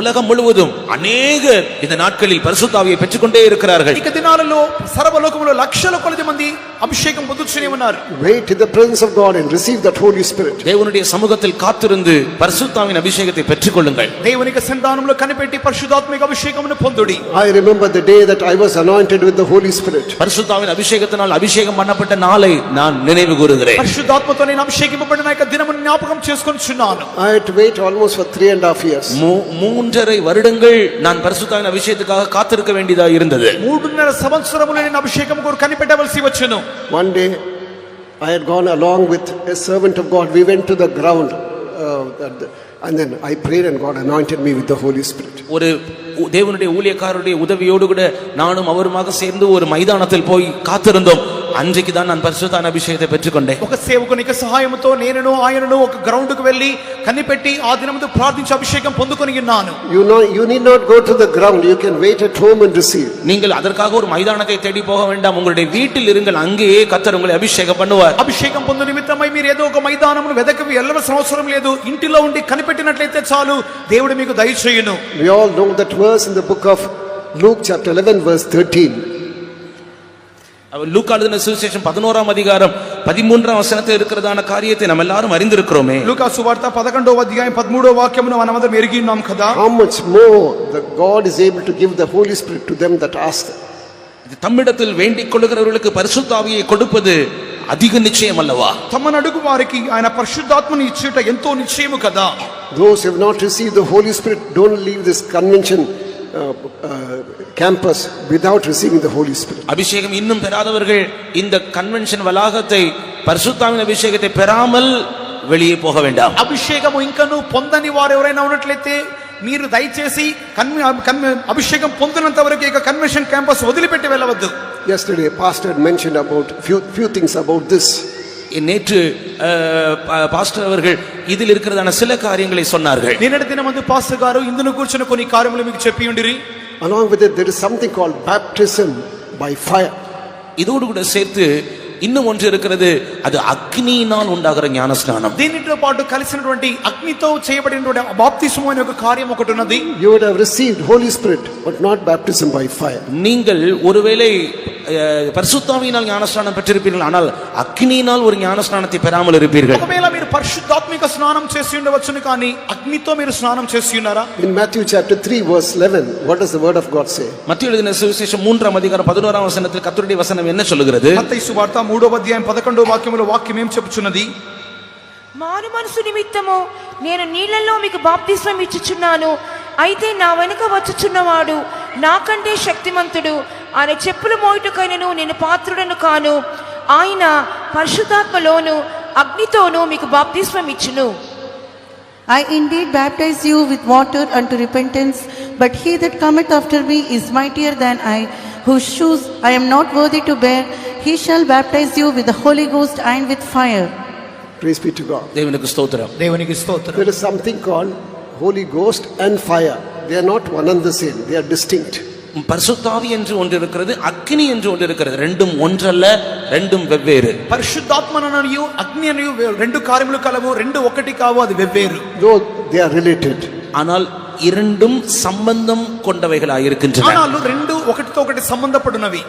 உலகம் முழுவதும் அநேகர் இந்த நாட்களில் பரிசுத்த ஆவியை பெற்றுக்கொண்டே இருக்கிறார்கள். ఇక దినాలలో సర్వలోకములో లక్షల కొలది మంది అభిషేకం పొందుతూనే ఉన్నారు. Wait in the presence of God and receive that Holy Spirit. தேவனுடைய சமூகத்தில் காத்திருந்து பரிசுத்த ஆவியின் அபிஷேகத்தை பெற்றுக்கொள்ளுங்கள். దేవుని యొక్క సంధానంలో కనిపెట్టి పరిశుద్ధాత్మిక అభిషేకమును పొందుడి. I remember the day that I was anointed with the Holy Spirit. பரிசுத்த ஆவியின் அபிஷேகத்தினால் அபிஷேகம் பண்ணப்பட்ட நாளை நான் நினைவு கூறுகிறேன். పరిశుద్ధాత్మతో నేను అభిషేకింపబడిన యొక్క దినమును జ్ఞాపకం చేసుకొనుచున్నాను. I had to wait almost for 3.5 years. 3.5 வருடங்கள் நான் பரிசுத்த ஆவியின் அபிஷேகத்துக்காக காத்திருக்க வேண்டியதா இருந்தது. 3.5 సంవత్సరములు నేను అభిషేకం కొరకు కనిపెట్టవలసి వచ్చెను. One day I had gone along with a servant of God. We went to the ground and then I prayed and God anointed me with the Holy Spirit. ஒரு தேவனுடைய ஊழியக்காரருடைய உதவியோடு கூட நானும் அவருமாக சேர்ந்து ஒரு மைதானத்தில் போய் காத்திருந்தோம். அன்றைக்கு தான் நான் பரிசுத்த ஆவியின் அபிஷேகத்தை பெற்றுக்கொண்டேன். ఒక సేవకుని సహాయముతో నేనును ఆయనను ఒక గ్రౌండ్ కు వెళ్లి కనిపెట్టి ఆ దినముతో ప్రార్థించి అభిషేకం పొందుకొని ఉన్నాను. You need not go to the ground. You can wait at home and receive. நீங்கள் அதற்காக ஒரு மைதானத்தை தேடி போக வேண்டாம். உங்களுடைய வீட்டில் இருங்கள், அங்கேயே கர்த்தர் உங்களை அபிஷேகம் பண்ணுவார். అభిషేకం పొందు నిమిత్తమై మీరు ఏదో ఒక మైదానమును వెదకి వెళ్ళవలసిన అవసరం లేదు. ఇంటిలో ఉండి కనిపెట్టినట్లయితే చాలు, దేవుడు మీకు దయచేయును. We all know that verse in the book of Luke chapter 11 verse 13. லூக்கா எழுதின சுவிசேஷம் 11ஆம் அதிகாரம் 13ஆம் வசனத்தில் இருக்கிறதான காரியத்தை நாம் எல்லாரும் அறிந்திருக்கிறோமே. లూకా సువార్త 11వ అధ్యాయం 13వ వాక్యమును మనమందరం ఎరిగి ఉన్నాం కదా. How much more that God is able to give the Holy Spirit to them that ask. தம்மிடத்தில் வேண்டிக் கொள்ளுகிறவர்களுக்கு பரிசுத்த ஆவியை கொடுப்பது அதிக நிச்சயம் அல்லவா? తమను అడుగు వారికి ఆయన పరిశుద్ధాత్మను ఇచ్చుట ఎంతో నిశ్చయము కదా. Those who have not received the Holy Spirit don't leave this convention campus without receiving the Holy Spirit. அபிஷேகம் இன்னும் பெறாதவர்கள் இந்த கன்வென்ஷன் வளாகத்தை பரிசுத்த ஆவியின் அபிஷேகத்தை பெறாமல் வெளியே போக வேண்டாம். అభిషేకము ఇంకను పొందని వారు ఎవరైనా ఉన్నట్లయితే మీరు దయచేసి అభిషేకం పొందినంత వరకు ఇక కన్వెన్షన్ క్యాంపస్ వదిలిపెట్టి వెళ్ళవద్దు. Yesterday pastor had mentioned about few things about this. நேற்று பாஸ்டர் அவர்கள் இதில் இருக்கிறதான சில காரியங்களை சொன்னார்கள். నిన్నటి దినమందు పాస్టర్ గారు ఇందును కూర్చున్న కొన్ని కార్యములు మీకు చెప్పి ఉండిరి. Along with it there is something called baptism by fire. இதோடு கூட சேர்த்து இன்னும் ஒன்று இருக்கிறது, அது అగ్నిயினால் உண்டாகிற ஞானஸ்நானம். దీనితో పాటు కలిసినటువంటి అగ్నితో చేయబడినటువంటి బాప్తిస్మం అనే ఒక కార్యం ఒకటి ఉన్నది. You would have received Holy Spirit but not baptism by fire. நீங்கள் ஒருவேளை பரிசுத்த ஆவியினால் ஞானஸ்நானம் பெற்றிருப்பீர்கள், ஆனால் అగ్నిயினால் ஒரு ஞானஸ்நானத்தை பெறாமல் இருப்பீர்கள். ఒకవేళ మీరు పరిశుద్ధాత్మిక స్నానం చేసి ఉండవచ్చును, కానీ అగ్నితో మీరు స్నానం చేసి ఉన్నారా? In Matthew chapter 3 verse 11 what does the word of God say? மத்தேயு எழுதின சுவிசேஷம் 3ஆம் அதிகாரம் 11ஆம் வசனத்தில் கர்த்தருடைய வசனம் என்ன சொல்லுகிறது? మత్తయి సువార్త 3వ అధ్యాయం 11వ వాక్యములో వాక్యం ఏం చెప్పుచున్నది? మారు మనసు నిమిత్తము నేను నీళ్లలో మీకు బాప్తిస్మం ఇచ్చుచున్నాను, అయితే నా వెనుక వచ్చుచున్నవాడు నాకంటే శక్తిమంతుడు, ఆయన చెప్పులు మోయుటకైనను నేను పాత్రుడను కాను, ఆయన పరిశుద్ధాత్మలోను అగ్నితోను మీకు బాప్తిస్మం ఇచ్చును. I indeed baptize you with water unto repentance, but he that cometh after me is mightier than I, whose shoes I am not worthy to bear. He shall baptize you with the Holy Ghost and with fire. Praise be to God. தேவனுக்கு ஸ்தோத்திரம். దేవునికి స్తోత్రం. There is something called Holy Ghost and fire. They are not one and the same. They are distinct. பரிசுத்த ஆவி என்று ஒன்று இருக்கிறது, அக்னி என்று ஒன்று இருக்கிறது. ரெண்டும் ஒன்றல்ல, ரெண்டும் வெவ்வேறு. పరిశుద్ధాత్మననియు అగ్ని అనియు రెండు కార్యములు కలవు, రెండు ఒకటి కావు, అది వెవ్వేరు. Though they are related. ஆனால் இரண்டும் சம்பந்தம் கொண்டவைகளாய் இருக்கின்றன. ஆனால் రెండు ఒకటితో ఒకటి సంబంధపడినవి.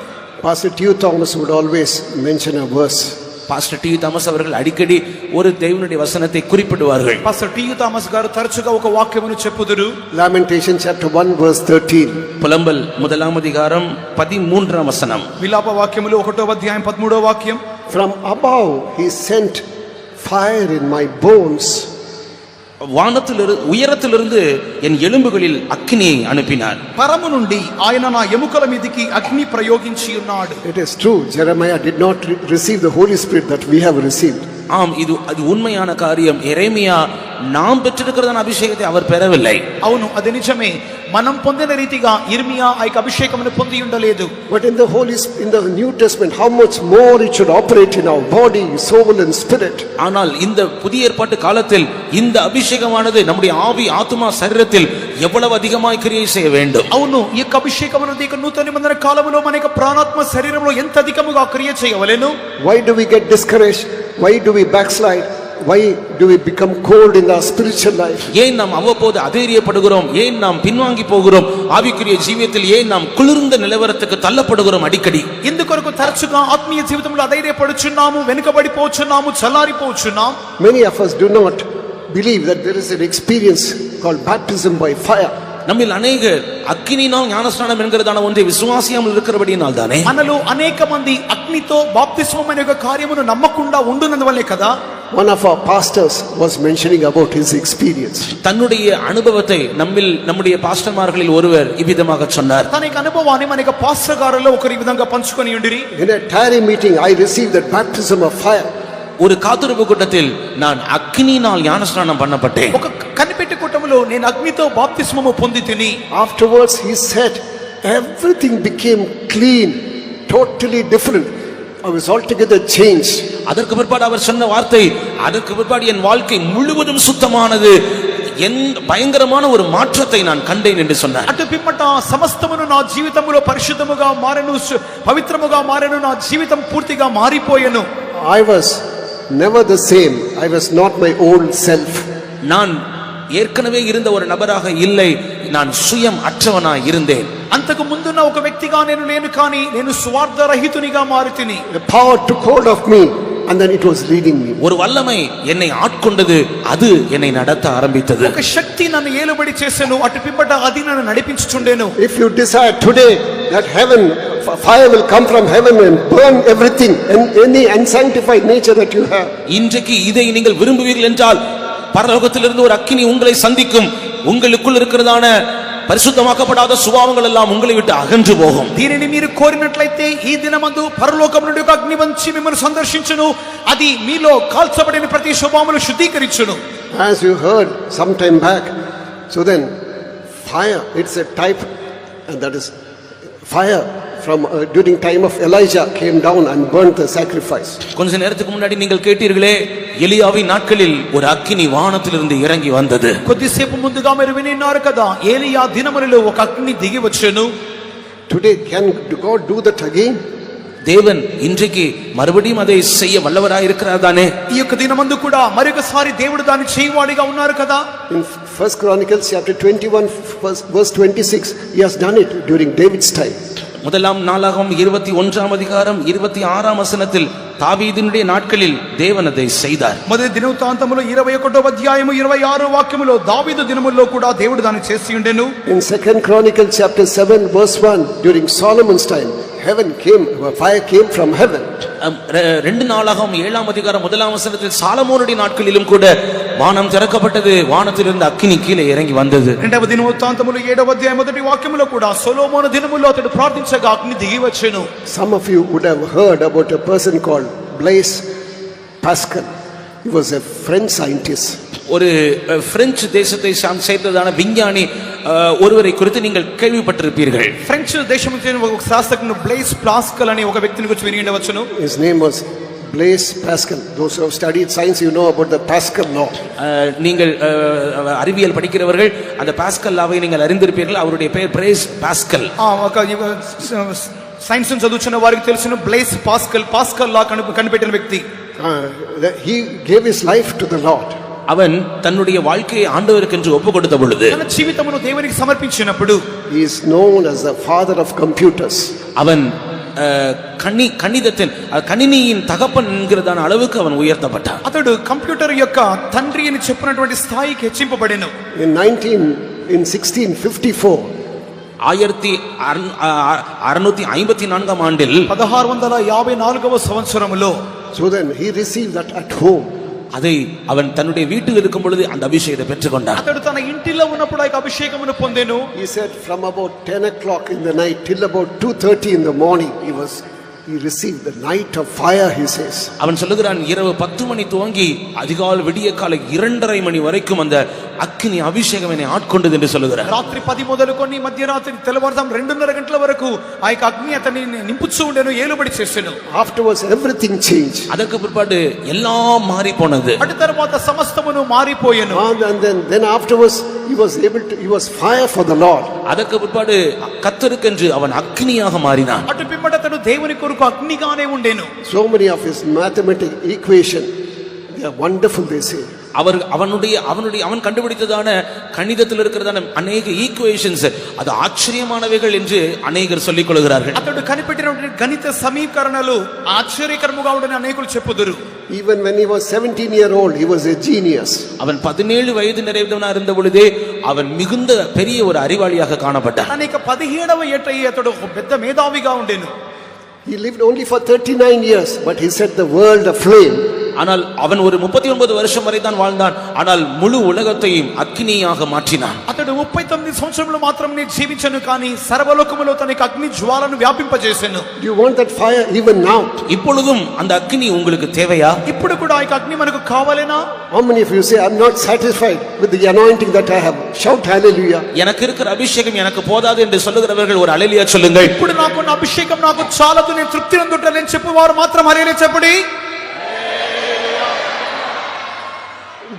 Pastor T. Thomas would always mention a verse. Pastor T Thomas அவர்கள் அடிக்கடி ஒரு தேவனுடைய வசனத்தை குறிப்பிடுவார்கள். పాస్టర్ టి థామస్ గారు తరచుగా ఒక వాక్యమును చెప్పుదురు. Lamentation chapter 1 verse 13. புலம்பல் 1ஆம் அதிகாரம் 13ஆம் வசனம். విలాప వాక్యములు 1వ అధ్యాయం 13వ వాక్యం. From above he sent fire in my bones. வானத்திலிருந்து உயரத்திலிருந்து என் எலும்புகளில் அக்னியை அனுப்பினார். పరము నుండి ఆయన నా ఎముకల మీదికి అగ్ని ప్రయోగించి ఉన్నాడు. It is true, Jeremiah did not receive the Holy Spirit that we have received. ஆம், அது உண்மையான காரியம். எரேமியா நாம் பெற்றிருக்கிறதான அபிஷேகத்தை அவர் பெறவில்லை. అవును, అది నిజమే. మనం పొందిన రీతిగా ఇర్మియా ఆ అభిషేకమును పొంది ఉండలేదు. But in the New Testament, how much more it should operate in our body, soul and spirit. ஆனால் இந்த புதிய ஏற்பாட்டு காலத்தில் இந்த அபிஷேகமானது நம்முடைய ஆவி, ஆத்துமா, சரீரத்தில் எவ்வளவு அதிகமாய் கிரியை செய்ய வேண்டும். అవును, ఈ అభిషేకమునది ఇక నూతన నిబంధన కాలములో మన ప్రాణాత్మ శరీరంలో ఎంత అధికముగా క్రియ చేయవలెను. Why do we get discouraged? Why do we backslide? why do we become cold in our spiritual life? ஏன் நாம் அவ்வப்போது அதேரியப்படுகிறோம்? ஏன் நாம் பின்வாங்கி போகிறோம்? ஆவிக்குரிய ஜீவியத்தில் ஏன் நாம் குளிர்ந்த நிலவரத்துக்கு தள்ளப்படுகிறோம் அடிக்கடி? ఇందుకొరకు తరచుగా ఆత్మీయ జీవితంలో అధైర్యపడుచున్నాము, వెనుకబడిపోచున్నాము, చల్లారిపోచున్నాము. Many of us do not believe that there is an experience called baptism by fire. நம்மில் அநேகர் அக்கினியினால் ஞானஸ்நானம் என்கிறதான ஒன்றை விசுவாசியாமல் இருக்கிறபடியினால் தானே మనలో అనేక మంది అగ్నితో బాప్తిస్మం అనే ఒక కార్యమును నమ్మకుండా ఉండునందువల్లే కదా. One of our pastors was mentioning about his experience. தன்னுடைய அனுபவத்தை நம்முடைய பாஸ்டர்மார்களில் ஒருவர் இவ்விதமாக சொன்னார். తన యొక్క అనుభవాన్ని మన యొక్క పాస్టర్ గారులో ఒకరి విధంగా పంచుకొని ఉండిరి. In a tarry meeting, I received that baptism of fire. ஒரு காத்திருப்பு கூட்டத்தில் நான் அக்கினியினால் ஞானஸ்நானம் பண்ணப்பட்டேன். ఒక కనిపెట్టి కూటములో నేను అగ్నితో బాప్తిస్మము పొందితిని. Afterwards he said everything became clean, totally different. I was altogether changed. அதற்கு பிற்பாடு அவர் சொன்ன வார்த்தை, அதற்கு பிற்பாடு என் வாழ்க்கை முழுவதும் சுத்தமானது, என் பயங்கரமான ஒரு மாற்றத்தை நான் கண்டேன் என்று சொன்னார். అటు పిమ్మట సమస్తమును నా జీవితములో పరిశుద్ధముగా మారెను, పవిత్రముగా మారెను, నా జీవితం పూర్తిగా మారిపోయెను. I was never the same. I was not my old self. நான் ஏற்கனவே இருந்த ஒரு நபராக இல்லை, நான் சுயம் அற்றவனாய் இருந்தேன். అంతకు ముందున్న ఒక వ్యక్తిగా నేను లేను, కానీ నేను స్వార్థ రహితునిగా మారితిని. The power took hold of me and then it was leading me. ஒரு வல்லமை என்னை ஆட்கொண்டது, அது என்னை நடத்த ஆரம்பித்தது. ఒక శక్తి నన్ను ఏలుబడి చేసెను, అటు పిమ్మట అది నన్ను నడిపించుచుండెను. If you desire today that heaven, fire will come from heaven and burn everything and any unsanctified nature that you have. இன்றைக்கு இதை நீங்கள் விரும்புவீர்கள் என்றால் பரலோகத்திலிருந்து ஒரு அக்கினி உங்களை சந்திக்கும். உங்களுக்குள் இருக்கிறதான పరిశుద్ధమాக்கப்படாத சுபாவங்கள் எல்லாம் உங்களை விட்டு அகன்று போகும். దీనిని మీరు కోరినట్లయితే ఈ దినమందు పరలోకం నుండి ఒక అగ్ని వచ్చి మిమ్మల్ని సందర్శించును. అది మీలో కాల్చబడిన ప్రతి స్వభావమును శుద్ధీకరించును. As you heard some time back, so then fire, it's a type, and that is fire from during time of Elijah came down and burnt the sacrifice. கொஞ்ச நேரத்துக்கு முன்னாடி நீங்கள் கேட்டீர்களே, எலியாவின் நாட்களில் ஒரு அக்கினி வானத்திலிருந்து இறங்கி வந்தது. కొద్దిసేపు ముందుగా మీరు వినిన్నారు కదా, ఏలియా దినములలో ఒక అగ్ని దిగి వచ్చెను. Today can God do that again? தேவன் இன்றைக்கு மறுபடியும் அதை செய்ய வல்லவராய் இருக்கிறார் தானே? ఈ యొక్క దినమందు కూడా మరొకసారి దేవుడు దాన్ని చేయవాడిగా ఉన్నారు కదా. In 1 Chronicles chapter 21 verse 26, he has done it during David's time. முதலாம் நாளாகமம் 21ஆம் அதிகாரம் 26ஆம் வசனத்தில் தாவீதினுடைய நாட்களில் தேவன் அதை செய்தார். మొదటి దినవృత్తాంతములో 21వ అధ్యాయము 26వ వాక్యములో దావీదు దినముల్లో కూడా దేవుడు దాన్ని చేసి ఉండెను. In 2 Chronicles chapter 7 verse 1, during Solomon's time, heaven came, fire came from heaven. 2 நாளாகமம் 7ஆம் அதிகாரம் 1ஆம் வசனத்தில் சாலமோனுடைய நாட்களிலும் கூட வானம் திறக்கப்பட்டது, வானத்திலிருந்து அக்கினி கீழே இறங்கி வந்தது. రెండవ దినవృత్తాంతములో 7వ అధ్యాయం మొదటి వాక్యములో కూడా సొలొమోను దినములో అతడు ప్రార్థించగా అగ్ని దిగి వచ్చెను. Some of you would have heard about a person called Blaise Pascal. He was a French scientist. ஒரு பிரெஞ்சு தேசத்தை சேர்ந்ததான விஞ்ஞானி ஒருவரை குறித்து நீங்கள் கேள்விப்பட்டிருப்பீர்கள். ఫ్రెంచ్ దేశం చెందిన ఒక శాస్త్రజ్ఞుడు బ్లైస్ పాస్కల్ అనే ఒక వ్యక్తిని గురించి విని ఉండవచ్చును. His name was Blaise Pascal. Those who have studied science, you know about the Pascal law. நீங்கள் அறிவியல் படிக்கிறவர்கள் அந்த பாஸ்கல் லாவை நீங்கள் அறிந்திருப்பீர்கள். அவருடைய பெயர் பிளேஸ் பாஸ்கல். ఒక సైన్స్ చదువుతున్న వారికి తెలుసును బ్లైస్ పాస్కల్, పాస్కల్ లా కనిపెట్టిన వ్యక్తి. He gave his life to the Lord. அவன் தன்னுடைய வாழ்க்கையை ஆண்டவருக்கு என்று ஒப்பு கொடுத்த பொழுது, తన జీవితమును దేవునికి సమర్పించినప్పుడు, he is known as the father of computers. அவன் கணினியின் தகப்பன் என்கிறதான அளவுக்கு அவன் உயர்த்தப்பட்டான். అతడు కంప్యూటర్ యొక్క తండ్రి అని చెప్పినటువంటి స్థాయికి హెచ్చింపబడెను. In 1654, 1654ஆம் ஆண்டில் 1654వ సంవత్సరములో, so then he received that at home. அதை அவன் தன்னுடைய வீட்டில் இருக்கும் பொழுது அந்த அபிஷேகத்தை பெற்றுக்கொண்டான். అతడు తన ఇంటిలో ఉన్నప్పుడు ఆ అభిషేకమును పొందెను. He said from about 10 o'clock in the night till about 2:30 in the morning, he received the night of fire, he says. அவன் சொல்லுகிறான், இரவு 10 மணி துவங்கி அதிகாலை விடிய காலை 2:30 மணி வரைக்கும் அந்த అగ్ని అభిషేకం என்னை ఆட்కొண்டது என்று சொல்லுகிறார். రాత్రి 10 మొదలుకొని మధ్యరాత్రి తెల్లవారుజాము 2:30 గంటల వరకు ఆ యొక్క అగ్ని అతన్ని నింపుచూ ఉండెను, ఏలుబడి చేసెను. Afterwards everything changed. அதற்கு பிற்பாடு எல்லாம் மாறி போனது. అటు తరువాత సమస్తమును మారిపోయెను. And then afterwards he was fire for the Lord. அதற்கு பிற்பாடு கர்த்தருக்கென்று அவன் அக்னியாக மாறினான். అటు పిమ్మట అతడు దేవుని కొరకు అగ్నిగానే ఉండెను. So many of his mathematical equation, They are wonderful, they say. அவன் கண்டுபிடித்ததான கணிதத்தில் இருக்கிறதான அநேக ஈக்குவேஷன்ஸ் அது ஆச்சரியமானவைகள் என்று அநேகர் சொல்லிக் கொள்கிறார்கள். అతడు కనిపెట్టిన గణిత సమీకరణలు ఆశ్చర్యకరముగా ఉండని అనేకులు చెప్పుదురు. Even when he was 17-year-old, he was a genius. அவன் 17 வயது நிறைந்தவனாக இருந்த பொழுதே அவன் மிகுந்த பெரிய ஒரு அறிவாளியாக காணப்பட்டான். అనేక 17వ ఏట అతడు ఒక పెద్ద మేధావిగా ఉండెను. He lived only for 39 years, but he set the world aflame. ஆனால் அவன் ஒரு 39 வருஷம் வரை தான் வாழ்ந்தான். ஆனால் முழு உலகத்தையும் அக்கினியாக மாற்றினான். అతడు 39 సంవత్సరములు మాత్రమే జీవించను కానీ సర్వలోకములో తనకి అగ్ని జ్వాలను వ్యాపింపజేసెను. Do you want that fire even now? இப்பொழுதும் அந்த அக்கினி உங்களுக்கு தேவையா? ఇప్పుడు కూడా ఆ అగ్ని మనకు కావాలేనా? How many of you say, I'm not satisfied with the anointing that I have? Shout hallelujah. எனக்கு இருக்கிற அபிஷேகம் எனக்கு போதாது என்று சொல்லுகிறவர்கள் ஒரு அல்லேலூயா சொல்லுங்கள். ఇప్పుడు నాకున్న అభిషేకం నాకు చాలదు, నేను తృప్తి పొందుటలేను చెప్పువారు మాత్రం హల్లెలూయా చెప్పండి.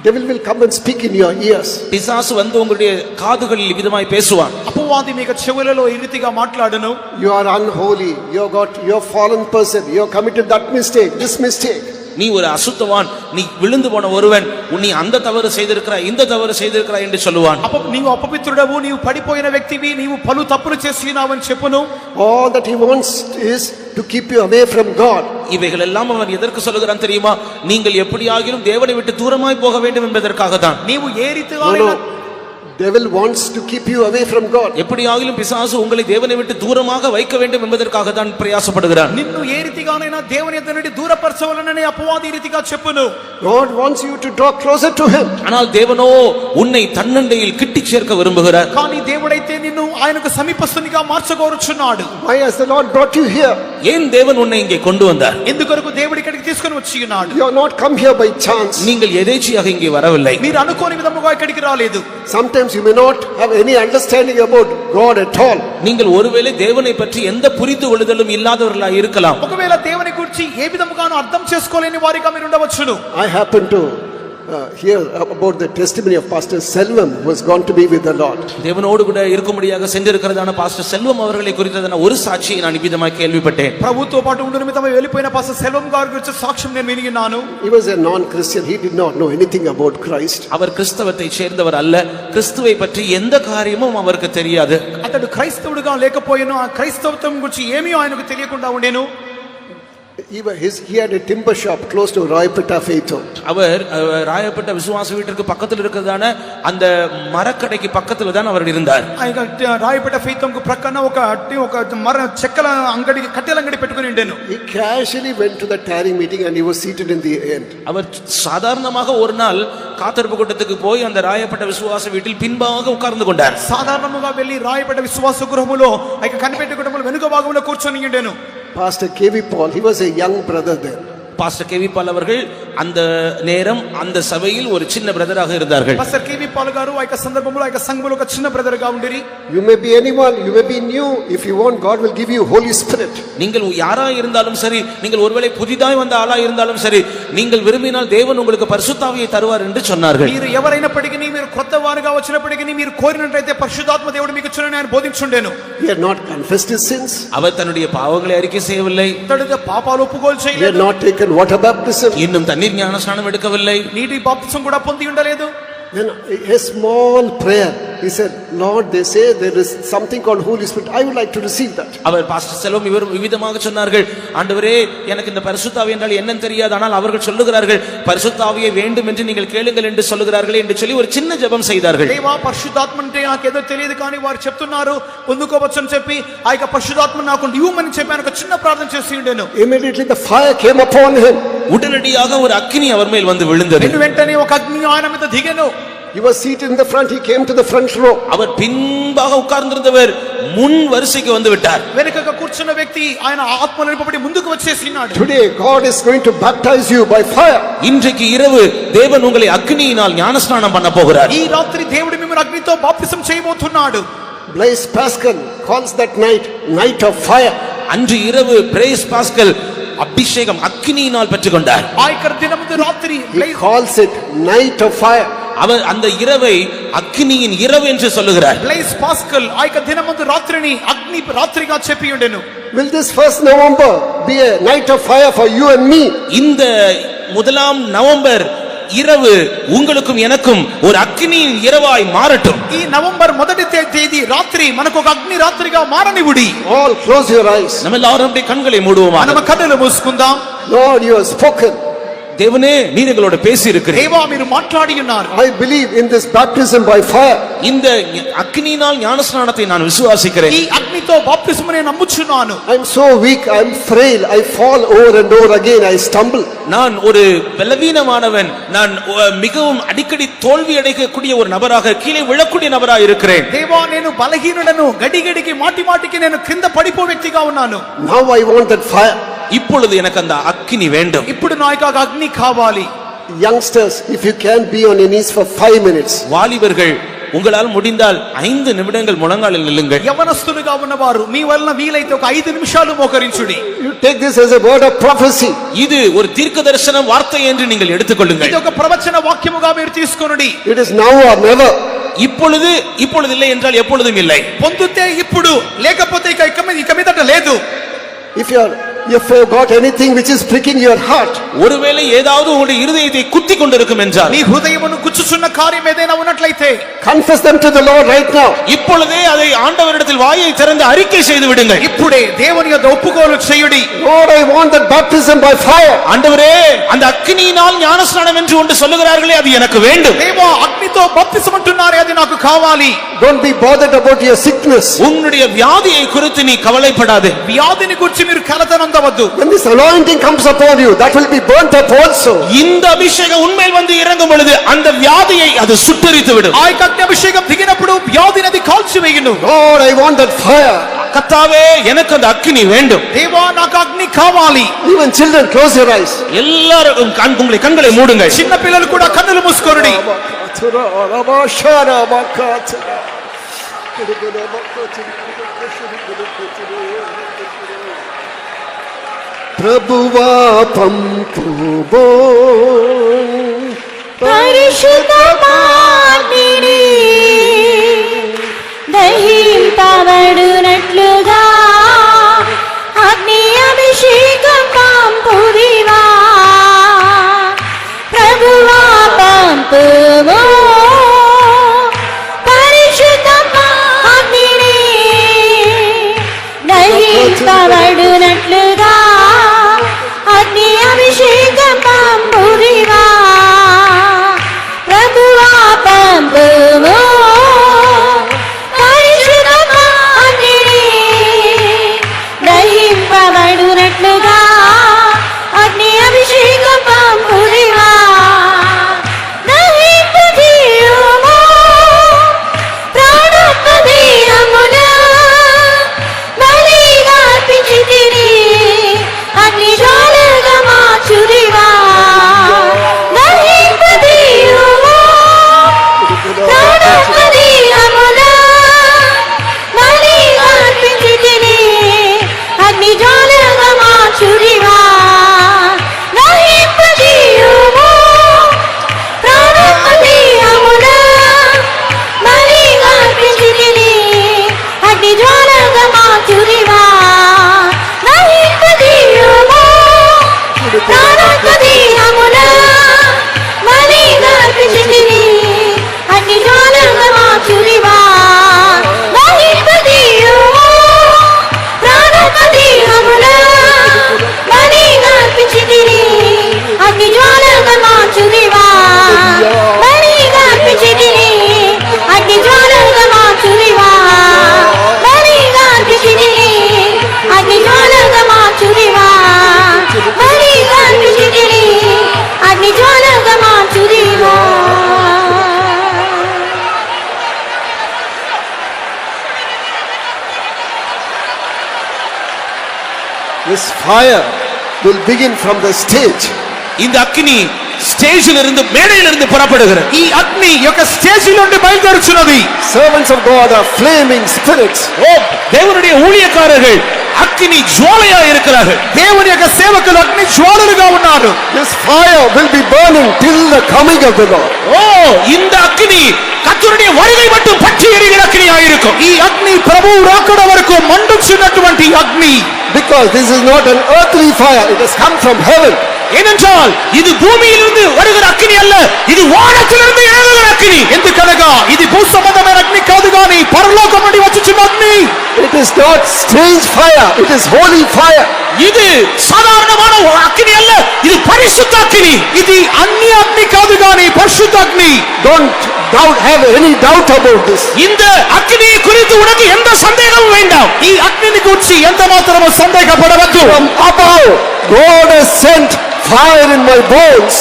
Devil will come and speak in your ears. பிசாசு வந்து உங்களுடைய காதுகளில் விதமாய் பேசுவான். అపవాది మీకు చెవులలో ఈ రీతిగా మాట్లాడును. You are unholy. you're fallen person. You have committed that mistake, this mistake. நீ ஒரு அசுத்தவான், நீ விழுந்து போன ஒருவன், நீ அந்த தவறு செய்திருக்கிறாய் இந்த தவறு செய்திருக்கிறாய் என்று சொல்லுவான். నీవు అపవిత్రుడవు, నీవు పడిపోయిన వ్యక్తివి, నీవు పలు తప్పులు చేసినావని చెప్పును. All that he wants is to keep you away from God. இவைகள் எல்லாம் அவன் எதற்கு சொல்லுகிறான் தெரியுமா? நீங்கள் எப்படியாகிலும் தேவனை விட்டு தூரமாய் போக வேண்டும் என்பதற்காக தான். నీవు ఏ రీతిగా Devil wants to keep you away from God. எப்படியாகிலும் பிசாசு உங்களை தேவனை விட்டு தூரமாக வைக்க வேண்டும் என்பதற்காக தான் பிரயாசப்படுகிறான். నిన్ను ఏ రీతిగానైనా దేవుని యొద్ద నుండి దూరపరచవలనని అపవాది రీతిగా చెప్పును. God wants you to draw closer to him. ஆனால் தேவனோ உன்னை தன்னண்டையில் கிட்டி சேர்க்க விரும்புகிறார். కానీ దేవుడైతే నిన్ను ఆయనకు సమీపస్తునిగా మార్చగోరుచున్నాడు. Why has the Lord brought you here? ஏன் தேவன் உன்னை இங்கே கொண்டு வந்தார்? ఎందుకొరకు దేవుడు ఇక్కడికి తీసుకొని వచ్చి ఉన్నాడు? You are not come here by chance. நீங்கள் எதேச்சையாக இங்கே வரவில்லை. మీరు అనుకోని విధముగా ఇక్కడికి రాలేదు. Sometimes you may not have any understanding about God at all. நீங்கள் ஒருவேளை தேவனை பற்றி எந்த புரிந்து கொள்ளுதலும் இல்லாதவர்களாக இருக்கலாம். ఒకవేళ దేవుని గురించి ఏ విధముగానూ అర్థం చేసుకోలేని వారిగా మీరు ఉండవచ్చును. I happen to hear about the testimony of Pastor Selvam, who has gone to be with the Lord. தேவனோடு கூட இருக்கும்படியாக சென்றிருக்கிறதான பாஸ்டர் செல்வம் அவர்களை குறித்ததான ஒரு சாட்சியை நான் விதமாக கேள்விப்பட்டேன். ప్రభుతో పాటు ఉండు నిమిత్తమై వెళ్ళిపోయిన పాస్టర్ సెల్వం గారి గురించి సాక్ష్యం నేను వినిన్నాను. He was a non-Christian. He did not know anything about Christ. அவர் கிறிஸ்தவத்தை சேர்ந்தவர் அல்ல. கிறிஸ்துவை பற்றி எந்த காரியமும் அவருக்கு தெரியாது. అతడు క్రైస్తవుడిగా లేకపోయినా ఆ క్రైస్తవత్వం గురించి ఏమీ ఆయనకు తెలియకుండా ఉండేను. He had a timber shop close to Rayapetta Faith Home. அவர் ராயப்பட்ட விசுவாச வீட்டிற்கு பக்கத்தில் இருக்கிறதான அந்த மரக்கடைக்கு பக்கத்துல தான் அவர் இருந்தார். రాయపేట ఫెయిత్ హోమ్ కు ప్రక్కన ఒక మర చెక్కల అంగడి కట్టెల అంగడి పెట్టుకొని ఉండేను. He casually went to the tarrying meeting and he was seated in the end. அவர் சாதாரணமாக ஒரு நாள் காத்திருப்பு கூட்டத்துக்கு போய் அந்த ராயப்பட்ட விசுவாச வீட்டில் பின்பாக உட்கார்ந்து கொண்டார். సాధారణంగా వెళ్లి రాయపేట విశ్వాస గృహములో ఆ కనిపెట్టే కుటుంబంలో వెనుక భాగంలో కూర్చొని ఉండేను. Pastor K.V. Paul, he was a young brother then. Pastor K V Paul அவர்கள் அந்த நேரம் அந்த சபையில் ஒரு சின்ன பிரதராக இருந்தார்கள். பாஸ்டர் கேவி பால் గారు ఆ సందర్భంలో ఆ సంఘములో ఒక చిన్న బ్రదర్ గా ఉండిరి. You may be anyone, you may be new. If you want, God will give you Holy Spirit. நீங்கள் யாரா இருந்தாலும் சரி, நீங்கள் ஒருவேளை புதிதாய் வந்த ஆளா இருந்தாலும் சரி, நீங்கள் விரும்பினால் தேவன் உங்களுக்கு பரிசுத்தாவியை தருவார் என்று சொன்னார்கள். మీరు ఎవరైనప్పటికీ మీరు కొత్త వారుగా వచ్చినప్పటికీ మీరు కోరినట్లయితే పరిశుద్ధాత్మ దేవుడు మీకు ఇచ్చునని ఆయన బోధించుండెను. He had not confessed his sins. அவர் தன்னுடைய பாவங்களை அறிக்கை செய்யவில்லை. తన పాపాలు ఒప్పుకోలు చేయలేదు. He had not taken water baptism. இன்னும் தண்ணீர் ஞானஸ்நானம் எடுக்கவில்லை. నీటి బాప్తిసం కూడా పొంది ఉండలేదు. Then a small prayer. He said, Lord, they say there is something called Holy Spirit. I would like to receive that. அவர் பாஸ்டர் செல்வம் இவர் விவிதமாக சொன்னார்கள், ஆண்டவரே எனக்கு இந்த பரிசுத்த ஆவி என்றால் என்னன்னு தெரியாது, ஆனால் அவர்கள் சொல்லுகிறார்கள் பரிசுத்த ஆவியை வேண்டும் என்று நீங்கள் கேளுங்கள் என்று சொல்லுகிறார்கள் என்று சொல்லி ஒரு சின்ன ஜெபம் செய்தார்கள். దేవా పరిశుద్ధాత్మ అంటే నాకేదో తెలియదు కానీ వారు చెప్తున్నారు పొందుకోవచ్చని చెప్పి ఆ యొక్క పరిశుద్ధాత్మ నాకు ఇవ్వమని చెప్పి ఆయన ఒక చిన్న ప్రార్థన చేసి ఉండేను. Immediately the fire came upon him. உடனடியாக ஒரு அக்கினி அவர் மேல் வந்து விழுந்தது. వెంటనే ఒక అగ్ని ఆయన మీద దిగెను. He was seated in the front. He came to the front row. அவர் பின்பாக உட்கார்ந்திருந்தவர் முன் வரிசைக்கு வந்து விட்டார். వెనుకగా కూర్చున్న వ్యక్తి ఆయన ఆత్మలో నింపబడి ముందుకు వచ్చేసినాడు. Today God is going to baptize you by fire. இன்றைக்கு இரவு தேவன் உங்களை அக்கினியினால் ஞானஸ்நானம் பண்ண போகிறார். ఈ రాత్రి దేవుడు మిమ్మల్ని అగ్నితో బాప్తిసం చేయబోతున్నాడు. Blaise Pascal calls that night of fire. அன்று இரவு பிரைஸ் பாஸ்கல் அபிஷேகம் அக்கினியினால் பெற்றுக்கொண்டார். ఆ యొక్క దినమున రాత్రి He calls it night of fire. அவர் அந்த இரவை అగ్నిயின் இரவு என்று சொல்லுகிறார். బ్లైస్ పాస్కల్ ఆ యొక్క దినమున రాత్రిని అగ్ని రాత్రిగా చెప్పి ఉండెను. Will this 1st November be a night of fire for you and me? இந்த முதலாம் நவம்பர் இரவு உங்களுக்கும் எனக்கும் ஒரு அக்னியின் இரவாய் மாறட்டும். ఈ నవంబర్ మొదటి తేదీ రాత్రి మనకు ఒక అగ్ని రాత్రిగా మారనివ్వుడి. All close your eyes. நம்ம எல்லாரும் அப்படியே கண்களை மூடுவோமா. మనం కన్నులు మూసుకుందాం. Lord, you have spoken. தேவனே நீர் எங்களோட பேசி இருக்கிறீர். దేవా మీరు మాట్లాడి ఉన్నారు. I believe in this baptism by fire. இந்த அக்னியினால் ஞானஸ்நானத்தை நான் விசுவாசிக்கிறேன். ఈ అగ్నితో బాప్తిస్మం నేను నమ్ముచున్నాను. I am so weak, I am frail, I fall over and over again, I stumble. நான் ஒரு பலவீனமானவன், நான் மிகவும் அடிக்கடி தோல்வி அடையக்கூடிய ஒரு நபராக, கீழே விழக்கூடிய நபராக இருக்கிறேன். దేవా నేను బలహీనుడను, గడిగడికి మాటికి నేను కింద పడిపో వ్యక్తిగా ఉన్నాను. Now I want that fire. இப்பொழுது எனக்கு அந்த அக்னி வேண்டும். ఇప్పుడు నాకు ఆ అగ్ని కావాలి. Youngsters, if you can be on your knees for 5 minutes. வாலிபர்கள் உங்களால் முடிந்தால் 5 நிமிடங்கள் முழங்காலில் நில்லுங்கள். యవనస్తులుగా ఉన్నవారు మీ వలన వీలైతే ఒక 5 నిమిషాలు మోకరించుడి. You take this as a word of prophecy. இது ஒரு தீர்க்கதரிசன வார்த்தை என்று நீங்கள் எடுத்துக்கொள்ளுங்கள். ఇది ఒక ప్రవచన వాక్యముగా మీరు తీసుకొనుడి. It is now or never. இப்பொழுது இல்லை என்றால் எப்பொழுதும் இல்லை. పొందుతే ఇప్పుడు, లేకపోతే ఇక మీదట లేదు. If you have got anything which is pricking your heart, ஒருவேளை ஏதாவது உங்களுடைய இருதயத்தை குத்தி கொண்டிருக்கும் என்றால், నీ హృదయమును గుచ్చుచున్న కార్యం ఏదైనా ఉన్నట్లయితే confess them to the Lord right now. இப்பொழுதே அதை ஆண்டவரிடத்தில் வாயை திறந்து அறிக்கை செய்து விடுங்கள். ఇప్పుడే దేవుని యొద్ద ఒప్పుకోలు చేయుడి. Lord, I want that baptism by fire. ஆண்டவரே, அந்த அக்கினியினால் ஞானஸ்நானம் என்று ஒன்று சொல்லுகிறார்களே, அது எனக்கு வேண்டும். దేవా అగ్నితో బాప్తిసం అంటున్నారే, అది నాకు కావాలి. Don't be bothered about your sickness. உன்னுடைய வியாதியை குறித்து நீ கவலைப்படாதே. వ్యాధిని గురించి మీరు కలతనందవద్దు. When this anointing comes upon you, that will be burnt up also. இந்த அபிஷேகம் உன்மேல் வந்து இறங்கும் பொழுது அந்த வியாதியை அது சுட்டெரித்து விடும். ఆ యొక్క అగ్ని అభిషేకం దిగినప్పుడు వ్యాధిని అది కాల్చివేయును. Lord, I want that fire. கர்த்தாவே, எனக்கு அந்த அக்கினி வேண்டும். దేవా నాకు అగ్ని కావాలి. Even children, close your eyes. எல்லாரும் உங்களுடைய கண்களை மூடுங்கள். చిన్న పిల్లలు కూడా కన్నులు మూసుకోండి. ప్రభువా పంపుబో పరిశుద్ధమాగ్నిని దహింపబడునట్లుగా అగ్ని అభిషేకం పంపుదివా. ప్రభువా పంపుమో పరిశుద్ధమాగ్నిని దహింపబడునట్లుగా అగ్ని అభిషేకం పంపుదివా. ప్రభువా పంపుమో పరిశుద్ధమాగ్నిని దహింపబడునట్లుగా అగ్ని అభిషేకం పంపుదివా. దహింపజేయుమో ప్రాణోపదేహమున బలిగా అర్పించితిని, అగ్ని జ్వాలగా మార్చుదివా. దహింపజేయుమో ప్రాణోపదేహమున బలిగా అర్పించితిని, అగ్ని జ్వాలగా మార్చుదివా. దహింపజేయుమో ప్రాణోపదేహమున బలిగా అర్పించితిని, అగ్ని జ్వాలగా మార్చుదివా. దహింపజేయుమో ప్రాణోపదేహమున బలిగా అర్పించితిని, అగ్ని జ్వాలగా మార్చుదివా. దహింపజేయుమో ప్రాణోపదేహమున బలిగా అర్పించితిని, అగ్ని జ్వాలగా మార్చుదివా. బలిగా అర్పించితిని, అగ్ని జ్వాలగా మార్చుదివా. బలిగా అర్పించితిని, అగ్ని జ్వాలగా మార్చుదివా. బలిగా అర్పించితిని, అగ్ని జ్వాలగా మార్చుదివా. This fire will begin from the stage. இந்த அக்கினி ஸ்டேஜில் இருந்து, மேடையில் இருந்து புறப்படுகிறது. ఈ అగ్ని యొక్క స్టేజి నుండి బయలుదేరుచున్నది. Servants of God are flaming spirits. ஓ, தேவனுடைய ஊழியக்காரர்கள் அக்கினி ஜுவாலையா இருக்கிறார்கள். దేవుని యొక్క సేవకులు అగ్ని జ్వాలలుగా ఉన్నారు. This fire will be burning till the coming of the Lord. ஓ, இந்த அக்கினி கர்த்தருடைய வருகை மட்டும் பற்றி எரிகிற அக்கினியா இருக்கும். ఈ అగ్ని ప్రభువు రాకడ వరకు మండుచున్నటువంటి అగ్ని. Because this is not an earthly fire, it has come from heaven. ஏனென்றால் இது பூமியிலிருந்து வருகிற அக்கினி அல்ல, இது வானத்திலிருந்து இறங்குகிற அக்கினி. ఎందుకనగా ఇది భూ సంబంధమైన అగ్ని కాదు గాని పరలోకం నుండి వచ్చుచున్న అగ్ని. It is not strange fire, it is holy fire. இது சாதாரணமான அக்கினி அல்ல, இது பரிசுத்த அக்கினி. ఇది అన్య అగ్ని కాదు గాని పరిశుద్ధ అగ్ని. Don't have any doubt about this. இந்த அக்கினியை குறித்து உனக்கு எந்த சந்தேகமும் வேண்டாம். ఈ అగ్నిని గురించి ఎంత మాత్రమూ సందేహపడవద్దు. From above, God has sent fire in my bones.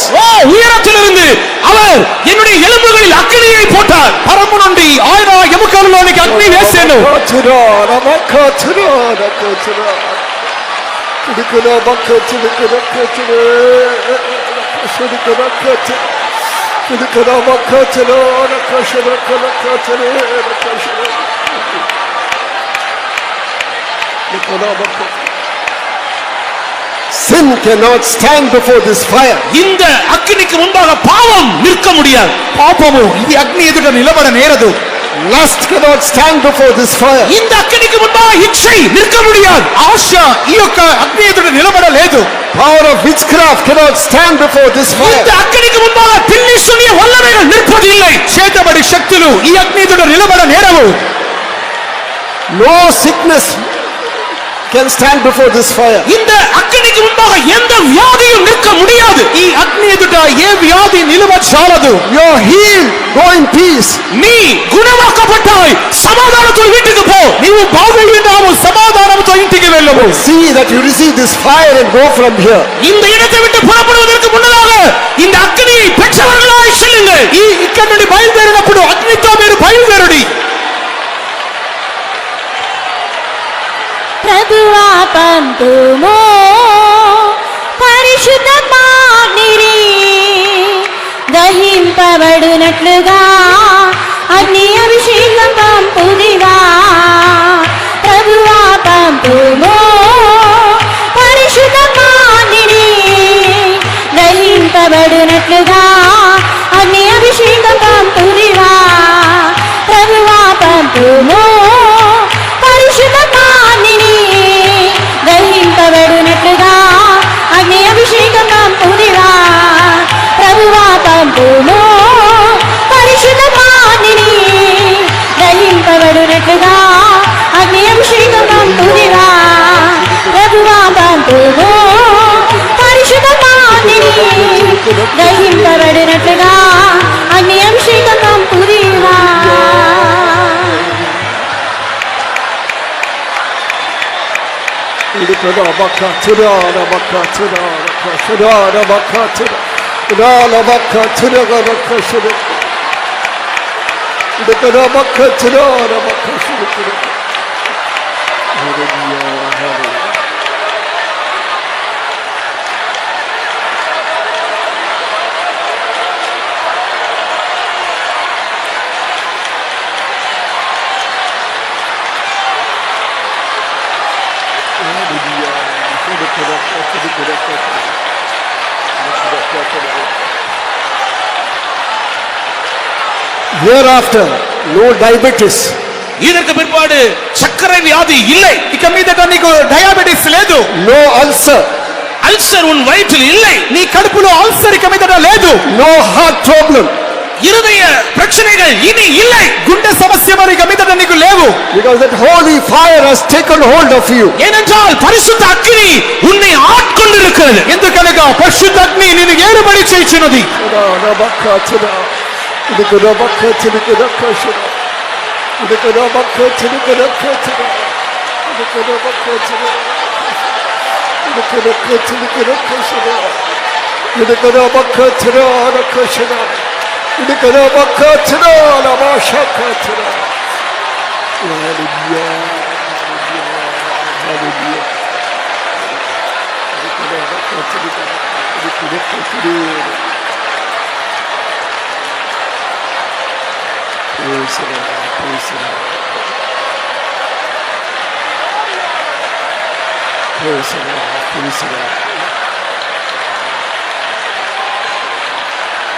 உயரத்திலிருந்து அவர் என்னுடைய எலும்புகளில் அக்கினியை போட்டார். పరము నుండి ఆయన ఎముకలలోనికి అగ్ని వేసాను. Sin cannot stand before this fire. இந்த அக்கினிக்கு முன்பாக பாவம் நிற்க முடியாது. పాపము ఈ అగ్ని ఎదుట నిలబడ నేరదు. Lust cannot stand before this fire. இந்த அக்கினிக்கு முன்பாக இச்சை நிற்க முடியாது. ఆశ ఈ యొక్క అగ్ని ఎదుట నిలబడలేదు. Power of witchcraft cannot stand before this fire. இந்த அக்கினிக்கு முன்பாக பில்லி சூனிய வல்லமைகள் நிற்பதில்லை. చేతబడి శక్తులు ఈ అగ్ని ఎదుట నిలబడ నేరవు. No sickness can stand before this fire. இந்த அக்கினிக்கு முன்பாக எந்த வியாதியும் நிற்க முடியாது. ఈ అగ్ని ఎదుట ఏ వ్యాధి నిలవ చాలదు. You are healed, go in peace. நீ குணமாக்கப்பட்டாய், சமாதானத்தோடு வீட்டுக்கு போ. నీవు బాగున్నావు, సమాధానంతో ఇంటికి వెళ్ళవు. See that you receive this fire and go from here. இந்த இடத்தை விட்டு புறப்படுவதற்கு முன்னதாக இந்த அக்கினியை பெற்றவர்களாய் செல்லுங்கள். ఈ ఇక్కడ నుండి బయలుదేరినప్పుడు అగ్నితో మీరు బయలుదేరుడి. ప్రభువా పంపుమో పరిశుద్ధమాగ్నిని దహింపబడునట్లుగా అగ్ని అభిషేకం పంపుదివా. ప్రభువా పంపుమో పరిశుద్ధమాగ్నిని దహింపబడునట్లుగా అగ్ని అభిషేకం పంపుదివా. ప్రభువా పంపుమో పరిశుద్ధమాగ్నిని దహింపబడునట్లుగా అగ్ని అభిషేకం పంపుదివా. ప్రభువా పంపుమో పరిశుద్ధమాగ్నిని దహింపబడునట్లుగా అగ్ని అభిషేకం పంపుదివా. ప్రభువా పంపుమో పరిశుద్ధమాగ్నిని దహింపబడునట్లుగా అగ్ని అభిషేకం పంపుదివా. Hereafter, no diabetes. இதற்கு பிற்பாடு சர்க்கரை வியாதி இல்லை. ఇక మీదట నీకు డయాబెటిస్ లేదు. No ulcer. அல்சர் உன் வயிற்றில் இல்லை. నీ కడుపులో అల్సర్ ఇక మీదట లేదు. No heart problem. இருதய பிரச்சனைகள் இனி இல்லை. గుండె సమస్య మరి ఇక మీదట నీకు లేవు. Because that holy fire has taken hold of you. ஏனென்றால் பரிசுத்த அக்கினி உன்னை ஆட்கொண்டிருக்கிறது. ఎందుకనగా పరిశుద్ధ అగ్ని నిన్ను ఏలుబడి చేయుచున్నది.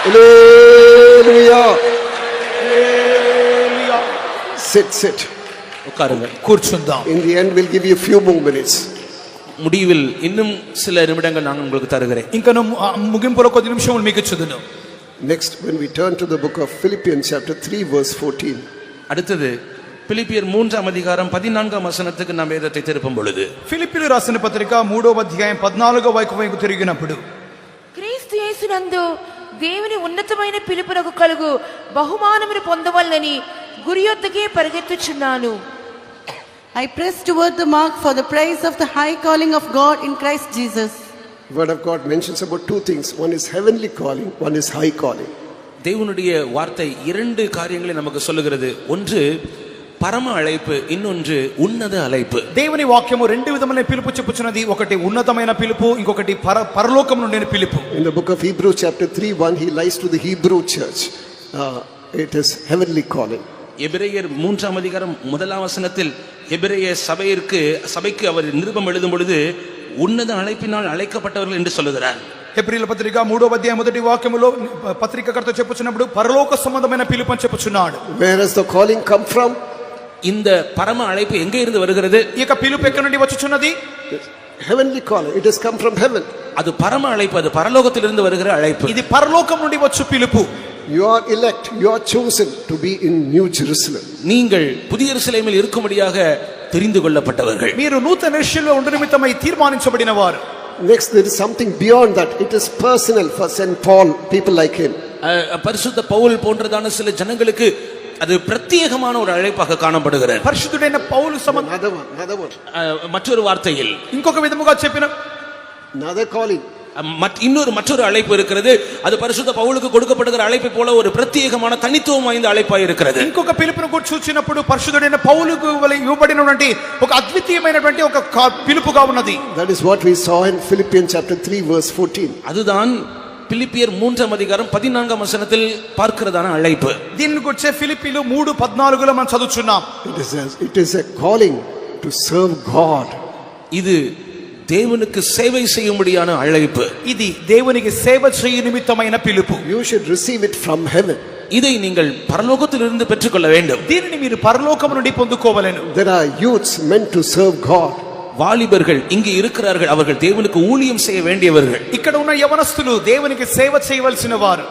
Hallelujah. Sit. உட்காருங்க. కూర్చుందాం. In the end, we'll give you a few more minutes. முடிவில் இன்னும் சில நிமிடங்கள் நான் உங்களுக்கு தருகிறேன். ఇంకను ముగింపులో కొద్ది నిమిషములు మీకు ఇచ్చుదును. Next, when we turn to the book of Philippians chapter 3 verse 14. அடுத்தது பிலிப்பியர் 3ஆம் அதிகாரம் 14ஆம் வசனத்துக்கு நாம் வேதத்தை திருப்பும் பொழுது, ఫిలిప్పీయులకు రాసిన పత్రిక 3వ అధ్యాయం 14వ వైపు తిరిగినప్పుడు, క్రీస్తు యేసునందు దేవుని ఉన్నతమైన పిలుపునకు కలుగు బహుమానమును పొందవలనని గురి యొద్దకే పరిగెత్తుచున్నాను. I press toward the mark for the prize of the high calling of God in Christ Jesus. Word of God mentions about two things. One is heavenly calling, one is high calling. தேவனுடைய வார்த்தை இரண்டு காரியங்களை நமக்கு சொல்லுகிறது. ஒன்று పరమ అழைపు, இன்னொன்று ఉన్నత అழைపు. దేవుని వాక్యము రెండు విధమైన పిలుపు చెప్పుచున్నది. ఒకటి ఉన్నతమైన పిలుపు, ఇంకొకటి పరలోకం నుండి పిలుపు. In the book of Hebrews chapter 3:1 he lies to the Hebrew church. It is heavenly calling. எபிரேயர் 3ஆம் அதிகாரம் 1ஆம் வசனத்தில் எபிரேய சபைக்கு அவர் நிருபம் எழுதும் பொழுது ఉన్నత అழைப்பினால் அழைக்கப்பட்டவர்கள் என்று சொல்லுகிறார். హెబ్రీయుల పత్రిక 3వ అధ్యాయం మొదటి వాక్యములో పత్రికకర్త చెప్పుచున్నప్పుడు పరలోక సంబంధమైన పిలుపు అని చెప్పుచున్నాడు. Where has the calling come from? இந்த பரம அழைப்பு எங்கே இருந்து வருகிறது? ఈ యొక్క పిలుపు ఎక్కడి నుండి వచ్చుచున్నది? Heavenly calling. It has come from heaven. அது பரம அழைப்பு, அது பரலோகத்திலிருந்து வருகிற அழைப்பு. ఇది పరలోకం నుండి వచ్చు పిలుపు. You are elect, you are chosen to be in New Jerusalem. நீங்கள் புதிய எருசலேமில் இருக்கும்படியாக தெரிந்து கொள்ளப்பட்டவர்கள். మీరు నూతన యెరూషలేములో ఉండు నిమిత్తమై తీర్మానించబడినవారు. Next, there is something beyond that. It is personal for St. Paul, people like him. பரிசுத்த பவுல் போன்றதான சில ஜனங்களுக்கு அது பிரத்யேகமான ஒரு அழைப்பாக காணப்படுகிறது. పరిశుద్ధుడైన పౌలు Another one. மற்றொரு வார்த்தையில் ఇంకొక విధముగా చెప్పిన Another calling. மற்றொரு அழைப்பு இருக்கிறது. அது பரிசுத்த பவுலுக்கு கொடுக்கப்படுகிற அழைப்பை போல ஒரு பிரத்யேகமான தனித்துவம் வாய்ந்த அழைப்பாய் இருக்கிறது. ఇంకొక పిలుపును కూడా చూచినప్పుడు పరిశుద్ధుడైన పౌలుకు ఇవ్వబడినటువంటి ఒక అద్వితీయమైనటువంటి ఒక పిలుపుగా ఉన్నది. That is what we saw in Philippians chapter 3 verse 14. அதுதான் பிலிப்பியர் 3ஆம் அதிகாரம் 14ஆம் வசனத்தில் பார்க்கிறதான அழைப்பு. దీన్ని గురించి ఫిలిప్పీలు 3:14లో మనం చదువుచున్నాం. It is a calling to serve God. இது దేవునికి సేవ చేయముడియాన అழைపు. ఇది దేవునికి సేవ చేయ నిమిత్తమైన పిలుపు. You should receive it from heaven. இதை நீங்கள் பரலோகத்திலிருந்து பெற்றுக்கொள்ள வேண்டும். దీనిని మీరు పరలోకం నుండి పొందుకోవలెను. There are youths meant to serve God. வாலிபர்கள் இங்கே இருக்கிறார்கள். அவர்கள் தேவனுக்கு ஊழியம் செய்ய வேண்டியவர்கள். ఇక్కడ ఉన్న యవనస్తులు దేవునికి సేవ చేయవలసిన వారు.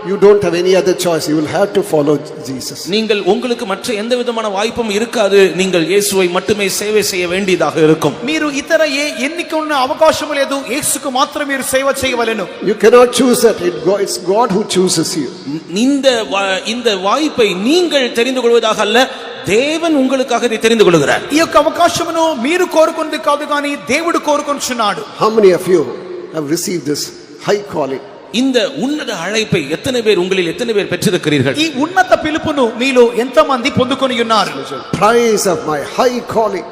You don't have any other choice. You will have to follow Jesus. நீங்கள் உங்களுக்கு மற்ற எந்த விதமான வாய்ப்பும் இருக்காது. நீங்கள் இயேசுவை மட்டுமே சேவை செய்ய வேண்டியதாக இருக்கும். మీరు ఇతర ఎన్నిక ఉన్న అవకాశం లేదు. యేసుకు మాత్రమే మీరు సేవ చేయవలెను. You cannot choose that. It's God who chooses you. இந்த வாய்ப்பை நீங்கள் தெரிந்து கொள்வதாக அல்ல, தேவன் உங்களுக்காக இதை தெரிந்து கொள்கிறார். ఈ యొక్క అవకాశమును మీరు కోరుకున్నది కాదు కానీ దేవుడు కోరుకొనుచున్నాడు. How many of you have received this high calling? இந்த ఉన్నత அழைப்பை உங்களில் எத்தனை பேர் பெற்றிருக்கிறீர்கள்? ఈ ఉన్నత పిలుపును మీలో ఎంతమంది పొందుకొని ఉన్నారు? Price of my high calling.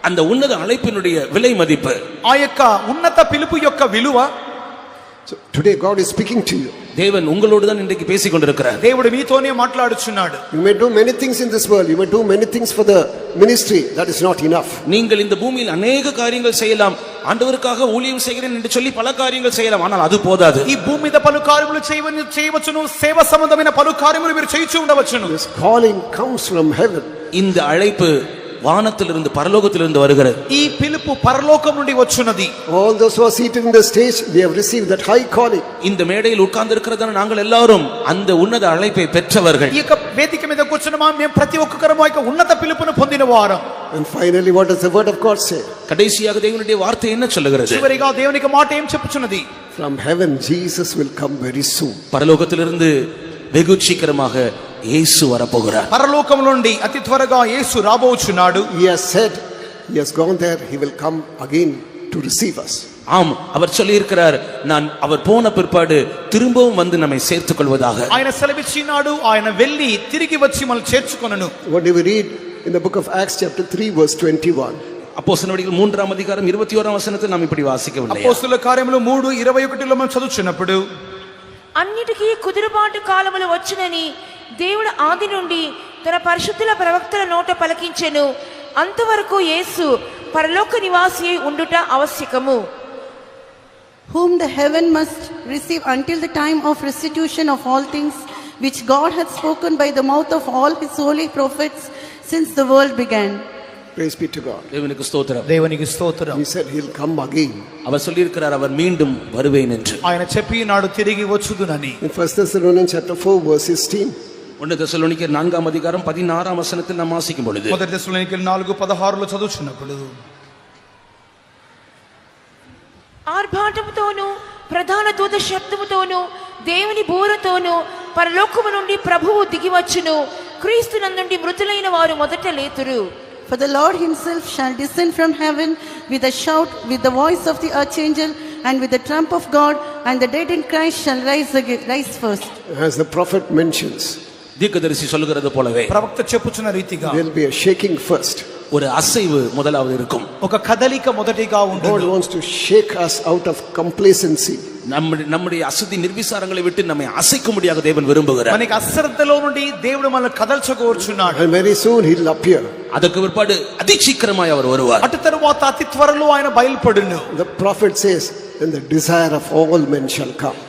அந்த ఉన్నత அழைப்பினுடைய விலை மதிப்பு, ఆ యొక్క ఉన్నత పిలుపు యొక్క విలువ. So today God is speaking to you. தேவன் உங்களோடு தான் இன்றைக்கு பேசிக் கொண்டிருக்கிறார். దేవుడు మీతోనే మాట్లాడుచున్నాడు. You may do many things in this world. You may do many things for the ministry. That is not enough. நீங்கள் இந்த பூமியில் अनेक காரியங்கள் செய்யலாம். ஆண்டவருக்காக ஊழியம் செய்கிறேன் என்று சொல்லி பல காரியங்கள் செய்யலாம். ஆனால் அது போதாது. ఈ భూమి మీద పలు కార్యములు చేయవచ్చును. సేవ సంబంధమైన పలు కార్యములు మీరు చేయించు ఉండవచ్చును. This calling comes from heaven. இந்த அழைப்பு வானத்திலிருந்து பரலோகத்திலிருந்து வருகிறது. ఈ పిలుపు పరలోకం నుండి వచ్చున్నది. All those who are seated in the stage, they have received that high calling. இந்த மேடையில் உட்கார்ந்து இருக்கிறதான நாங்கள் எல்லாரும் அந்த ఉన్నత அழைப்பை பெற்றவர்கள். ఈ యొక్క వేదిక మీద కూర్చున్న మేము ప్రతి ఒక్కరము ఆ యొక్క ఉన్నత పిలుపును పొందిన వారం. And finally, what does the word of God say? கடைசியாக தேவனுடைய வார்த்தை என்ன சொல்லுகிறது? చివరిగా దేవునికి మాట ఏం చెప్పుచున్నది? From heaven Jesus will come very soon. பரலோகத்திலிருந்து வெகு சீக்கிரமாக இயேசு வரப்போகிறார். పరలోకం నుండి అతి త్వరగా యేసు రాబోచున్నాడు. He has said, he has gone there, he will come again to receive us. ஆம், அவர் சொல்லி இருக்கிறார், நான் அவர் போன பிற்பாடு திரும்பவும் வந்து நம்மை சேர்த்துக் கொள்வதாக. ఆయన సెలవిచ్చినాడు, ఆయన వెళ్ళి తిరిగి వచ్చి మనల్ని చేర్చుకొనును. What do we read in the book of Acts chapter 3 verse 21? அப்போஸ்தலர் நடவடிக்கைகள் 3ஆம் அதிகாரம் 21ஆம் வசனத்தை நாம் இப்படி வாசிக்கவில்லை. అపోస్తలుల కార్యములు 3:21లో మనం చదువుచున్నప్పుడు, అన్నిటికీ కుదురుబాటు కాలములు వచ్చునని దేవుడు ఆది నుండి తన పరిశుద్ధుల ప్రవక్తల నోట పలికించెను. అంతవరకు యేసు పరలోక నివాసి అయి ఉండుట ఆవశ్యకము. Whom the heaven must receive until the time of restitution of all things, which God hath spoken by the mouth of all his holy prophets since the world began. Praise be to God. தேவனுக்கு ஸ்தோத்திரம். దేవునికి స్తోత్రం. He said he'll come again. அவர் சொல்லியிருக்கிறார் அவர் மீண்டும் வருவேன் என்று. ఆయన చెప్పినాడు తిరిగి వచ్చుదునని. In 1 Thessalonians chapter 4 verse 16. 1 தெசலோனிக்கேயர் 4ஆம் அதிகாரம் 16ஆம் வசனத்தில் நாம் வாசிக்கும் பொழுது, మొదటి తెస్సలోనికీయులు 4:16లో చదువుచున్నప్పుడు, ఆర్భాటముతోను ప్రధాన దూత శబ్దముతోను దేవుని బూరతోను పరలోకము నుండి ప్రభువు దిగివచ్చును, క్రీస్తునందుండి మృతులైన వారు మొదట లేతురు. For the Lord himself shall descend from heaven with a shout, with the voice of the archangel, and with the trump of God, and the dead in Christ shall rise first. As the prophet mentions, தீர்க்கதரிசி சொல்லுகிறது போலவே ప్రవక్త చెప్పుచున్న రీతిగా there will be a shaking first. ஒரு அசைவு முதலாவது இருக்கும். ఒక కదలిక మొదటిగా God ఉంటుంది. wants to shake us out of complacency. நம்முடைய அசதி நிர்விசாரங்களை விட்டு நம்மை அசைக்கும்படியாக தேவன் விரும்புகிறார். మనకి అశ్రద్ధలో నుండి దేవుడు మనల్ని కదల్చగోర్చున్నాడు. And very soon he'll appear. அதற்கு பிற்பாடு அதிசீக்கிரமாய் அவர் வருவார். అటు తరువాత అతి త్వరలో ఆయన బయలుపడును. The prophet says, and the desire of all men shall come.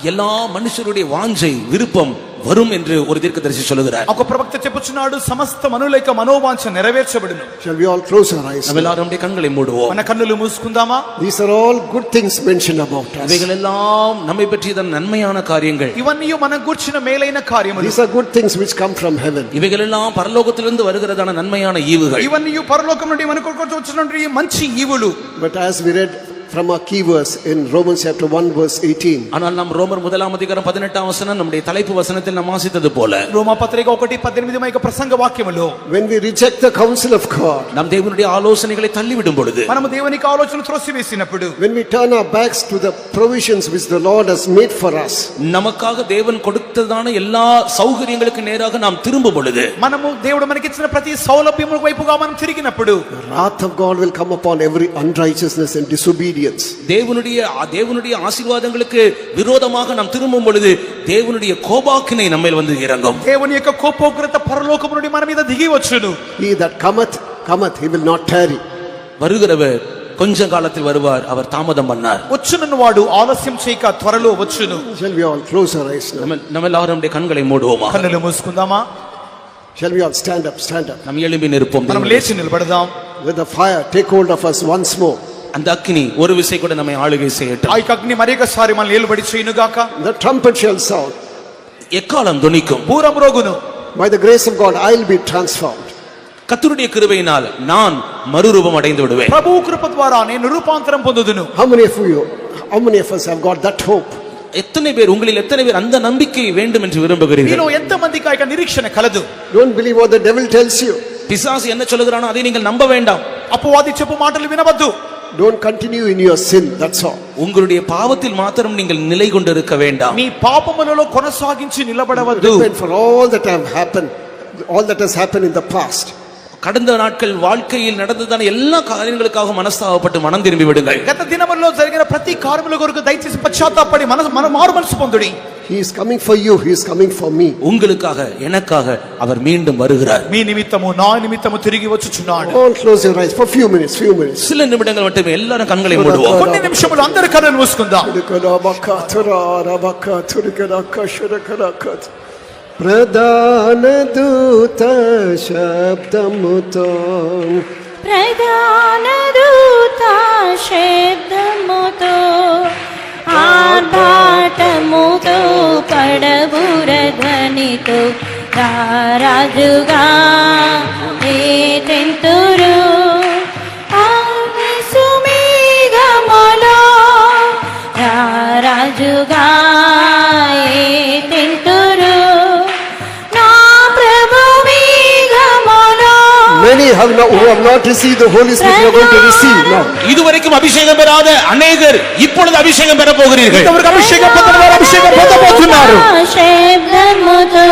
எல்லா மனுஷருடைய வாஞ்சை விருப்பம் வரும் என்று ஒரு தீர்க்கதரிசி சொல்லுகிறார். ఒక ప్రవక్త చెప్పుచున్నాడు సమస్త మనుల యొక్క మనోవాంఛ నెరవేర్చబడును. Shall we all close our eyes? நாம் எல்லாரும் நம்முடைய கண்களை மூடுவோம். మన కన్నులు మూసుకుందామా? These are all good things mentioned about us. இவைகள் எல்லாம் நம்மை பற்றிய நன்மையான காரியங்கள். ఇవన్నీ మనం గూర్చిన మేలైన కార్యములు. These are good things which come from heaven. இவைகள் எல்லாம் பரலோகத்திலிருந்து வருகிறதான நன்மையான ஈவுகள். ఇవన్నీ పరలోకం నుండి మనకు వచ్చినటువంటి మంచి ఈవులు. But as we read from our key verse in Romans chapter 1 verse 18. ஆனால் நாம் ரோமர் 1ஆம் அதிகாரம் 18ஆம் வசனம் நம்முடைய தலைப்பு வசனத்தில் நாம் வாசித்தது போல, రోమా పత్రిక 1:18 యొక్క ప్రసంగ వాక్యములో, when we reject the counsel of God, நாம் தேவனுடைய ஆலோசனைகளை தள்ளிவிடும் பொழுது, మనము దేవునికి ఆలోచన త్రోసివేసినప్పుడు, when we turn our backs to the provisions which the Lord has made for us, நமக்காக தேவன் கொடுத்ததான எல்லா சௌகரியங்களுக்கு நேராக நாம் திரும்பும் பொழுது, మనము దేవుడు మనకిచ్చిన ప్రతి సౌలభ్యము వైపుగా మనం తిరిగినప్పుడు, the wrath of God will come upon every unrighteousness and disobedience. தேவனுடைய ஆசீர்வாதங்களுக்கு விரோதமாக நாம் திரும்பும் பொழுது தேவனுடைய கோபாக்கினை நம்மேல் வந்து இறங்கும். దేవుని యొక్క కోపోగ్రత పరలోకము నుండి మన మీద దిగి వచ్చును. He that cometh, he will not tarry. வருகிறவர் கொஞ்ச காலத்தில் வருவார், அவர் தாமதம் பண்ணார். వచ్చునన్నవాడు ఆలస్యం చేయక త్వరలో వచ్చును. Shall we all close our eyes now? நம்ம எல்லாரும் நம்முடைய கண்களை மூடுவோமா? కన్నులు మూసుకుందామా? Shall we all stand up? நாம் எழும்பி நிற்போம். మనం లేచి నిలబడదాం. Let the fire take hold of us once more. அந்த அக்கினி ஒரு விசை கூட நம்மை ஆளுகை செய்யட்டும். ఆ అగ్ని మరొకసారి మనల్ని ఏలుబడి చేయును గాక. The trumpet shall sound. எக்காலம் துணிக்கும். బూరం రోగును. By the grace of God I will be transformed. கர்த்தருடைய கிருபையினால் நான் மறுரூபம் அடைந்து விடுவேன். ప్రభువు కృప ద్వారా నేను రూపాంతరం పొందుదును. How many of us have got that hope? எத்தனை பேர் உங்களில் எத்தனை பேர் அந்த நம்பிக்கை வேண்டும் என்று விரும்புகிறீர்கள்? మీలో ఎంతమందికి ఆ నిరీక్షణ కలదు? Don't believe what the devil tells you. பிசாசு என்ன சொல்லுகிறானோ அதை நீங்கள் நம்ப வேண்டாம். అపవాది చెప్పు మాటలు వినవద్దు. Don't continue in your sin, that's all. உங்களுடைய பாவத்தில் மாத்திரம் நீங்கள் நிலை கொண்டிருக்க வேண்டாம். మీ పాపములలో కొనసాగించి నిలబడవద్దు. Repent for all that has happened in the past. கடந்த நாட்கள் வாழ்க்கையில் நடந்ததான எல்லா காரியங்களுக்காக மனஸ்தாபப்பட்டு மனம் திரும்பி விடுங்கள். గత దినములలో జరిగిన ప్రతి కార్యముల కొరకు దయచేసి పశ్చాత్తాపపడి మారు మనసు పొందుడి. He is coming for you, he is coming for me. உங்களுக்காக எனக்காக அவர் மீண்டும் வருகிறார். మీ నిమిత్తము నా నిమిత్తము తిరిగి వచ్చుచున్నాడు. All close your eyes for few minutes. சில நிமிடங்கள் மட்டுமே எல்லாரும் கண்களை மூடுவோம். కొన్ని నిమిషములు అందరి కన్నులు మూసుకుందాం. ప్రధాన దూత శబ్దముతో ఆర్భాటముతో పడబుర ధ్వనితో రారాజుగా ఏతెంతురు సుమేఘములో రారాజుగా ఏతెంతురు నా ప్రభు మేఘములో. Many who have not received the Holy Spirit are going to receive now. இதுவரைக்கும் அபிஷேகம் பெறாத அநேகர் இப்பொழுது அபிஷேகம் பெற போகிறீர்கள். అభిషేకం పొందబోతున్నారు. శబ్దముతో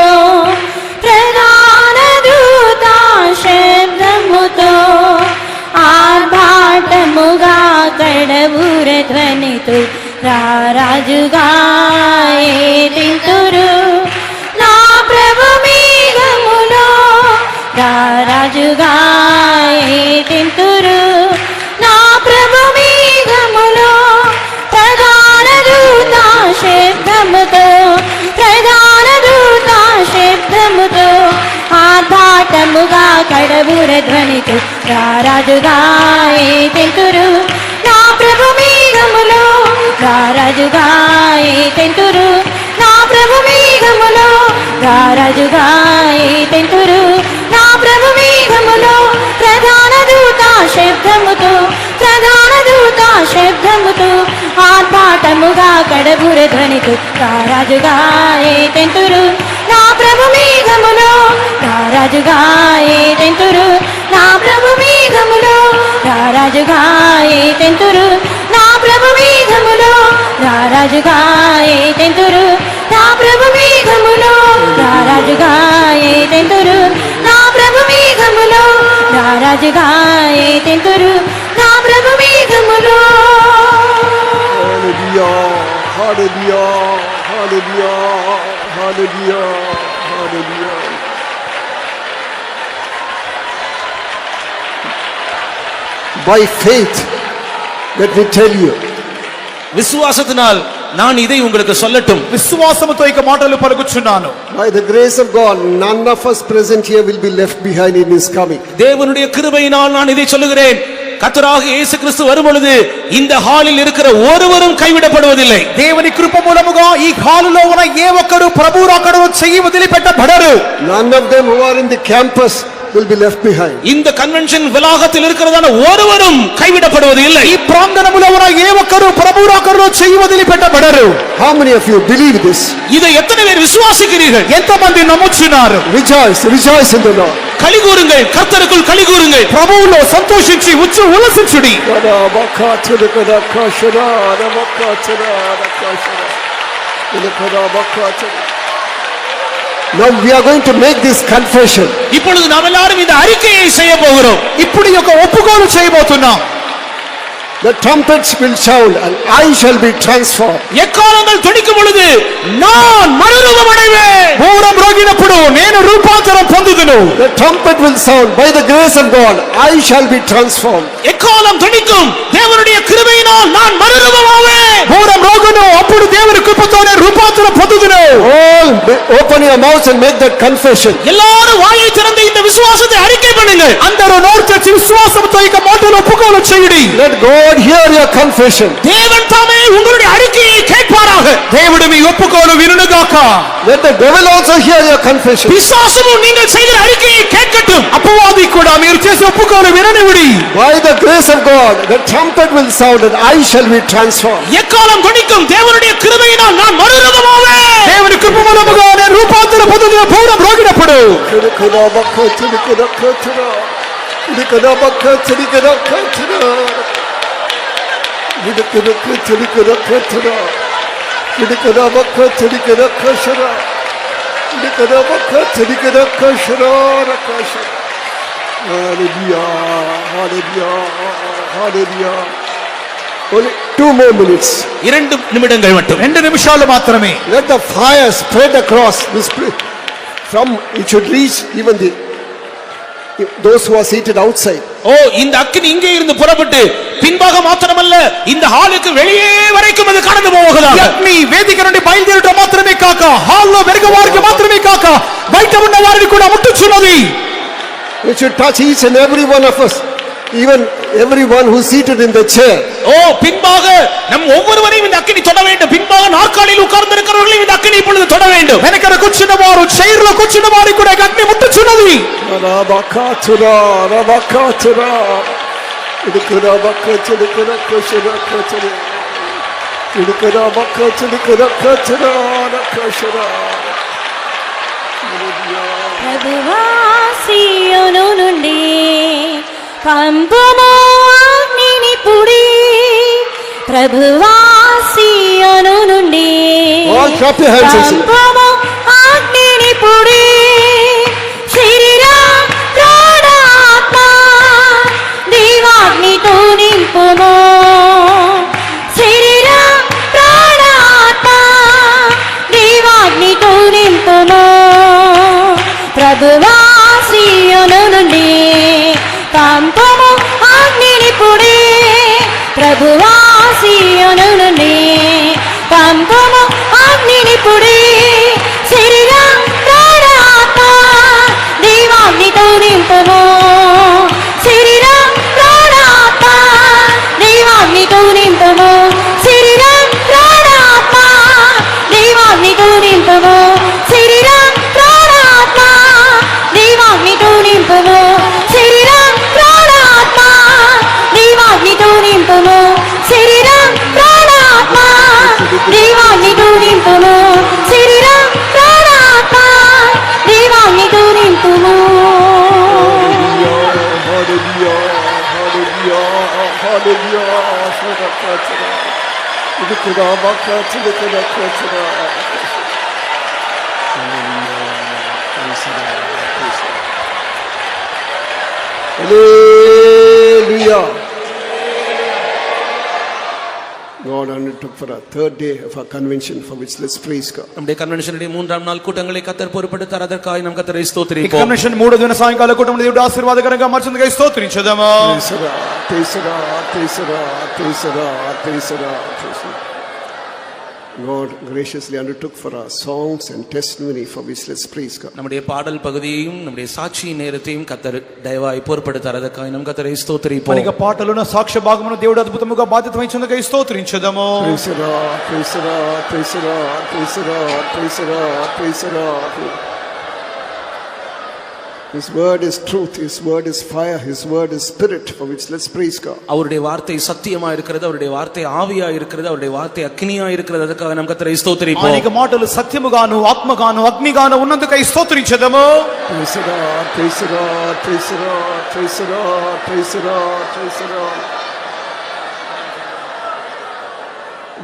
ప్రధాన దూత శబ్దముతో ఆర్భాటముగా కడబుర ధ్వనితో రారాజుగా ఏతెంతురు నా ప్రభు మేఘములో రారాజుగా ఏతెంతురు నా ప్రభు మేఘములో ప్రధాన దూత శబ్దముతో ఆర్భాటముగా కడ కడబుర ధ్వనితో రారాజుగా ఏతెంతురు నా ప్రభు మేఘములో రారాజుగా ఏతెంతురు నా ప్రభు మేఘములో రారాజుగా ఏతెంతురు నా ప్రభు మేఘములో ప్రధాన దూత శబ్దముతో ప్రధాన దూత శబ్దముతో ఆర్భాటముగా కడబుర ధ్వనితో రారాజుగా ఏతెంతురు నా ప్రభు మేఘములో రారాజుగా ఏతెంతురు నా ప్రభు మేఘములో రారాజుగా ఏతెంతురు నా ప్రభు మేఘములో రారాజుగా ఏతెంతురు నా ప్రభు మేఘములో రారాజుగా ఏతెంతురు నా ప్రభు మేఘములో రారాజుగా ఏతెంతురు నా ప్రభు మేఘములో. Hallelujah, hallelujah, hallelujah, hallelujah. By faith, let me tell you, விசுவாசத்தினால் நான் இதை உங்களுக்கு சொல்லட்டும். విశ్వాసముతో ఇక మాటలు పలుకుచున్నాను. by the grace of God, none of us present here will be left behind in His coming. தேவனுடைய கிருபையினால் நான் இதை சொல்லுகிறேன். கர்த்தராக இயேசு கிறிஸ்து வரும்பொழுது இந்த ஹாலில் இருக்கிற ஒருவரும் கைவிடப்படுவதில்லை. దేవుని కృప మూలముగా ఈ హాలులో ఉన్న ఏ ఒక్కరు ప్రభు రాకడను చెయ్యి వదిలిపెట్టబడరు. None of them who are in the campus will be left behind. இந்த கன்வென்ஷன் வளாகத்தில் இருக்கிறதான ஒருவரும் கைவிடப்படுவது இல்லை. ఈ ప్రాంగణములో ఉన్న ఏ ఒక్కరు ప్రభు రాకడను చెయ్యి వదిలిపెట్టబడరు. How many of you believe this? இதை எத்தனை பேர் விசுவாசிக்கிறீர்கள்? ఎంతమంది నమ్ముచున్నారు? Rejoice, rejoice in the Lord. களி கூறுங்கள், கர்த்தருக்குள் களி கூறுங்கள். ప్రభువులో సంతోషించి ఉల్లసించుడి. Now we are going to make this confession. இப்பொழுது நாம் எல்லாரும் இந்த அறிக்கையை செய்ய போகிறோம். ఇప్పుడు ఈ యొక్క ఒప్పుకోలు చేయబోతున్నాం. The trumpets will sound and I shall be transformed. எக்காலங்கள் துணிக்கும் பொழுது நான் மறுரூபம் அடைவேன். பூரம் ரோகினప్పుడు నేను రూపాంతరం పొందుదును. The trumpet will sound by the grace of God. I shall be transformed. எக்காலம் துணிக்கும் தேவனுடைய கிருபையினால் நான் மறுரூபம் ஆவேன். பூரம் రోగును అప్పుడు దేవుని కృపతోనే రూపాంతరం పొందుదును. All open your mouths and make that confession. எல்லாரும் வாயை திறந்து இந்த விசுவாசத்தை அறிக்கை பண்ணுங்கள். అందరూ నోరు తెరిచి విశ్వాసంతో ఇక మాటలు ఒప్పుకోలు చేయుడి. Let God hear your confession. தேவன் தாமே உங்களுடைய அறிக்கையை கேட்பாராக. దేవుడు మీ ఒప్పుకోలు వినుగాక. Let the devil also hear your confession. பிசாசும் நீங்கள் செய்கிற அறிக்கையை கேட்கட்டும். అపవాది కూడా మీరు చేసే ఒప్పుకోలు విననివ్వుడి. By the grace of God, the trumpet will sound and I shall be transformed. எக்காலம் துணிக்கும் தேவனுடைய கிருபையினால் நான் மறுரூபம் ஆவேன். దేవుని కృప మూలముగా నేను రూపాంతరం పొందుదును. పూరం రోగినప్పుడు Only 2 more minutes. 2 நிமிடங்கள் மட்டும். 2 నిమిషాలు మాత్రమే. Let the fire spread across this place. It should reach even those who are seated outside. ஓ, இந்த அக்கினி இங்கே இருந்து புறப்பட்டு பின்பாக மாத்திரமல்ல இந்த ஹாலுக்கு வெளியே வரைக்கும் அது கடந்து போகுதாக. అగ్ని వేదిక నుండి బయలుదేరటం మాత్రమే కాక హాల్లో వెనుక వారికి మాత్రమే కాక బయట ఉన్న వారిని కూడా ముట్టుచున్నది. It should touch each and every one of us. Even everyone who is seated in the chair. ஓ, பின்பாக நம் ஒவ்வொருவரையும் இந்த அக்கினி தொட வேண்டும். பின்பாக நாற்காலியில் உட்கார்ந்து இருக்கிறவர்களையும் இந்த அக்கினி இப்பொழுது தொட வேண்டும். వెనకన కూర్చున్న వారు చైర్లో కూర్చున్న వారికి కూడా అగ్ని ముట్టుచున్నది. ప్రభువా సీయోను నుండి పంపుము అగ్నిని పుడి. ప్రభువా సీయోను నుండి All clap your hands and sing. పంపుము అగ్నిని పుడి. శరీర ప్రాణాత్మ దీవాగ్నితో నింపుము. శరీర ప్రాణాత్మ దీవాగ్నితో నింపుము. ప్రభువా సీయోను నుండి పంపుము అగ్నిని పుడి. ప్రభువా సీయోను నుండి పంపుము అగ్నిని పుడి. శరీరం ప్రాణాత్మ దీవాగ్నితో నింపుము. దేవాగ్నితో నింపుము శరీరం ప్రాణాత్మ దేవాగ్నితో నింపుము శరీరం ప్రాణాత్మ దేవాగ్నితో నింపుము శరీరం ప్రాణాత్మ దేవాగ్నితో నింపుము శరీరం ప్రాణాత్మ దేవాగ్నితో నింపుము శరీరం ప్రాణాత్మ దేవాగ్నితో నింపుము Hallelujah. God undertook for our third day of our convention, for which let's praise God. நம்முடைய கன்வென்ஷனுடைய மூன்றாம் நாள் கூட்டங்களை கர்த்தர் பொறுப்படுத்தார். அதற்காக நாம் கர்த்தரை ఈ ஸ்தோத்திரிப்போம். కన్వెన్షన్ 3వ దిన సాయంకాల కూటమి దేవుడు ఆశీర్వాదకరంగా మార్చినందుకు స్తోత్రించుదాము. Praise the Lord, praise the Lord, praise the Lord, praise the Lord, praise the Lord, praise the Lord. God graciously undertook for our songs and testimony, for which let's praise God. நம்முடைய பாடல் பகுதியையும் நம்முடைய சாட்சியின் நேரத்தையும் கர்த்தர் தயவாய் பொறுப்படுத்தார். அதற்காக நாம் கர்த்தரை స్తోత్రిపోం. మనకి పాటలున సాక్ష్య భాగమును దేవుడు అద్భుతముగా బాధ్యత వహించినందుకు స్తోత్రించుదాము. Praise the Lord, praise the Lord, praise the Lord, praise the Lord, praise the Lord, praise the Lord. His word is truth, His word is fire, His word is spirit, for which let's praise God. அவருடைய வார்த்தை சத்தியமா இருக்கிறது, அவருடைய வார்த்தை ஆவியா இருக்கிறது, அவருடைய வார்த்தை அக்னியா இருக்கிறது. அதற்காக நாம் கர்த்தரை ஸ்தோத்திரிப்போம். అనేక మాటలు సత్యముగాను ఆత్మగాను అగ్నిగాను ఉన్నందుకై స్తోత్రించుదాము. Praise the Lord, praise the Lord, praise the Lord, praise the Lord, praise the Lord, praise the Lord.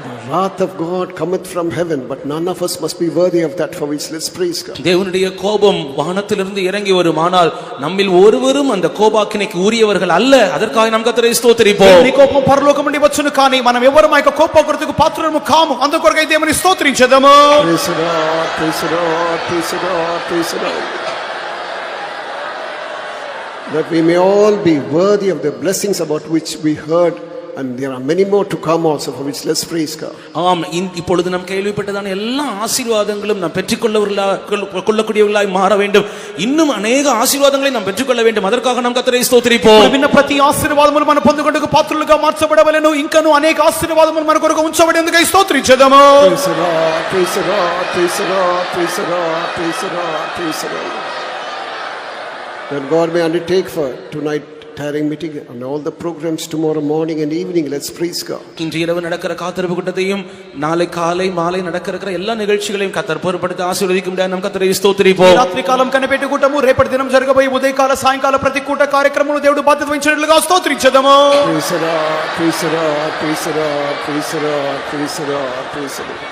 The wrath of God cometh from heaven, but none of us must be worthy of that, for which let's praise God. தேவனுடைய கோபம் வானத்திலிருந்து இறங்கி வருமானால் நம்மில் ஒருவரும் அந்த கோபாக்கினைக்கு உரியவர்கள் அல்ல. அதற்காக நாம் கர்த்தரை ஸ்தோத்திரிப்போம். దేవుని కోపం పరలోకం నుండి వచ్చును కానీ మనం ఎవరు ఆ యొక్క కోపాగ్రతకు పాత్రులము కాము. అందుకొరకై దేవుని స్తోత్రించుదాము. Praise the Lord, praise the Lord, praise the Lord, praise the Lord. That we may all be worthy of the blessings about which we heard, and there are many more to come also, for which let's praise God. ஆம், இப்பொழுது நாம் கேள்விப்பட்டதான எல்லா ஆசீர்வாதங்களும் நாம் பெற்றுக்கொள்ளக்கூடியவர்களாய் மாற வேண்டும். இன்னும் அநேக ஆசீர்வாதங்களை நாம் பெற்றுக்கொள்ள வேண்டும். அதற்காக நாம் கர்த்தரை ஸ்தோத்திரிப்போம். విన్న ప్రతి ఆశీర్వాదములు మనం పొందుకొనుటకు పాత్రులుగా మార్చబడవలెను. ఇంకను అనేక ఆశీర్వాదములు మన కొరకు ఉంచబడేందుకై స్తోత్రించుదాము. Praise the Lord, praise the Lord, praise the Lord, praise the Lord, praise the Lord, praise the Lord. That God may undertake for tonight tiring meeting and all the programs tomorrow morning and evening, let's praise God. இன்று இரவு நடக்கிற காத்திருப்பு கூட்டத்தையும் நாளை காலை மாலை நடக்கிற எல்லா நிகழ்ச்சிகளையும் கர்த்தர் பொறுப்படுத்தி ஆசீர்வதிக்கும். நாம் கர்த்தரை ஸ்தோத்திரிப்போம். రాత్రి కాలం కనిపెట్టి కూటము రేపటి దినం జరగబోయే ఉదయకాల సాయంకాల ప్రతి కూట కార్యక్రమమును దేవుడు బాధ్యత వహించినట్లుగా స్తోత్రించుదాము. Praise the Lord, praise the Lord, praise the Lord, praise the Lord, praise the Lord, praise the Lord.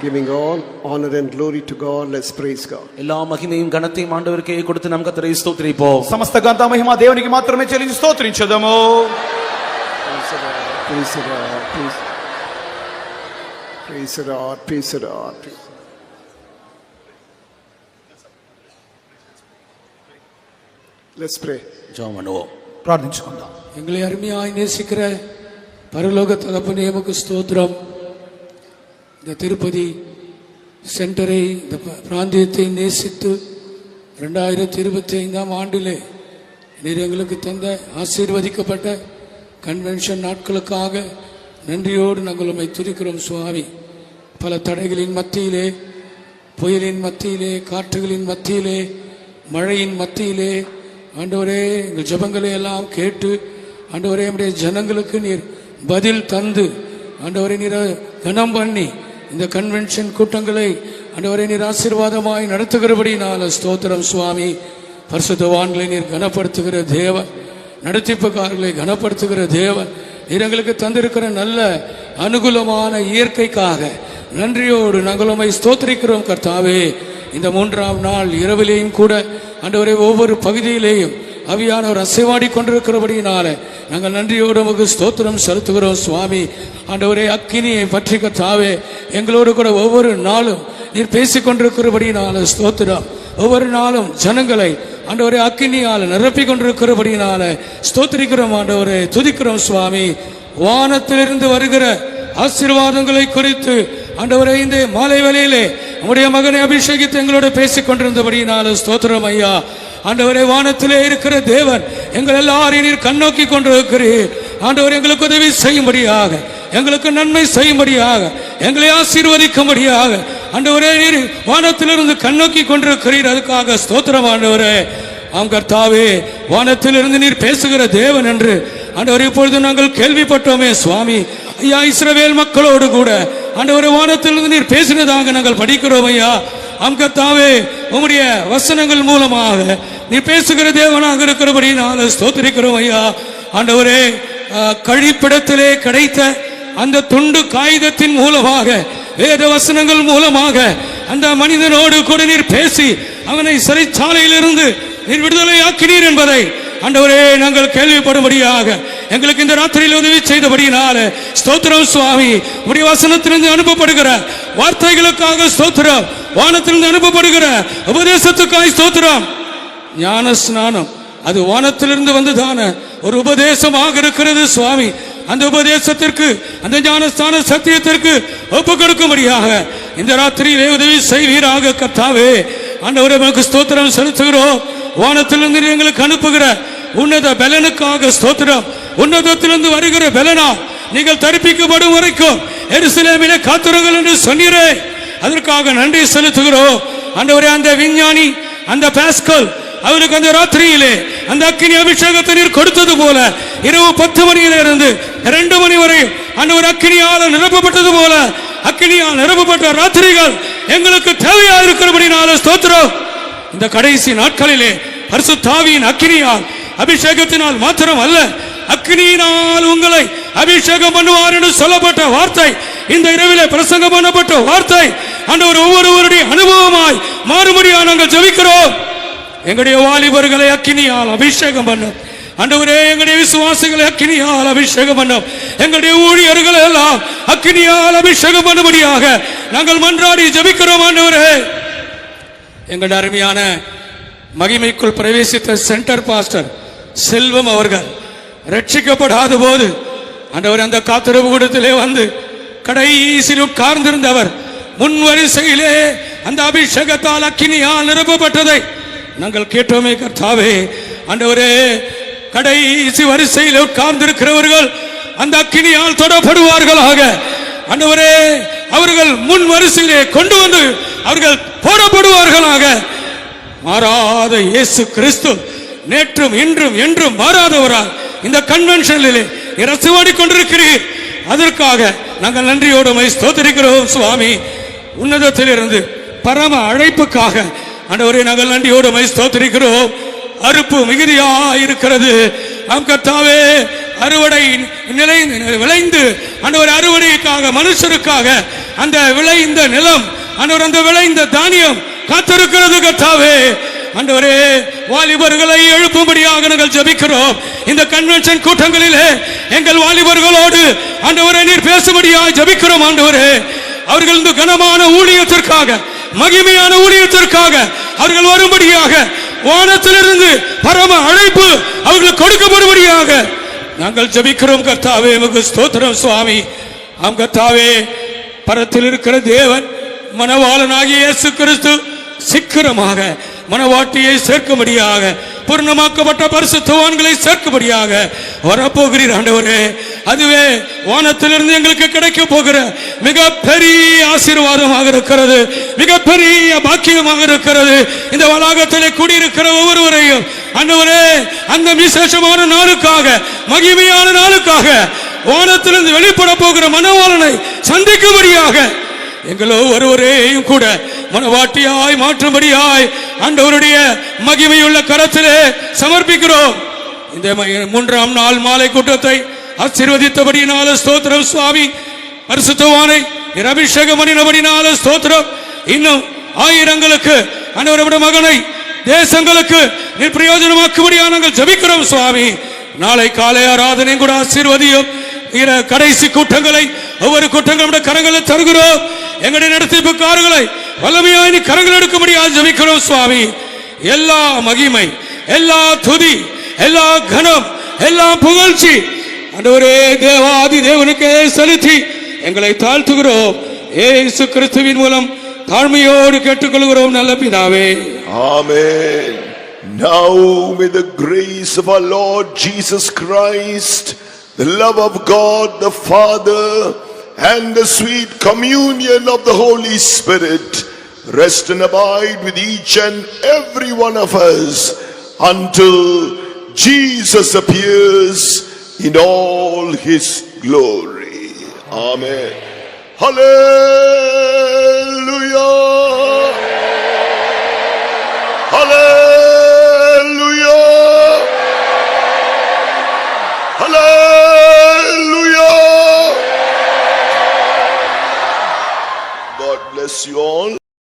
Giving all honor and glory to God, let's praise God. எல்லா மகிமையும் கனத்தையும் ஆண்டவருக்கே கொடுத்து நாம் கர்த்தரை ஸ்தோத்திரிப்போம். సమస్త ఘనత మహిమ దేవునికి మాత్రమే చెల్లించి స్తోత్రించుదాము. Praise the Lord, praise the Lord, praise the Lord, praise the Lord. Let's pray. ஜெபம் பண்ணுவோம். ప్రార్థించుకుందాం. எங்களை அருமையாய் நேசிக்கிற பரலோக தகப்பனே உமக்கு ஸ்தோத்திரம். இந்த திருப்பதி சென்டரை, இந்த பிராந்தியத்தை நேசித்து 2025ஆம் ஆண்டிலே நீர் எங்களுக்கு தந்த ஆசீர்வதிக்கப்பட்ட கன்வென்ஷன் நாட்களுக்காக நன்றியோடு நாங்கள் உம்மை துதிக்கிறோம் சுவாமி. பல தடைகளின் மத்தியிலே, புயலின் மத்தியிலே, காற்றுகளின் மத்தியிலே, மழையின் மத்தியிலே ஆண்டவரே எங்கள் ஜெபங்களை எல்லாம் கேட்டு ஆண்டவரே நம்முடைய ஜனங்களுக்கு நீர் பதில் தந்து ஆண்டவரே நீர் கனம் பண்ணி இந்த கன்வென்ஷன் கூட்டங்களை ஆண்டவரே நீர் ஆசீர்வாதமாய் நடத்துகிறபடினால ஸ்தோத்திரம் சுவாமி. பரிசுத்தவான்களை நீர் கனப்படுத்துகிற தேவன், நடத்திப்புக்காரர்களை கனப்படுத்துகிற தேவன், நீர் எங்களுக்கு தந்திருக்கிற நல்ல அனுகூலமான இயற்கைக்காக நன்றியோடு நாங்கள் உம்மை ஸ்தோத்திரிக்கிறோம் கர்த்தாவே. இந்த 3ஆம் நாள் இரவிலேயும் கூட ஆண்டவரே ஒவ்வொரு பகுதியிலேயும் ஆவியானவர் அசைவாடி கொண்டிருக்கிறபடியினால நாங்கள் நன்றியோடு உமக்கு ஸ்தோத்திரம் செலுத்துகிறோம் சுவாமி. ஆண்டவரே அக்கினியை பற்றி கர்த்தாவே எங்களோடு கூட ஒவ்வொரு நாளும் நீர் பேசிக் கொண்டிருக்கிறபடியினால ஸ்தோத்திரம். ஒவ்வொரு நாளும் ஜனங்களை ஆண்டவரே அக்கினியால் நிரப்பிக் கொண்டிருக்கிறபடியினால ஸ்தோத்திரிக்கிறோம் ஆண்டவரே, துதிக்கிறோம் சுவாமி. வானத்திலிருந்து வருகிற ஆசீர்வாதங்களை குறித்து ஆண்டவரே இந்த மாலை வேளையிலே நம்முடைய மகனை அபிஷேகித்து எங்களோட பேசிக் கொண்டிருந்தபடியினால ஸ்தோத்திரம் ஐயா. ஆண்டவரே வானத்திலே இருக்கிற தேவன் எங்கள் எல்லாரையும் நீர் கண்ணோக்கி கொண்டிருக்கிறீர். ஆண்டவர் எங்களுக்கு உதவி செய்யும்படியாக, எங்களுக்கு நன்மை செய்யும்படியாக, எங்களை ஆசீர்வதிக்கும்படியாக ஆண்டவரே நீர் வானத்திலிருந்து கண்ணோக்கி கொண்டிருக்கிறீர். அதுக்காக ஸ்தோத்திரம் ஆண்டவரே. ஆம் கர்த்தாவே, வானத்திலிருந்து நீர் பேசுகிற தேவன் என்று ஆண்டவர் இப்பொழுது நாங்கள் கேள்விப்பட்டோமே சுவாமி. ஐயா, இஸ்ரவேல் மக்களோடு கூட ஆண்டவரே வானத்திலிருந்து நீர் பேசினதாக நாங்கள் படிக்கிறோம் ஐயா. ஆம் கர்த்தாவே, உம்முடைய வசனங்கள் மூலமாக நீர் பேசுகிற தேவனாக இருக்கிறபடினால ஸ்தோத்திரிக்கிறோம் ஐயா. ஆண்டவரே, கழிப்பிடத்திலே கிடைத்த அந்த துண்டு காகிதத்தின் மூலமாக, வேத வசனங்கள் மூலமாக அந்த மனிதனோடு கூட நீர் பேசி அவனை சிறைச்சாலையிலிருந்து நீர் விடுதலை ஆக்கினீர் என்பதை ஆண்டவரே நாங்கள் கேள்விப்படும்படியாக எங்களுக்கு இந்த ராத்திரியில் உதவி செய்தபடியினால ஸ்தோத்திரம் சுவாமி. உடைய வசனத்திலிருந்து அனுப்பப்படுகிற வார்த்தைகளுக்காக ஸ்தோத்திரம். வானத்திலிருந்து அனுப்பப்படுகிற உபதேசத்துக்காக ஸ்தோத்திரம். ஞான ஸ்நானம் அது வானத்திலிருந்து வந்துதான ஒரு உபதேசமாக இருக்கிறது சுவாமி. அந்த உபதேசத்திற்கு, அந்த ஞானஸ்தான சத்தியத்திற்கு ஒப்பு கொடுக்கும்படியாக இந்த ராத்திரியிலே உதவி செய்வீராக கர்த்தாவே. ஆண்டவரே, நமக்கு ஸ்தோத்திரம் செலுத்துகிறோம். வானத்திலிருந்து எங்களுக்கு அனுப்புகிற உன்னத பலனுக்காக ஸ்தோத்திரம். உன்னதத்திலிருந்து வருகிற பலனா நீங்கள் தரிப்பிக்கப்படும் வரைக்கும் எருசலேமிலே காத்திருங்கள் என்று சொன்னீரே, அதற்காக நன்றி செலுத்துகிறோம் ஆண்டவரே. அந்த விஞ்ஞானி, அந்த பாஸ்கல், அவருக்கு அந்த ராத்திரியிலே அந்த அக்கினி அபிஷேகத்தை நீர் கொடுத்தது போல இரவு 10 மணியிலிருந்து 2 மணி வரை ஆண்டவர் அக்கினியால் நிரப்பப்பட்டது போல அக்கினியால் நிரப்பப்பட்ட ராத்திரிகள் எங்களுக்கு தேவையா இருக்கிறபடினால ஸ்தோத்திரம். இந்த கடைசி நாட்களிலே பரிசுத்த ஆவியின் அக்கினியால், அபிஷேகத்தினால் மாத்திரம் அல்ல, அக்கினியினால் உங்களை அபிஷேகம் பண்ணுவார் என்று சொல்லப்பட்ட வார்த்தை, இந்த இரவிலே பிரசங்கம் பண்ணப்பட்ட வார்த்தை ஆண்டவர் ஒவ்வொருவருடைய அனுபவமாய் மாறுபடியாக நாங்கள் ஜெபிக்கிறோம். எங்களுடைய வாலிபர்களை அக்கினியால் அபிஷேகம் பண்ணும் ஆண்டவரே. எங்களுடைய விசுவாசிகளை அக்கினியால் அபிஷேகம் பண்ணும். எங்களுடைய ஊழியர்களை எல்லாம் அக்கினியால் அபிஷேகம் பண்ணும்படியாக நாங்கள் மன்றாடி ஜெபிக்கிறோம் ஆண்டவரே. எங்களுடைய அருமையான மகிமைக்குள் பிரவேசித்த சென்டர் பாஸ்டர் செல்வம் அவர்கள் ரட்சிக்கப்படாத போது ஆண்டவர் அந்த காத்திருப்பு கூடத்திலே வந்து கடைசியில் உட்கார்ந்திருந்தவர் முன் வரிசையிலே அந்த அபிஷேகத்தால் அக்கினியால் நிரப்பப்பட்டதை நாங்கள் கேட்டோமே கர்த்தாவே. ஆண்டவரே, கடைசி வரிசையில் உட்கார்ந்திருக்கிறவர்கள் அந்த அக்கினியால் தொடப்படுவார்களாக. ஆண்டவரே, அவர்கள் முன் வரிசையிலே கொண்டு வந்து அவர்கள் போடப்படுவார்களாக. மாறாத இயேசு கிறிஸ்து நேற்றும் இன்றும் என்றும் மாறாதவரால் இந்த கன்வென்ஷனிலே இரசுவாடி கொண்டிருக்கிறீர். அதற்காக நாங்கள் நன்றியோடு ஸ்தோத்திரிக்கிறோம் சுவாமி. உன்னதத்திலிருந்து பரம அழைப்புக்காக ஆண்டவரே நாங்கள் நன்றியோடு ஸ்தோத்திரிக்கிறோம். அறுப்பு மிகுதியா இருக்கிறது. ஆம் கர்த்தாவே, அறுவடை விளைந்து ஆண்டவர் அறுவடைக்காக மனுஷருக்காக அந்த விளைந்த நிலம், ஆண்டவர் அந்த விளைந்த தானியம் காத்திருக்கிறது கர்த்தாவே. ஆண்டவரே, வாலிபர்களை எழுப்பும்படியாக நாங்கள் ஜெபிக்கிறோம். இந்த கன்வென்ஷன் கூட்டங்களிலே எங்கள் வாலிபர்களோடு ஆண்டவரே நீர் பேசும்படியாக ஜெபிக்கிறோம் ஆண்டவரே. அவர்கள் இந்த கனமான ஊழியத்திற்காக, மகிமையான ஊழியத்திற்காக அவர்கள் வரும்படியாக வானத்திலிருந்து பரம அழைப்பு அவர்களுக்கு கொடுக்கப்படும்படியாக நாங்கள் ஜெபிக்கிறோம் கர்த்தாவே. உமக்கு ஸ்தோத்திரம் சுவாமி. ஆம் கர்த்தாவே, பரத்தில் இருக்கிற தேவன் மணவாளனாகிய இயேசு கிறிஸ்து சீக்கிரமாக மணவாட்டியை சேர்க்கும்படியாக, பூர்ணமாக்கப்பட்ட பரிசுத்தவான்களை சேர்க்கும்படியாக வரப்போகிறீர் ஆண்டவரே. அதுவே வானத்திலிருந்து எங்களுக்கு கிடைக்க போகிற மிகப்பெரிய ஆசீர்வாதமாக இருக்கிறது, மிகப்பெரிய பாக்கியமாக இருக்கிறது. இந்த வளாகத்திலே கூடியிருக்கிற ஒவ்வொருவரையும் ஆண்டவரே அந்த விசேஷமான நாளுக்காக, மகிமையான நாளுக்காக வானத்திலிருந்து வெளிப்பட போகிற மணவாளனை சந்திக்கும்படியாக எங்களோ ஒருவரையும் கூட மனவாட்டியாய் மாற்றும்படியாய் ஆண்டவருடைய மகிமையுள்ள கரத்திலே சமர்ப்பிக்கிறோம். இந்த 3ஆம் நாள் மாலை கூட்டத்தை ஆசீர்வதித்தபடியினால ஸ்தோத்திரம் சுவாமி. பரிசுத்தவானை அபிஷேகம் பண்ணினபடினால ஸ்தோத்திரம். இன்னும் ஆயிரங்களுக்கு ஆண்டவருடைய மகனை தேசங்களுக்கு நீர் பிரயோஜனமாக்கும்படியாக நாங்கள் ஜெபிக்கிறோம் சுவாமி. நாளை காலை ஆராதனை கூட ஆசீர்வதியும். கடைசி கூட்டங்களை ஒவ்வொரு கூட்டங்களுடைய கரங்களை தருகிறோம். எங்களுடைய நடத்திப்புக்காரர்களை வல்லமையாய் கரங்கள் எடுக்கும்படியாக ஜெபிக்கிறோம் சுவாமி. எல்லா மகிமை, எல்லா துதி, எல்லா கனம், எல்லா புகழ்ச்சி ஆண்டவரே தேவாதி தேவனுக்கே செலுத்தி எங்களை தாழ்த்துகிறோம். இயேசு கிறிஸ்துவின் மூலம் தாழ்மையோடு கேட்டுக்கொள்கிறோம் நல்ல பிதாவே. Amen. Now may the grace of our Lord Jesus Christ, the love of God the Father, and the sweet communion of the Holy Spirit rest and abide with each and every one of us until Jesus appears in all his glory. Amen. Hallelujah. Hallelujah. Hallelujah. God bless you all.